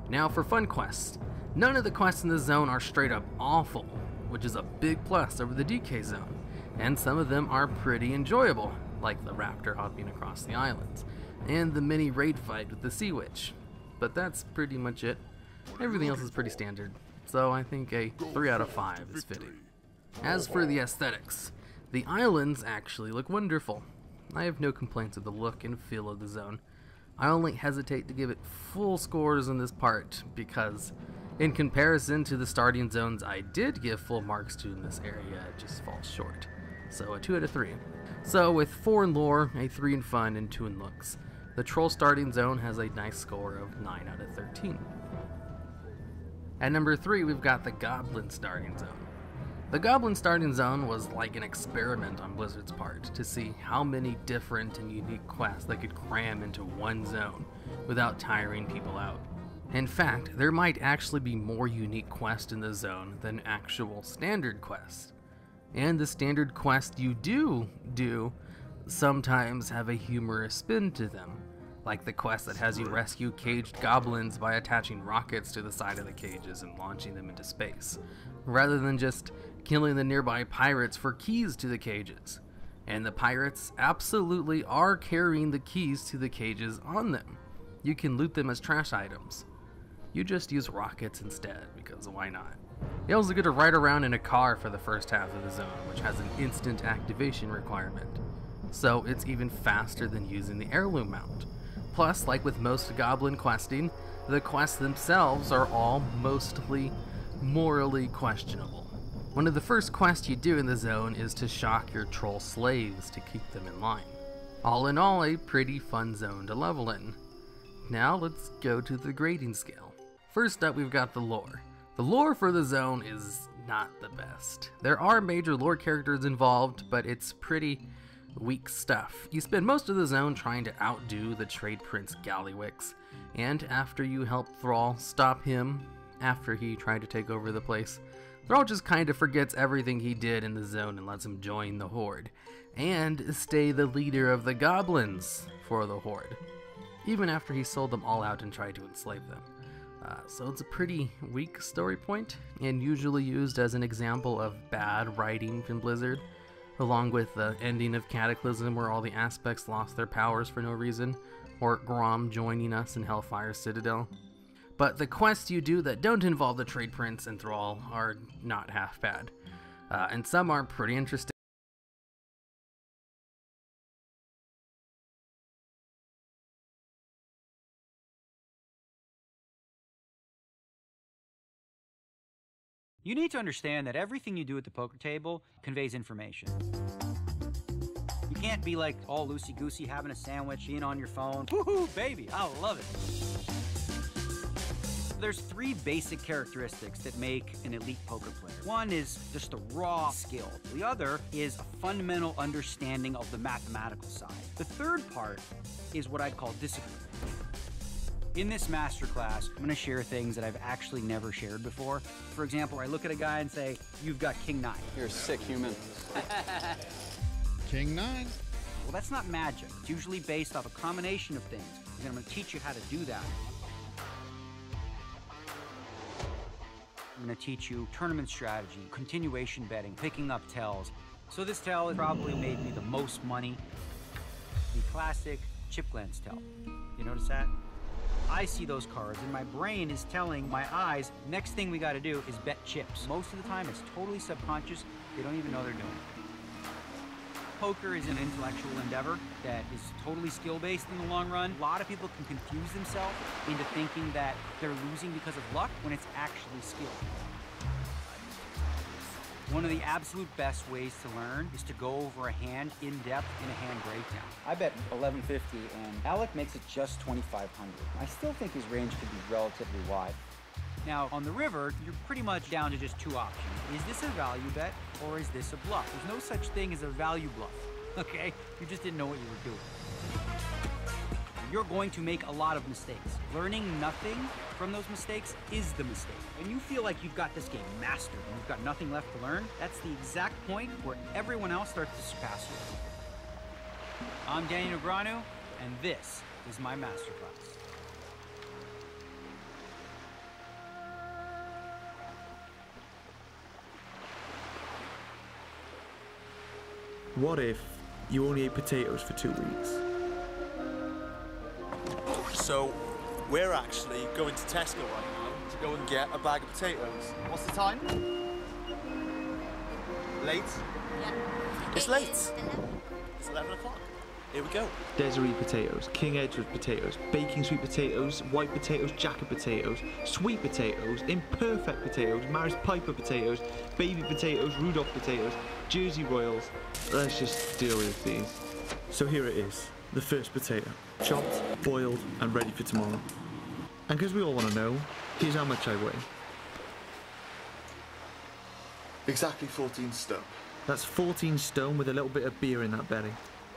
Now for fun quests. None of the quests in this zone are straight up awful, which is a big plus over the DK zone, and some of them are pretty enjoyable, like the raptor hopping across the islands, and the mini raid fight with the Sea Witch. But that's pretty much it. Everything else is pretty standard, so I think a 3 out of 5 is fitting. As for the aesthetics, the islands actually look wonderful. I have no complaints with the look and feel of the zone. I only hesitate to give it full scores in this part because, in comparison to the starting zones I did give full marks to in this area, it just falls short. So a 2 out of 3. So with 4 in lore, a 3 in fun, and 2 in looks, the troll starting zone has a nice score of 9 out of 13. At number 3, we've got the Goblin starting zone. The Goblin starting zone was like an experiment on Blizzard's part to see how many different and unique quests they could cram into one zone without tiring people out. In fact, there might actually be more unique quests in the zone than actual standard quests. And the standard quests you do sometimes have a humorous spin to them, like the quest that has you rescue caged goblins by attaching rockets to the side of the cages and launching them into space, rather than just killing the nearby pirates for keys to the cages. And the pirates absolutely are carrying the keys to the cages on them. You can loot them as trash items. You just use rockets instead, because why not? You also get to ride around in a car for the first half of the zone, which has an instant activation requirement. So it's even faster than using the heirloom mount. Plus, like with most goblin questing, the quests themselves are all mostly morally questionable. One of the first quests you do in the zone is to shock your troll slaves to keep them in line. All in all, a pretty fun zone to level in. Now let's go to the grading scale. First up, we've got the lore. The lore for the zone is not the best. There are major lore characters involved, but it's pretty weak stuff. You spend most of the zone trying to outdo the trade prince Gallywix, and after you help Thrall stop him after he tried to take over the place, Thrall just kind of forgets everything he did in the zone and lets him join the Horde, and stay the leader of the goblins for the Horde, even after he sold them all out and tried to enslave them. So it's a pretty weak story point, and usually used as an example of bad writing from Blizzard, along with the ending of Cataclysm where all the aspects lost their powers for no reason, or Grom joining us in Hellfire Citadel. But the quests you do that don't involve the Trade Prince and Thrall are not half bad, and some are pretty interesting.
You need to understand that everything you do at the poker table conveys information. You can't be like all loosey-goosey having a sandwich, being on your phone. Woohoo, baby, I love it. There's three basic characteristics that make an elite poker player. One is just the raw skill. The other is a fundamental understanding of the mathematical side. The third part is what I'd call discipline. In this masterclass, I'm going to share things that I've actually never shared before. For example, I look at a guy and say, "You've got King 9.
You're a sick human.
King 9? Well, that's not magic. It's usually based off a combination of things, and I'm going to teach you how to do that. I'm going to teach you tournament strategy, continuation betting, picking up tells. So this tell has probably made me the most money. The classic chip glance tell. You notice that? I see those cards, and my brain is telling my eyes, next thing we got to do is bet chips. Most of the time, it's totally subconscious. They don't even know they're doing it. Poker is an intellectual endeavor that is totally skill-based in the long run. A lot of people can confuse themselves into thinking that they're losing because of luck when it's actually skill. One of the absolute best ways to learn is to go over a hand in depth in a hand breakdown. I bet 1150 and Alec makes it just 2500. I still think his range could be relatively wide. Now, on the river, you're pretty much down to just two options. Is this a value bet or is this a bluff? There's no such thing as a value bluff, okay? You just didn't know what you were doing. You're going to make a lot of mistakes. Learning nothing from those mistakes is the mistake. When you feel like you've got this game mastered and you've got nothing left to learn, that's the exact point where everyone else starts to surpass you. I'm Danny Negreanu, and this is my masterclass.
What if you only ate potatoes for 2 weeks?
So, we're actually going to Tesco right now to go and get a bag of potatoes. What's the time? Late?
Yeah.
It's late. It's 11 o'clock. Here we go.
Desiree potatoes, King Edward potatoes, baking sweet potatoes, white potatoes, jacket potatoes, sweet potatoes, imperfect potatoes, Maris Piper potatoes, baby potatoes, Rudolph potatoes, Jersey Royals. Let's just deal with these. So here it is, the first potato. Chopped, boiled, and ready for tomorrow. And because we all want to know, here's how much I weigh.
Exactly 14 stone.
That's 14 stone with a little bit of beer in that belly.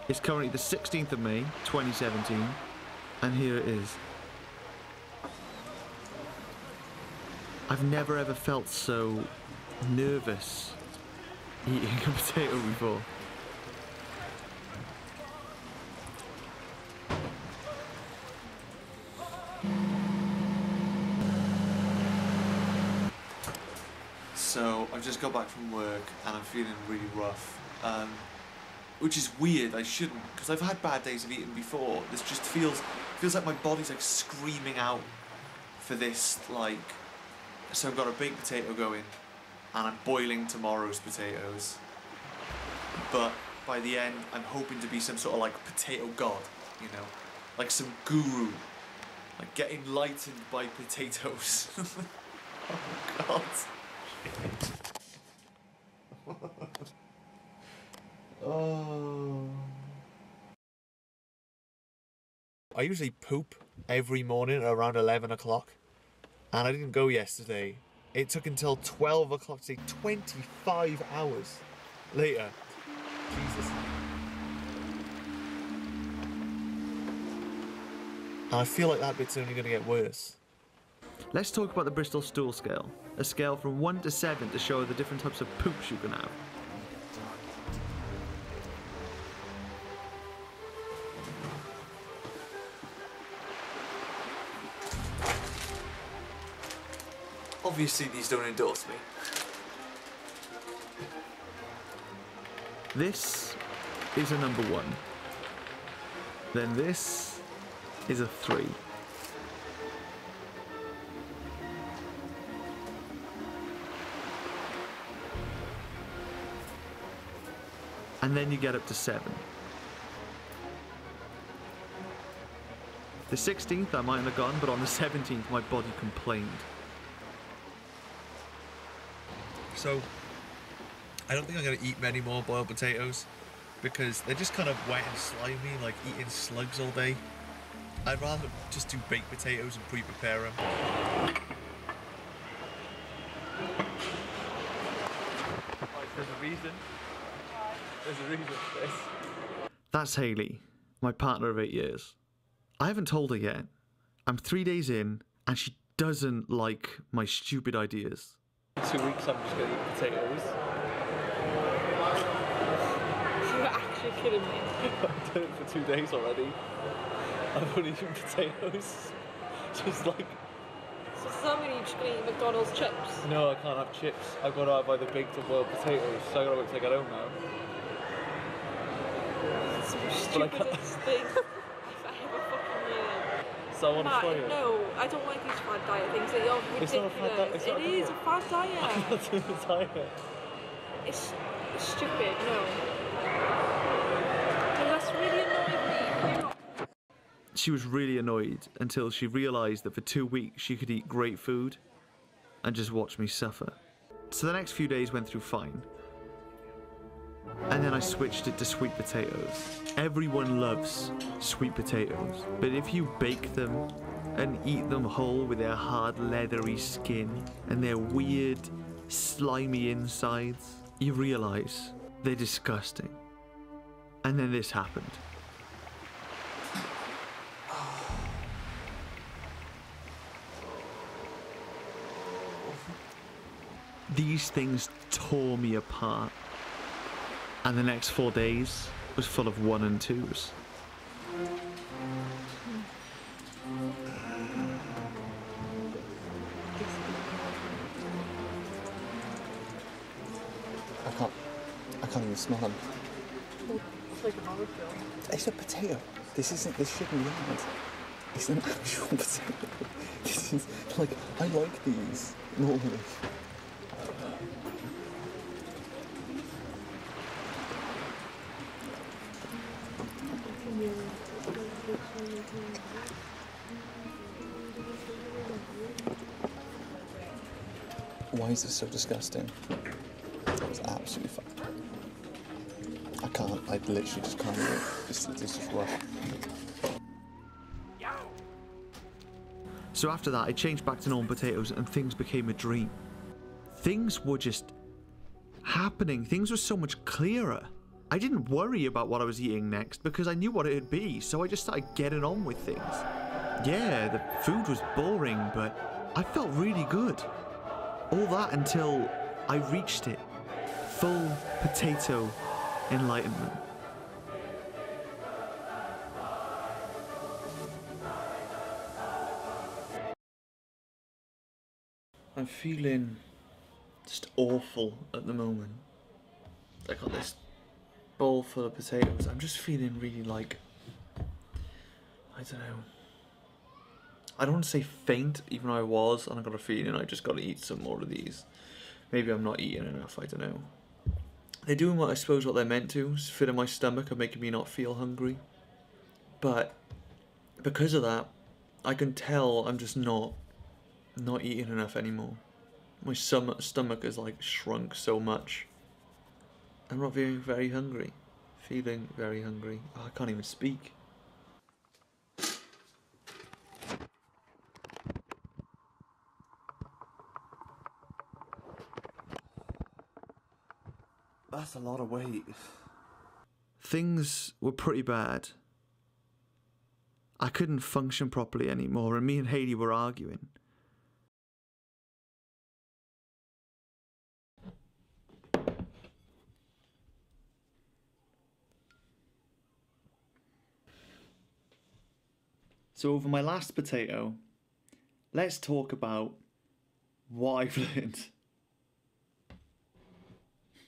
It's currently the 16th of May, 2017, and here it is. I've never ever felt so nervous eating a potato before.
So I've just got back from work and I'm feeling really rough, which is weird. I shouldn't, because I've had bad days of eating before. This just feels like my body's like screaming out for this, like. So I've got a baked potato going, and I'm boiling tomorrow's potatoes. But by the end, I'm hoping to be some sort of like potato god, you know, like some guru, like getting lightened by potatoes. Oh God. Oh. I usually poop every morning at around 11 o'clock, and I didn't go yesterday. It took until 12 o'clock to say 25 hours later. Jesus. And I feel like that bit's only going to get worse.
Let's talk about the Bristol stool scale, a scale from 1 to 7 to show the different types of poops you can have.
Obviously these don't endorse me.
This is a number 1. Then this is a 3. And then you get up to 7. The 16th I mightn't have gone, but on the 17th my body complained.
So, I don't think I'm going to eat many more boiled potatoes because they're just kind of wet and slimy, like eating slugs all day. I'd rather just do baked potatoes and pre-prepare them.
There's a reason. There's a reason for this. That's Hayley, my partner of 8 years. I haven't told her yet. I'm 3 days in, and she doesn't like my stupid ideas.
2 weeks I'm just going to eat potatoes. You're actually kidding me. I've done it for 2 days already. I've only eaten potatoes. Just like...
So does that mean you're just going to eat McDonald's chips?
No, I can't have chips. I've got to have either baked or boiled potatoes, so I've got to wait till I get home now.
It's the stupidest thing I've ever fucking heard.
So I want to try it.
No, I don't like these fad diet things. They are ridiculous.
It's not a fad diet.
It is a fad diet.
I'm not doing a diet.
It's stupid, no. And that's really annoying me. You're not...
She was really annoyed until she realised that for 2 weeks she could eat great food and just watch me suffer. So the next few days went through fine. And then I switched it to sweet potatoes. Everyone loves sweet potatoes, but if you bake them and eat them whole with their hard leathery skin and their weird slimy insides, you realise they're disgusting. And then this happened. These things tore me apart. And the next 4 days was full of 1 and 2s.
I can't even smell them.
It's like a horror film.
It's a potato. This shouldn't be hard. It's an actual potato. This is, like, I like these normally. Why is this so disgusting? It's absolutely fine. I can't, I literally just can't do it. This is rough.
So after that, I changed back to normal potatoes and things became a dream. Things were just happening. Things were so much clearer. I didn't worry about what I was eating next because I knew what it'd be, so I just started getting on with things. Yeah, the food was boring, but I felt really good. All that until I reached it. full potato enlightenment. I'm feeling just awful at the moment. I got this bowl full of potatoes. I'm just feeling really like, I don't know. I don't want to say faint, even though I was, and I got a feeling I just got to eat some more of these. Maybe I'm not eating enough, I don't know. They're doing what I suppose what they're meant to, just filling my stomach and making me not feel hungry. But because of that, I can tell I'm just not eating enough anymore. My stomach is like shrunk so much. I'm not feeling very hungry. Feeling very hungry. Oh, I can't even speak. That's a lot of weight. Things were pretty bad. I couldn't function properly anymore, and me and Hayley were arguing. So over my last potato, let's talk about what I've learned.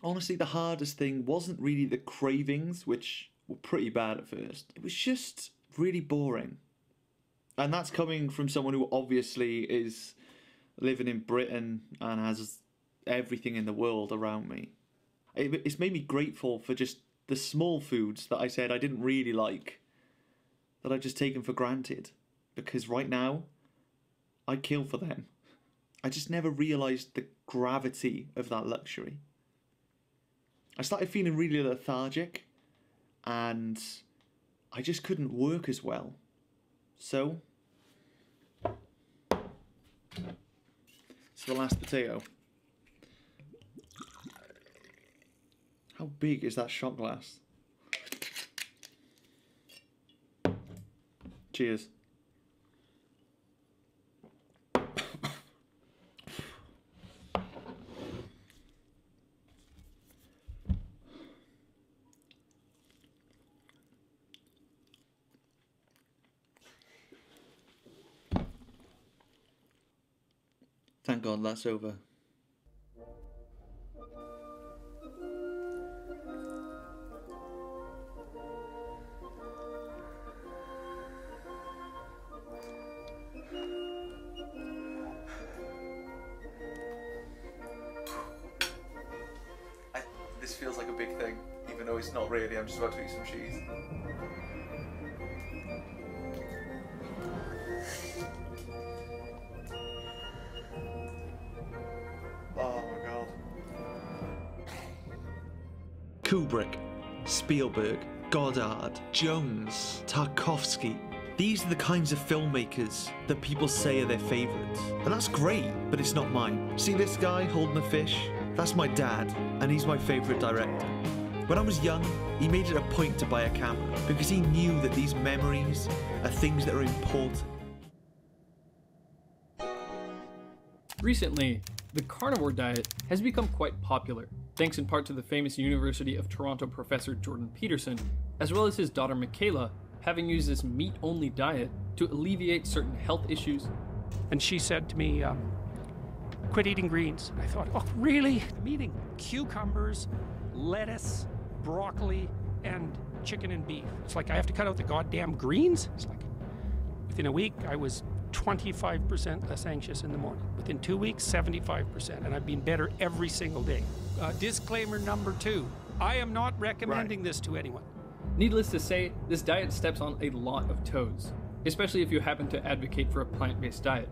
Honestly, the hardest thing wasn't really the cravings, which were pretty bad at first. It was just really boring. And that's coming from someone who obviously is living in Britain and has everything in the world around me. It's made me grateful for just the small foods that I said I didn't really like, that I've just taken for granted. Because right now, I'd kill for them. I just never realised the gravity of that luxury. I started feeling really lethargic, and I just couldn't work as well. So, it's the last potato. How big is that shot glass? Cheers. Thank God that's over. This feels like a big thing, even though it's not really. I'm just about to eat some cheese. Oh my God. Kubrick, Spielberg, Goddard, Jones, Tarkovsky. These are the kinds of filmmakers that people say are their favourites. And that's great, but it's not mine. See this guy holding a fish? That's my dad, and he's my favourite director. When I was young, he made it a point to buy a camera because he knew that these memories are things that are important.
Recently, the carnivore diet has become quite popular, thanks in part to the famous University of Toronto professor Jordan Peterson, as well as his daughter Michaela, having used this meat-only diet to alleviate certain health issues.
And she said to me, quit eating greens. I thought, oh, really? I'm eating cucumbers, lettuce, broccoli, and chicken and beef. It's like I have to cut out the goddamn greens? It's like, within a week, I was 25% less anxious in the morning. Within 2 weeks, 75%, and I've been better every single day. Disclaimer number 2, I am not recommending this to anyone.
Needless to say, this diet steps on a lot of toes, especially if you happen to advocate for a plant-based diet.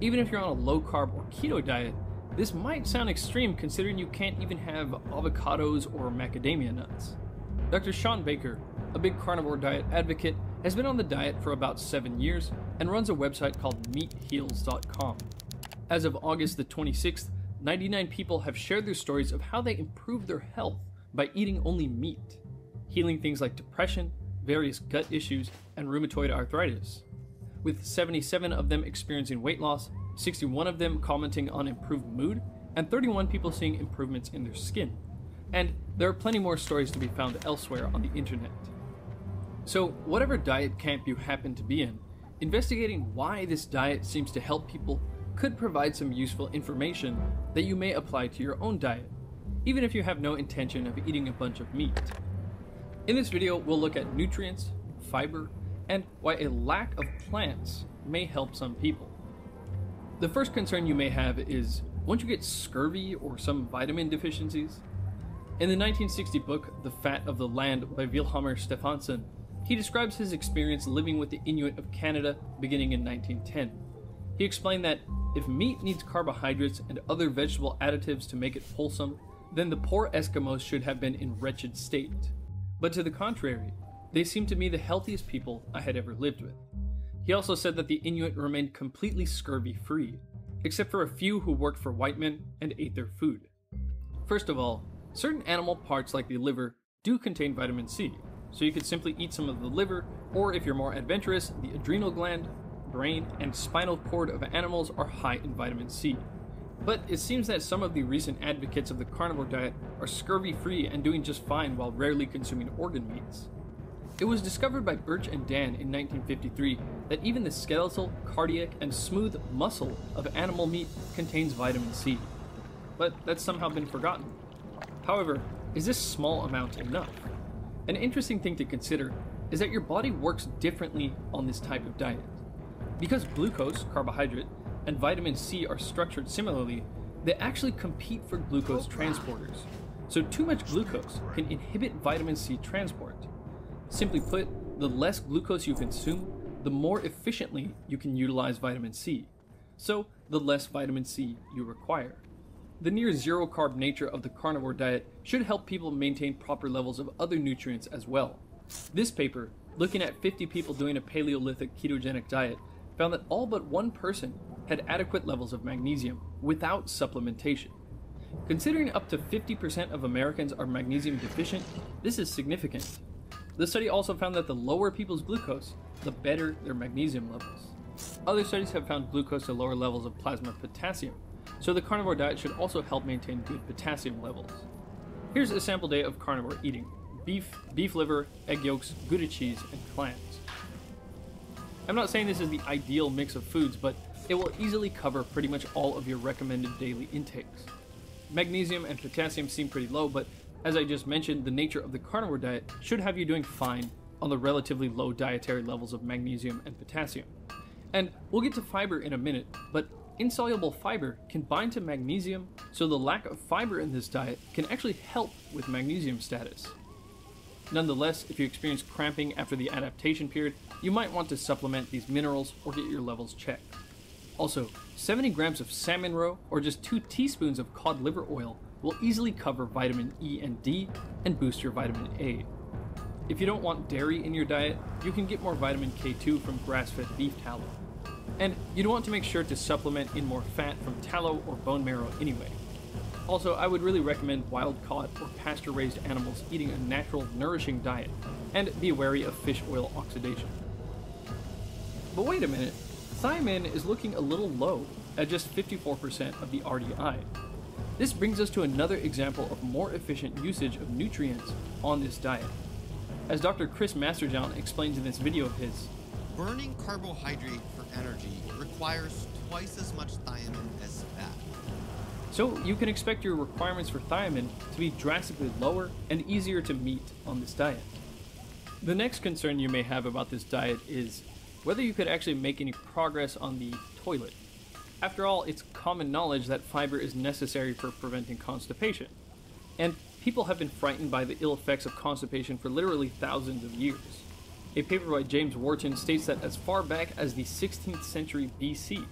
Even if you're on a low-carb or keto diet, this might sound extreme considering you can't even have avocados or macadamia nuts. Dr. Sean Baker, a big carnivore diet advocate, has been on the diet for about 7 years and runs a website called meatheals.com. As of August the 26th, 99 people have shared their stories of how they improved their health by eating only meat, healing things like depression, various gut issues, and rheumatoid arthritis. With 77 of them experiencing weight loss, 61 of them commenting on improved mood, and 31 people seeing improvements in their skin. And there are plenty more stories to be found elsewhere on the internet. So, whatever diet camp you happen to be in, investigating why this diet seems to help people could provide some useful information that you may apply to your own diet, even if you have no intention of eating a bunch of meat. In this video, we'll look at nutrients, fiber, and why a lack of plants may help some people. The first concern you may have is, won't you get scurvy or some vitamin deficiencies? In the 1960 book, The Fat of the Land by Vilhjalmur Stefansson, he describes his experience living with the Inuit of Canada beginning in 1910. He explained that if meat needs carbohydrates and other vegetable additives to make it wholesome, then the poor Eskimos should have been in wretched state. But to the contrary, they seemed to me the healthiest people I had ever lived with. He also said that the Inuit remained completely scurvy-free, except for a few who worked for white men and ate their food. First of all, certain animal parts like the liver do contain vitamin C, so you could simply eat some of the liver, or if you're more adventurous, the adrenal gland, brain, and spinal cord of animals are high in vitamin C. But it seems that some of the recent advocates of the carnivore diet are scurvy-free and doing just fine while rarely consuming organ meats. It was discovered by Birch and Dan in 1953 that even the skeletal, cardiac, and smooth muscle of animal meat contains vitamin C. But that's somehow been forgotten. However, is this small amount enough? An interesting thing to consider is that your body works differently on this type of diet. Because glucose, carbohydrate, and vitamin C are structured similarly, they actually compete for glucose transporters. So too much glucose can inhibit vitamin C transport. Simply put, the less glucose you consume, the more efficiently you can utilize vitamin C. So the less vitamin C you require. The near zero carb nature of the carnivore diet should help people maintain proper levels of other nutrients as well. This paper, looking at 50 people doing a Paleolithic ketogenic diet, found that all but one person had adequate levels of magnesium without supplementation. Considering up to 50% of Americans are magnesium deficient, this is significant. The study also found that the lower people's glucose, the better their magnesium levels. Other studies have found glucose to lower levels of plasma potassium, so the carnivore diet should also help maintain good potassium levels. Here's a sample day of carnivore eating: beef liver, egg yolks, Gouda cheese, and clams. I'm not saying this is the ideal mix of foods, but it will easily cover pretty much all of your recommended daily intakes. Magnesium and potassium seem pretty low, but as I just mentioned, the nature of the carnivore diet should have you doing fine on the relatively low dietary levels of magnesium and potassium. And we'll get to fiber in a minute, but insoluble fiber can bind to magnesium, so the lack of fiber in this diet can actually help with magnesium status. Nonetheless, if you experience cramping after the adaptation period, you might want to supplement these minerals or get your levels checked. Also, 70 grams of salmon roe or just 2 teaspoons of cod liver oil will easily cover vitamin E and D and boost your vitamin A. If you don't want dairy in your diet, you can get more vitamin K2 from grass-fed beef tallow. And you'd want to make sure to supplement in more fat from tallow or bone marrow anyway. Also, I would really recommend wild-caught or pasture-raised animals eating a natural, nourishing diet, and be wary of fish oil oxidation. But wait a minute, thiamine is looking a little low at just 54% of the RDI. This brings us to another example of more efficient usage of nutrients on this diet. As Dr. Chris Masterjohn explains in this video of his,
burning carbohydrate for energy requires twice as much thiamine as fat.
So you can expect your requirements for thiamine to be drastically lower and easier to meet on this diet. The next concern you may have about this diet is whether you could actually make any progress on the toilet. After all, it's common knowledge that fiber is necessary for preventing constipation. And people have been frightened by the ill effects of constipation for literally thousands of years. A paper by James Wharton states that as far back as the 16th century BC,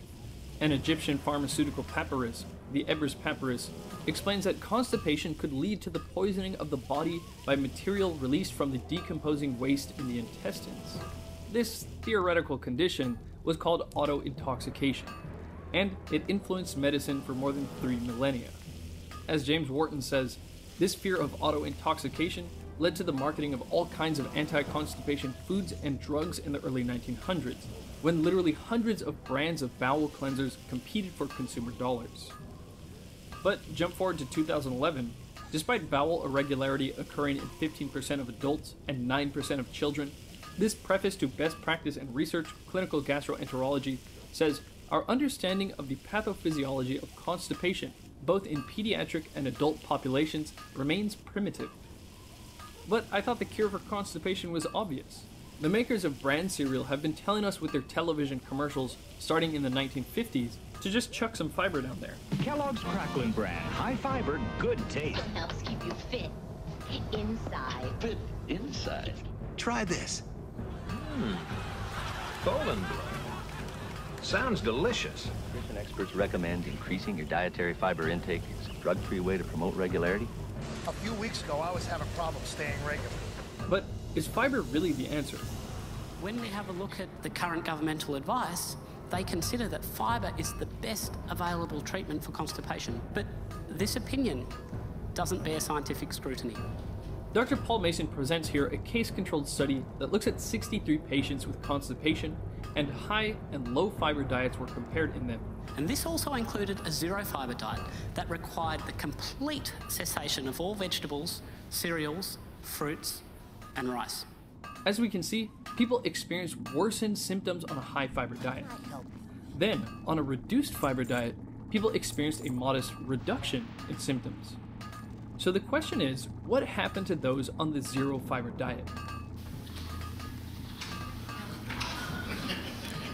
an Egyptian pharmaceutical papyrus, the Ebers Papyrus, explains that constipation could lead to the poisoning of the body by material released from the decomposing waste in the intestines. This theoretical condition was called auto-intoxication, and it influenced medicine for more than 3 millennia. As James Wharton says, this fear of auto-intoxication led to the marketing of all kinds of anti-constipation foods and drugs in the early 1900s, when literally hundreds of brands of bowel cleansers competed for consumer dollars. But jump forward to 2011, Despite bowel irregularity occurring in 15% of adults and 9% of children, this preface to Best Practice in Research Clinical Gastroenterology says, our understanding of the pathophysiology of constipation, both in pediatric and adult populations, remains primitive. But I thought the cure for constipation was obvious. The makers of bran cereal have been telling us with their television commercials, starting in the 1950s, to just chuck some fiber down there.
Kellogg's Cracklin' Bran. High fiber, good taste.
Helps keep you fit. Inside.
Fit inside.
Try this.
Colon blood. Sounds delicious.
Nutrition experts recommend increasing your dietary fiber intake as a drug-free way to promote regularity.
A few weeks ago, I was having problems staying regular.
But is fiber really the answer?
When we have a look at the current governmental advice, they consider that fibre is the best available treatment for constipation. But this opinion doesn't bear scientific scrutiny.
Dr. Paul Mason presents here a case-controlled study that looks at 63 patients with constipation, and high and low fibre diets were compared in them.
And this also included a zero-fibre diet that required the complete cessation of all vegetables, cereals, fruits, and rice.
As we can see, people experience worsened symptoms on a high-fibre diet. Then, on a reduced fibre diet, people experienced a modest reduction in symptoms. So the question is, what happened to those on the zero-fibre diet?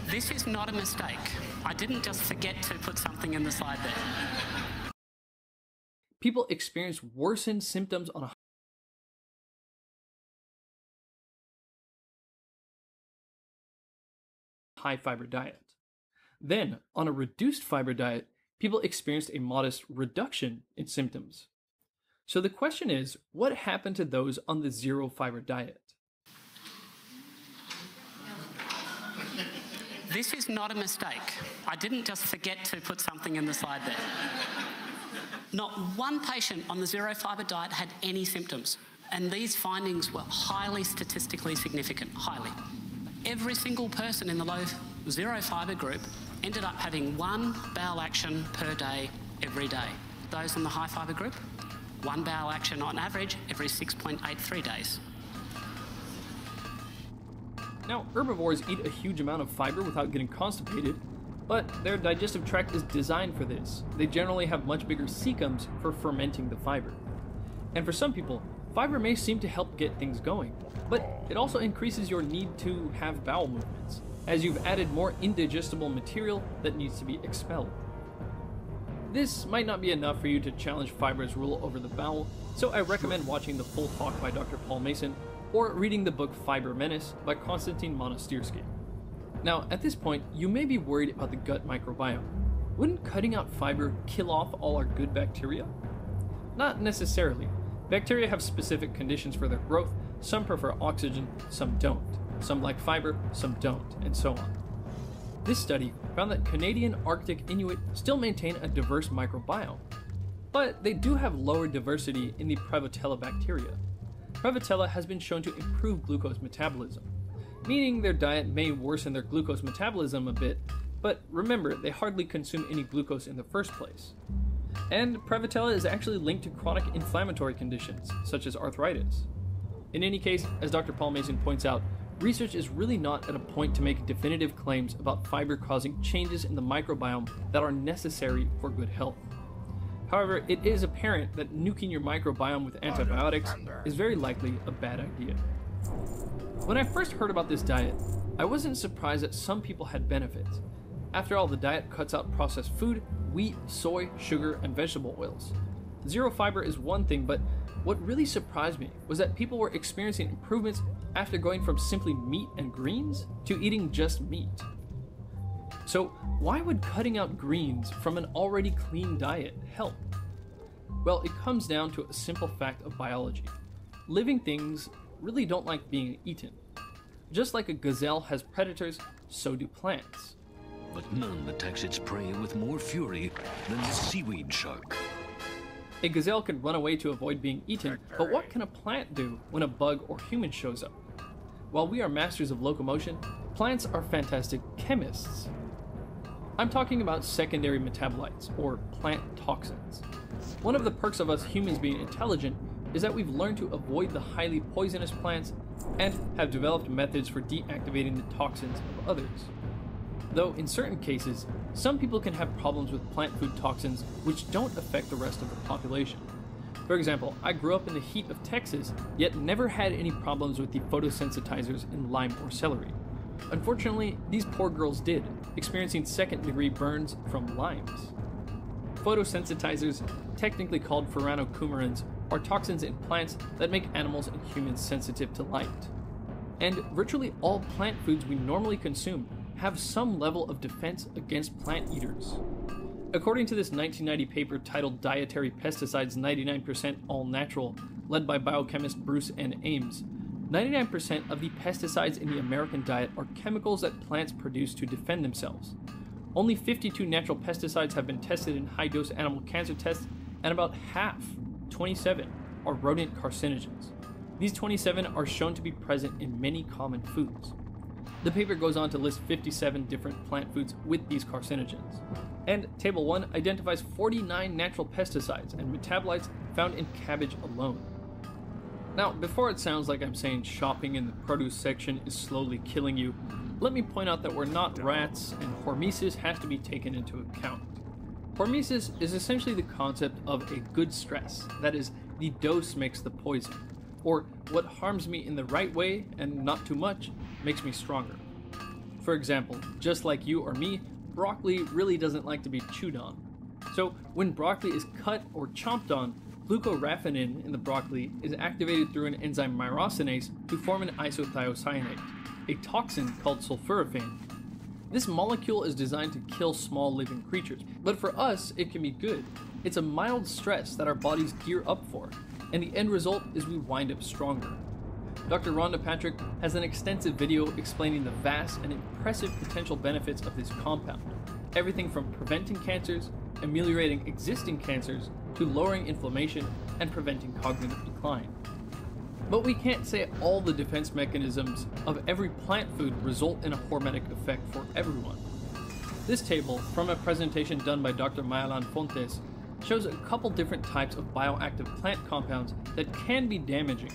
This is not a mistake. I didn't just forget to put something in the slide there.
People experience worsened symptoms on a high-fibre diet. Then, on a reduced fibre diet, people experienced a modest reduction in symptoms. So the question is, what happened to those on the zero-fibre diet?
This is not a mistake. I didn't just forget to put something in the slide there. Not one patient on the zero-fibre diet had any symptoms, and these findings were highly statistically significant, highly. Every single person in the low zero-fibre group ended up having one bowel action per day, every day. Those in the high-fibre group, one bowel action on average every 6.83 days.
Now, herbivores eat a huge amount of fiber without getting constipated, but their digestive tract is designed for this. They generally have much bigger cecums for fermenting the fiber. And for some people, fiber may seem to help get things going, but it also increases your need to have bowel movements, as you've added more indigestible material that needs to be expelled. This might not be enough for you to challenge fiber's rule over the bowel, so I recommend watching the full talk by Dr. Paul Mason, or reading the book Fiber Menace by Konstantin Monastyrsky. Now, at this point, you may be worried about the gut microbiome. Wouldn't cutting out fiber kill off all our good bacteria? Not necessarily. Bacteria have specific conditions for their growth. Some prefer oxygen, some don't. Some like fiber, some don't, and so on. This study found that Canadian Arctic Inuit still maintain a diverse microbiome, but they do have lower diversity in the Prevotella bacteria. Prevotella has been shown to improve glucose metabolism, meaning their diet may worsen their glucose metabolism a bit, but remember, they hardly consume any glucose in the first place. And Prevotella is actually linked to chronic inflammatory conditions, such as arthritis. In any case, as Dr. Paul Mason points out, research is really not at a point to make definitive claims about fiber causing changes in the microbiome that are necessary for good health. However, it is apparent that nuking your microbiome with antibiotics is very likely a bad idea. When I first heard about this diet, I wasn't surprised that some people had benefits. After all, the diet cuts out processed food, wheat, soy, sugar, and vegetable oils. Zero fiber is one thing, but what really surprised me was that people were experiencing improvements after going from simply meat and greens to eating just meat. So why would cutting out greens from an already clean diet help? Well, it comes down to a simple fact of biology. Living things really don't like being eaten. Just like a gazelle has predators, so do plants.
But none attacks its prey with more fury than the seaweed shark.
A gazelle can run away to avoid being eaten, but what can a plant do when a bug or human shows up? While we are masters of locomotion, plants are fantastic chemists. I'm talking about secondary metabolites, or plant toxins. One of the perks of us humans being intelligent is that we've learned to avoid the highly poisonous plants and have developed methods for deactivating the toxins of others. Though in certain cases, some people can have problems with plant food toxins which don't affect the rest of the population. For example, I grew up in the heat of Texas, yet never had any problems with the photosensitizers in lime or celery. Unfortunately, these poor girls did, experiencing second-degree burns from limes. Photosensitizers, technically called furanocoumarins, are toxins in plants that make animals and humans sensitive to light. And virtually all plant foods we normally consume have some level of defense against plant eaters. According to this 1990 paper titled Dietary Pesticides 99% All Natural, led by biochemist Bruce N. Ames, 99% of the pesticides in the American diet are chemicals that plants produce to defend themselves. Only 52 natural pesticides have been tested in high-dose animal cancer tests, and about half, 27, are rodent carcinogens. These 27 are shown to be present in many common foods. The paper goes on to list 57 different plant foods with these carcinogens. And Table 1 identifies 49 natural pesticides and metabolites found in cabbage alone. Now, before it sounds like I'm saying shopping in the produce section is slowly killing you, let me point out that we're not rats and hormesis has to be taken into account. Hormesis is essentially the concept of a good stress, that is, the dose makes the poison, or what harms me in the right way and not too much makes me stronger. For example, just like you or me, broccoli really doesn't like to be chewed on. So when broccoli is cut or chomped on, glucoraphanin in the broccoli is activated through an enzyme myrosinase to form an isothiocyanate, a toxin called sulforaphane. This molecule is designed to kill small living creatures, but for us it can be good. It's a mild stress that our bodies gear up for, and the end result is we wind up stronger. Dr. Rhonda Patrick has an extensive video explaining the vast and impressive potential benefits of this compound, everything from preventing cancers, ameliorating existing cancers, to lowering inflammation and preventing cognitive decline. But we can't say all the defense mechanisms of every plant food result in a hormetic effect for everyone. This table, from a presentation done by Dr. Mayalan Fontes, shows a couple different types of bioactive plant compounds that can be damaging.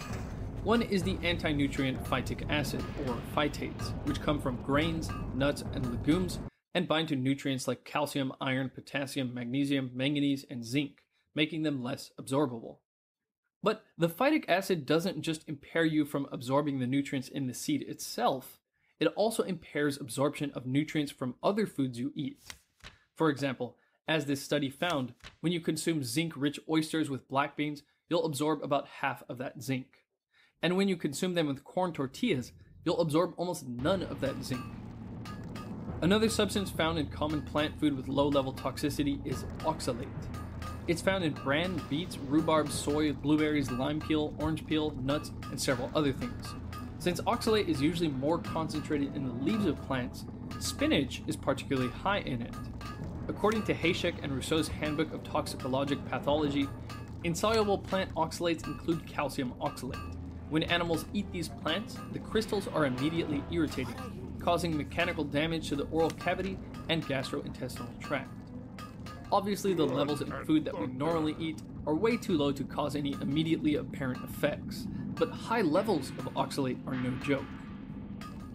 One is the anti-nutrient phytic acid, or phytates, which come from grains, nuts, and legumes, and bind to nutrients like calcium, iron, potassium, magnesium, manganese, and zinc, making them less absorbable. But the phytic acid doesn't just impair you from absorbing the nutrients in the seed itself, it also impairs absorption of nutrients from other foods you eat. For example, as this study found, when you consume zinc-rich oysters with black beans, you'll absorb about half of that zinc. And when you consume them with corn tortillas, you'll absorb almost none of that zinc. Another substance found in common plant food with low-level toxicity is oxalate. It's found in bran, beets, rhubarb, soy, blueberries, lime peel, orange peel, nuts, and several other things. Since oxalate is usually more concentrated in the leaves of plants, spinach is particularly high in it. According to Hayshek and Rousseau's Handbook of Toxicologic Pathology, insoluble plant oxalates include calcium oxalate. When animals eat these plants, the crystals are immediately irritating, causing mechanical damage to the oral cavity and gastrointestinal tract. Obviously, the levels in food that we normally eat are way too low to cause any immediately apparent effects, but high levels of oxalate are no joke.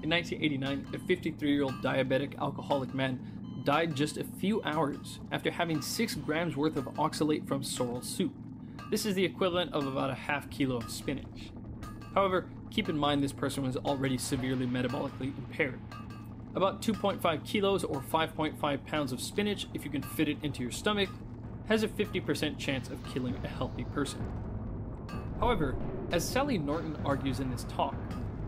In 1989, a 53-year-old diabetic alcoholic man died just a few hours after having 6 grams worth of oxalate from sorrel soup. This is the equivalent of about a half kilo of spinach. However, keep in mind this person was already severely metabolically impaired. About 2.5 kilos or 5.5 pounds of spinach, if you can fit it into your stomach, has a 50% chance of killing a healthy person. However, as Sally Norton argues in this talk,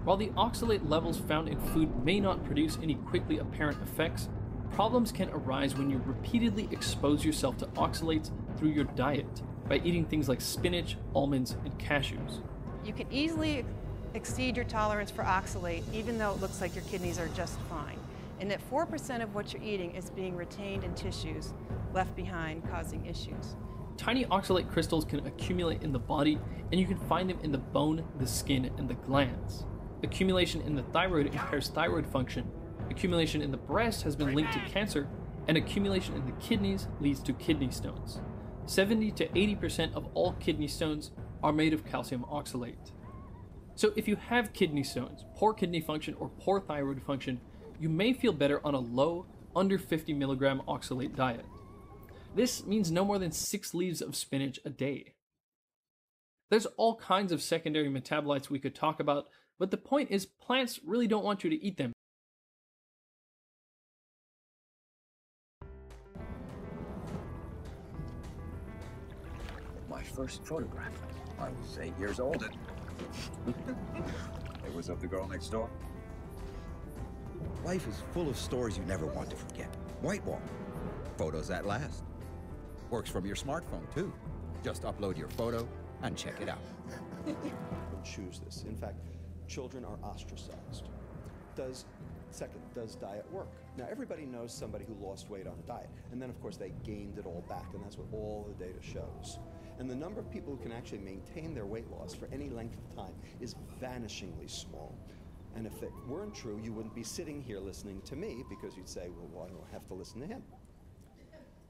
while the oxalate levels found in food may not produce any quickly apparent effects, problems can arise when you repeatedly expose yourself to oxalates through your diet by eating things like spinach, almonds, and cashews.
You can easily exceed your tolerance for oxalate even though it looks like your kidneys are just fine, and that 4% of what you're eating is being retained in tissues left behind, causing issues.
Tiny oxalate crystals can accumulate in the body, and you can find them in the bone, the skin, and the glands. Accumulation in the thyroid impairs thyroid function, accumulation in the breast has been linked to cancer, and accumulation in the kidneys leads to kidney stones. 70 to 80% of all kidney stones are made of calcium oxalate. So if you have kidney stones, poor kidney function, or poor thyroid function, you may feel better on a low, under 50 milligram oxalate diet. This means no more than 6 leaves of spinach a day. There's all kinds of secondary metabolites we could talk about, but the point is plants really don't want you to eat them.
My first photograph. I was 8 years old and it was of the girl next door.
Life is full of stories you never want to forget. Whitewall. Photos that last. Works from your smartphone, too. Just upload your photo and check it out.
Choose this. In fact, children are ostracized. Does diet work? Now, everybody knows somebody who lost weight on a diet, and then, of course, they gained it all back, and that's what all the data shows. And the number of people who can actually maintain their weight loss for any length of time is vanishingly small. And if it weren't true, you wouldn't be sitting here listening to me, because you'd say, well, why do I have to listen to him?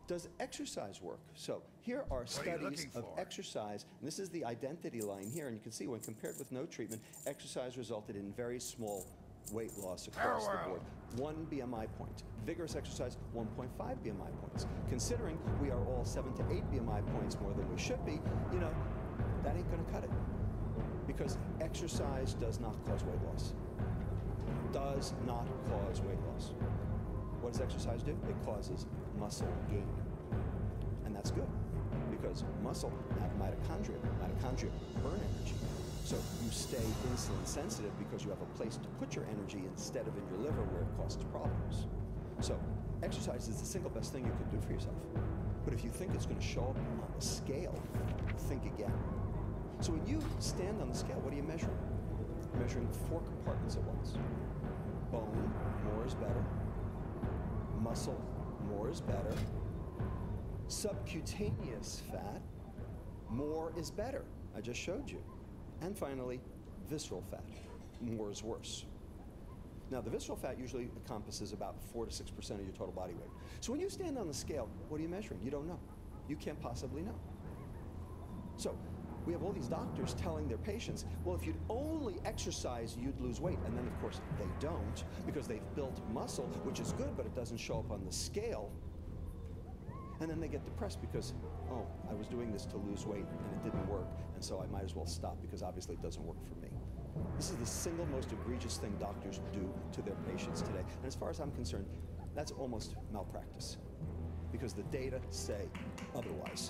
Does exercise work? So here are studies of exercise, and this is the identity line here, and you can see when compared with no treatment, exercise resulted in very small weight loss across the board. 1 BMI point. Vigorous exercise, 1.5 BMI points. Considering we are all 7 to 8 BMI points more than we should be, you know, that ain't gonna cut it. Because exercise does not cause weight loss. Does not cause weight loss. What does exercise do? It causes muscle gain. And that's good, because muscle have mitochondria. Mitochondria burn energy. So you stay insulin sensitive because you have a place to put your energy instead of in your liver where it causes problems. So exercise is the single best thing you can do for yourself. But if you think it's going to show up on the scale, think again. So when you stand on the scale, what are you measuring? You're measuring 4 compartments at once. Bone, more is better. Muscle, more is better. Subcutaneous fat, more is better. I just showed you. And finally, visceral fat, more is worse. Now, the visceral fat usually encompasses about 4 to 6% of your total body weight. So when you stand on the scale, what are you measuring? You don't know. You can't possibly know. So we have all these doctors telling their patients, well, if you'd only exercise, you'd lose weight. And then, of course, they don't, because they've built muscle, which is good, but it doesn't show up on the scale. And then they get depressed because, oh, I was doing this to lose weight and it didn't work, and so I might as well stop because obviously it doesn't work for me. This is the single most egregious thing doctors do to their patients today. And as far as I'm concerned, that's almost malpractice, because the data say otherwise.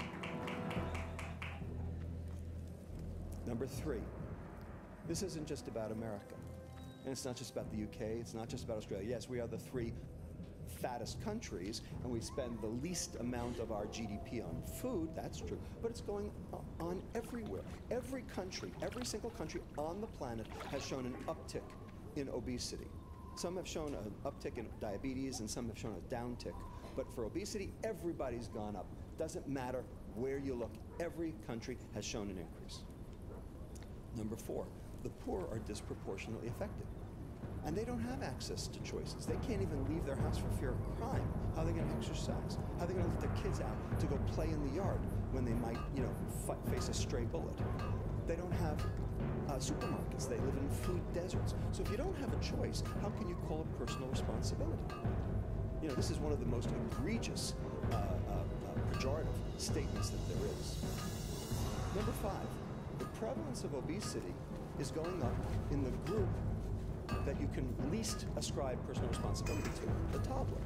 Number 3, this isn't just about America. And it's not just about the UK, it's not just about Australia. Yes, we are the 3 fattest countries, and we spend the least amount of our GDP on food, that's true, but it's going on everywhere. Every country, every single country on the planet has shown an uptick in obesity. Some have shown an uptick in diabetes, and some have shown a downtick. But for obesity, everybody's gone up. Doesn't matter where you look, every country has shown an increase. Number 4, the poor are disproportionately affected. And they don't have access to choices. They can't even leave their house for fear of crime. How are they going to exercise? How are they going to let their kids out to go play in the yard when they might, you know, face a stray bullet? They don't have supermarkets. They live in food deserts. So if you don't have a choice, how can you call it personal responsibility? You know, this is one of the most egregious pejorative statements that there is. Number 5, the prevalence of obesity is going up in the group that you can least ascribe personal responsibility to, the toddler.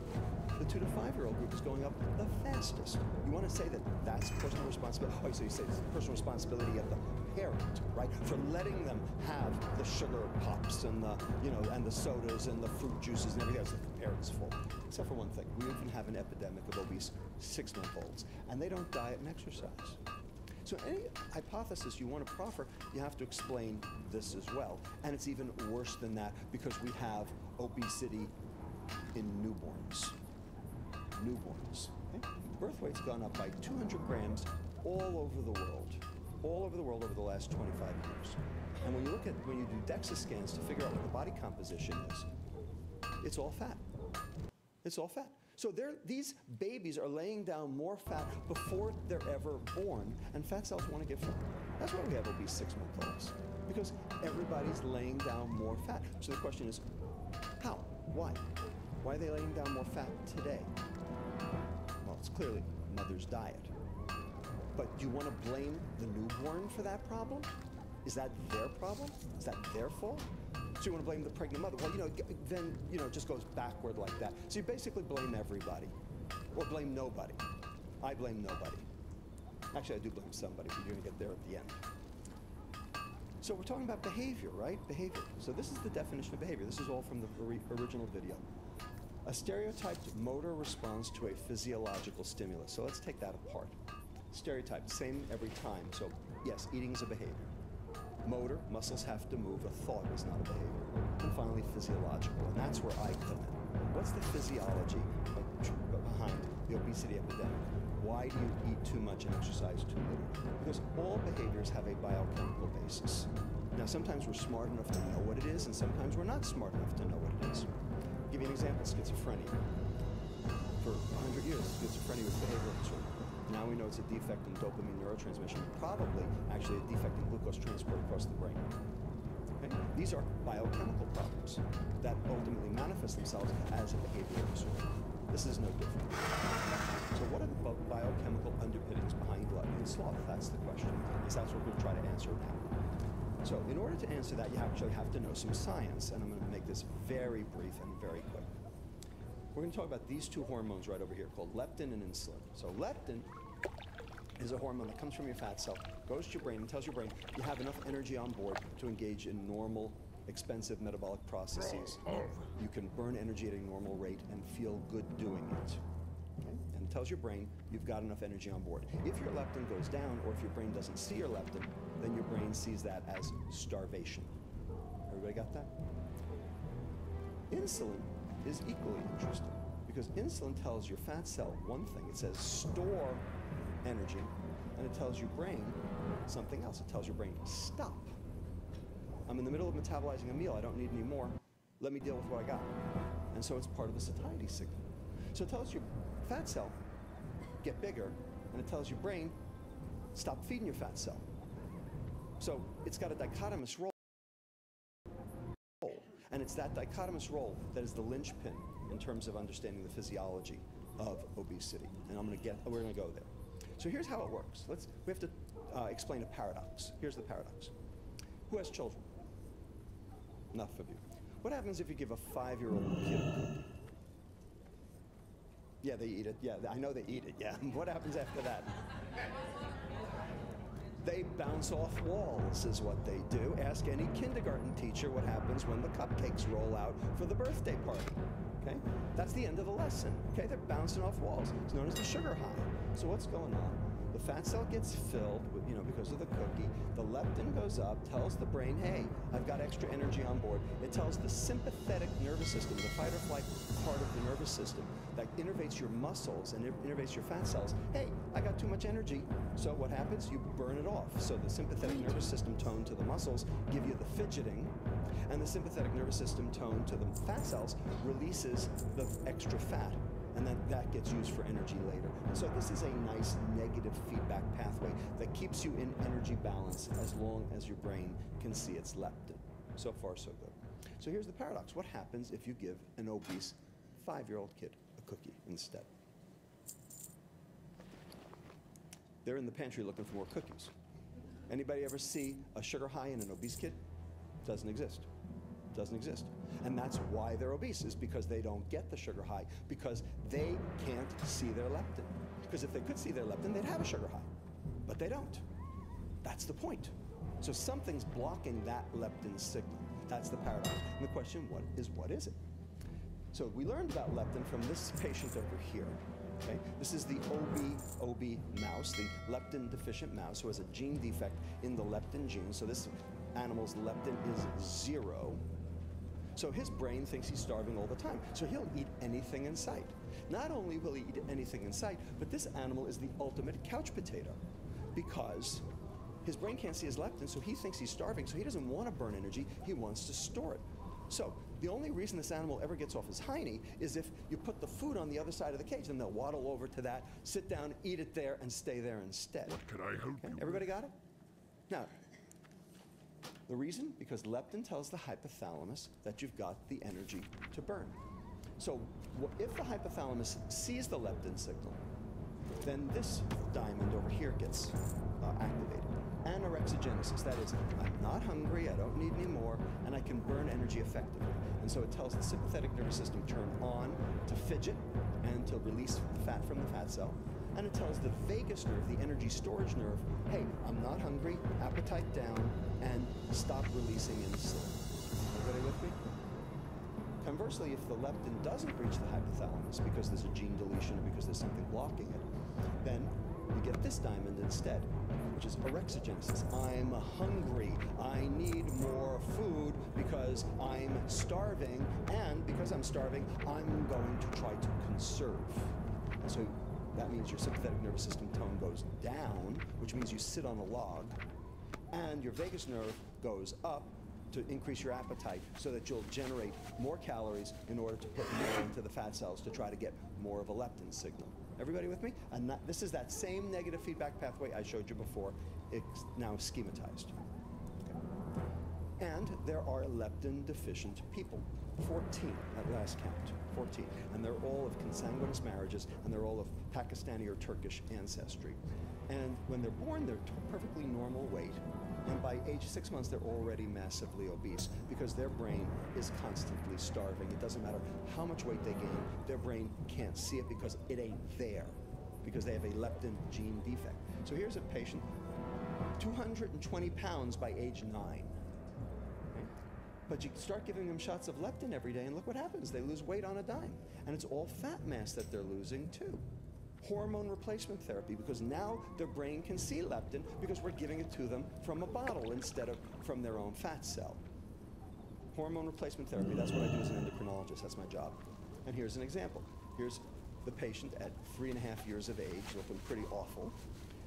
The 2 to 5-year-old group is going up the fastest. You want to say that that's personal responsibility? Oh, so you say it's personal responsibility of the parent, right? For letting them have the sugar pops and the, you know, and the sodas and the fruit juices and everything else that the parents' fault. Except for one thing, we even have an epidemic of obese 6-month-olds, and they don't diet and exercise. So any hypothesis you want to proffer, you have to explain this as well. And it's even worse than that, because we have obesity in newborns. Newborns. Okay? Birth weight's gone up by 200 grams all over the world. All over the world over the last 25 years. And when you do DEXA scans to figure out what the body composition is, it's all fat. It's all fat. So these babies are laying down more fat before they're ever born, and fat cells want to get fat. That's why we have obese 6-month-olds, because everybody's laying down more fat. So the question is, how? Why? Why are they laying down more fat today? Well, it's clearly mother's diet. But do you want to blame the newborn for that problem? Is that their problem? Is that their fault? So you want to blame the pregnant mother? Well, then, it just goes backward like that. So you basically blame everybody, or blame nobody. I blame nobody. Actually, I do blame somebody, but you're going to get there at the end. So we're talking about behavior, right? Behavior. So this is the definition of behavior. This is all from the original video. A stereotyped motor response to a physiological stimulus. So let's take that apart. Stereotype, same every time. So yes, eating is a behavior. Motor, muscles have to move. A thought is not a behavior. And finally, physiological. And that's where I come in. What's the physiology behind the obesity epidemic? Why do you eat too much and exercise too little? Because all behaviors have a biochemical basis. Now, sometimes we're smart enough to know what it is, and sometimes we're not smart enough to know what it is. I'll give you an example, schizophrenia. For 100 years, schizophrenia was behavioral disorder. Now we know it's a defect in dopamine neurotransmission, probably actually a defect in glucose transport across the brain. Okay? These are biochemical problems that ultimately manifest themselves as a behavioral disorder. This is no different. So what are the biochemical underpinnings behind gluttony and sloth? That's the question. Yes, that's what we're going to try to answer now. So in order to answer that, you actually have to know some science, and I'm going to make this very brief and very quick. We're going to talk about these two hormones right over here called leptin and insulin. So leptin is a hormone that comes from your fat cell, goes to your brain and tells your brain you have enough energy on board to engage in normal, expensive metabolic processes. You can burn energy at a normal rate and feel good doing it. Okay? And it tells your brain you've got enough energy on board. If your leptin goes down, or if your brain doesn't see your leptin, then your brain sees that as starvation. Everybody got that? Insulin is equally interesting, because insulin tells your fat cell one thing. It says store energy, and it tells your brain something else. It tells your brain, stop. I'm in the middle of metabolizing a meal. I don't need any more. Let me deal with what I got. And so it's part of the satiety signal. So it tells your fat cell, get bigger, and it tells your brain, stop feeding your fat cell. So it's got a dichotomous role. And it's that dichotomous role that is the linchpin in terms of understanding the physiology of obesity. And we're going to go there. So here's how it works. We have to explain a paradox. Here's the paradox. Who has children? Enough of you. What happens if you give a 5-year-old kid a cookie? Yeah, they eat it. Yeah, I know they eat it. Yeah. What happens after that? They bounce off walls is what they do. Ask any kindergarten teacher what happens when the cupcakes roll out for the birthday party. Okay? That's the end of the lesson. Okay? They're bouncing off walls. It's known as the sugar high. So what's going on? The fat cell gets filled with, because of the cookie. The leptin goes up, tells the brain, hey, I've got extra energy on board. It tells the sympathetic nervous system, the fight or flight part of the nervous system that innervates your muscles and innervates your fat cells, hey, I got too much energy. So what happens? You burn it off. So the sympathetic nervous system tone to the muscles give you the fidgeting, and the sympathetic nervous system tone to the fat cells releases the extra fat. And then that gets used for energy later. And so this is a nice negative feedback pathway that keeps you in energy balance as long as your brain can see its leptin. So far, so good. So here's the paradox. What happens if you give an obese 5-year-old kid a cookie instead? They're in the pantry looking for more cookies. Anybody ever see a sugar high in an obese kid? Doesn't exist. Doesn't exist. And that's why they're obese, is because they don't get the sugar high, because they can't see their leptin. Because if they could see their leptin, they'd have a sugar high. But they don't. That's the point. So something's blocking that leptin signal. That's the paradox. And the question, what is it? So we learned about leptin from this patient over here. Okay? This is the OB mouse, the leptin deficient mouse, who has a gene defect in the leptin gene. So this animal's leptin is 0. So his brain thinks he's starving all the time. So he'll eat anything in sight. Not only will he eat anything in sight, but this animal is the ultimate couch potato, because his brain can't see his leptin, so he thinks he's starving, so he doesn't want to burn energy, he wants to store it. So The only reason this animal ever gets off his hiney is if you put the food on the other side of the cage, then they'll waddle over to that, sit down, eat it there, and stay there instead.
What can I help you
Everybody
with?
got it? Now, the reason, because leptin tells the hypothalamus that you've got the energy to burn. So if the hypothalamus sees the leptin signal, then this diamond over here gets activated. Anorexogenesis, that is, I'm not hungry, I don't need any more, and I can burn energy effectively. And so it tells the sympathetic nervous system turn on to fidget and to release fat from the fat cell. And it tells the vagus nerve, the energy storage nerve, hey, I'm not hungry, appetite down, and stop releasing insulin. Everybody with me? Conversely, if the leptin doesn't reach the hypothalamus because there's a gene deletion or because there's something blocking it, then you get this diamond instead, which is orexogenesis. I'm hungry. I need more food because I'm starving, and because I'm starving, I'm going to try to conserve. And so that means your sympathetic nervous system tone goes down, which means you sit on a log, and your vagus nerve goes up to increase your appetite so that you'll generate more calories in order to put more into the fat cells to try to get more of a leptin signal. Everybody with me? And this is that same negative feedback pathway I showed you before. It's now schematized. Okay. And there are leptin deficient people. 14 at last count. 14. And they're all of consanguineous marriages, and they're all of Pakistani or Turkish ancestry. And when they're born, they're perfectly normal weight. And by age 6 months, they're already massively obese because their brain is constantly starving. It doesn't matter how much weight they gain, their brain can't see it because it ain't there, because they have a leptin gene defect. So here's a patient, 220 pounds by age 9. Okay? But you start giving them shots of leptin every day, and look what happens. They lose weight on a dime. And it's all fat mass that they're losing, too. Hormone replacement therapy, because now their brain can see leptin because we're giving it to them from a bottle instead of from their own fat cell. Hormone replacement therapy, that's what I do as an endocrinologist, that's my job. And here's an example. Here's the patient at 3.5 years of age, looking pretty awful.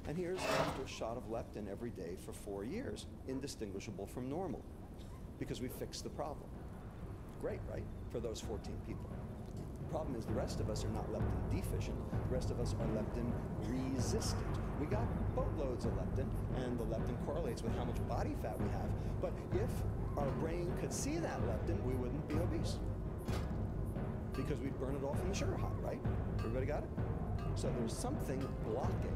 And here's after a shot of leptin every day for 4 years, indistinguishable from normal, because we fixed the problem. Great, right? For those 14 people. The problem is the rest of us are not leptin deficient. The rest of us are leptin resistant. We got boatloads of leptin, and the leptin correlates with how much body fat we have. But if our brain could see that leptin, we wouldn't be obese, because we'd burn it off in the sugar high, right? Everybody got it? So there's something blocking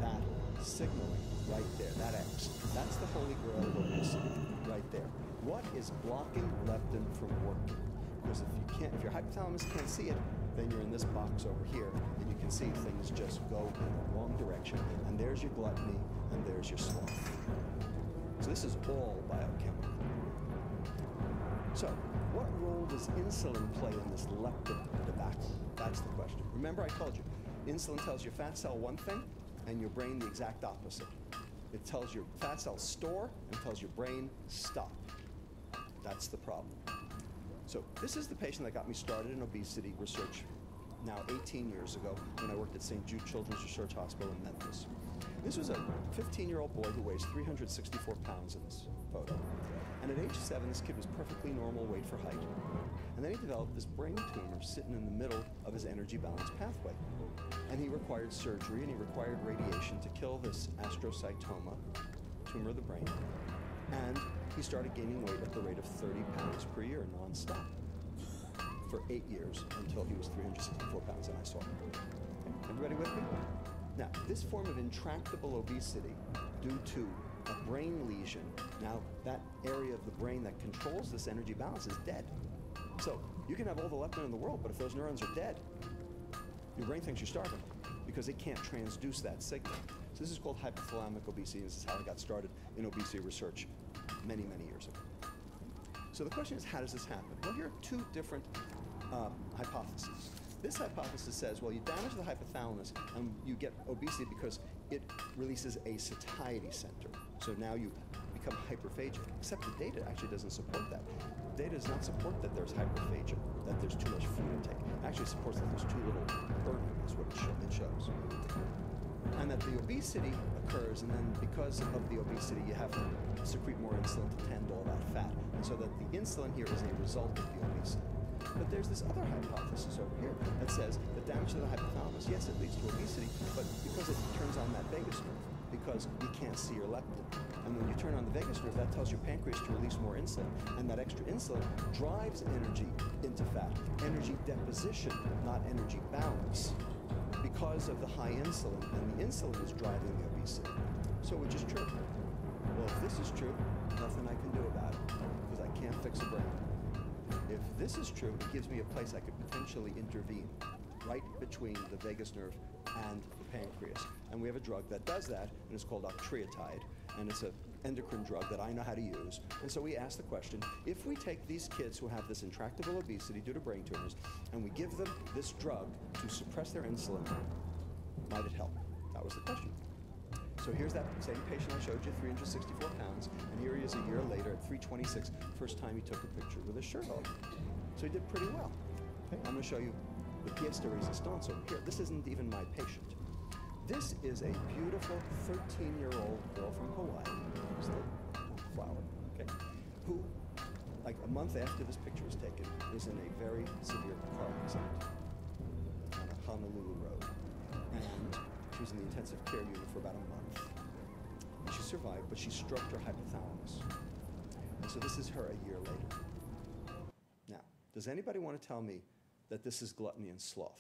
that signaling right there, that X. That's the holy grail of obesity, right there. What is blocking leptin from working? Because if your hypothalamus can't see it, then you're in this box over here, and you can see things just go in the wrong direction. And there's your gluttony, and there's your sloth. So this is all biochemical. So what role does insulin play in this leptin debacle? That's the question. Remember I told you, insulin tells your fat cell one thing, and your brain the exact opposite. It tells your fat cell store, and tells your brain stop. That's the problem. So this is the patient that got me started in obesity research now 18 years ago when I worked at St. Jude Children's Research Hospital in Memphis. This was a 15-year-old boy who weighs 364 pounds in this photo. And at age 7, this kid was perfectly normal weight for height. And then he developed this brain tumor sitting in the middle of his energy balance pathway. And he required surgery, and he required radiation to kill this astrocytoma, tumor of the brain. And he started gaining weight at the rate of 30 pounds per year nonstop for 8 years until he was 364 pounds and I saw him. Okay. Everybody with me? Now, this form of intractable obesity due to a brain lesion, now that area of the brain that controls this energy balance is dead. So you can have all the leptin in the world, but if those neurons are dead, your brain thinks you're starving because it can't transduce that signal. So this is called hypothalamic obesity. This is how I got started in obesity research many, many years ago. So the question is, how does this happen? Well, here are two different hypotheses. This hypothesis says, well, you damage the hypothalamus and you get obesity because it releases a satiety center. So now you become hyperphagic, except the data actually doesn't support that. The data does not support that there's hyperphagia, that there's too much food intake. It actually supports that there's too little burning, is what it shows. And and that the obesity occurs, and then because of the obesity, you have to secrete more insulin to tend all that fat, and so that the insulin here is a result of the obesity. But there's this other hypothesis over here that says the damage to the hypothalamus, yes, it leads to obesity, but because it turns on that vagus nerve, because you can't see your leptin. And when you turn on the vagus nerve, that tells your pancreas to release more insulin, and that extra insulin drives energy into fat. Energy deposition, not energy balance, because of the high insulin, and the insulin is driving the obesity. So which is true? Well, if this is true, nothing I can do about it, because I can't fix a brain. If this is true, it gives me a place I could potentially intervene, right between the vagus nerve and the pancreas. And we have a drug that does that, and it's called octreotide, and it's an endocrine drug that I know how to use. And so we ask the question, if we take these kids who have this intractable obesity due to brain tumors, and we give them this drug to suppress their insulin, might it help? That was the question. So here's that same patient I showed you, 364 pounds, and here he is a year later at 326, first time he took a picture with his shirt on. So he did pretty well. Okay, I'm going to show you the pièce de résistance over here. This isn't even my patient. This is a beautiful 13-year-old girl from Hawaii, who's the flower, okay, who, like a month after this picture was taken, was in a very severe car accident on a Honolulu road. And she was in the intensive care unit for about a month. And she survived, but she stroked her hypothalamus. And so this is her a year later. Now, does anybody want to tell me that this is gluttony and sloth?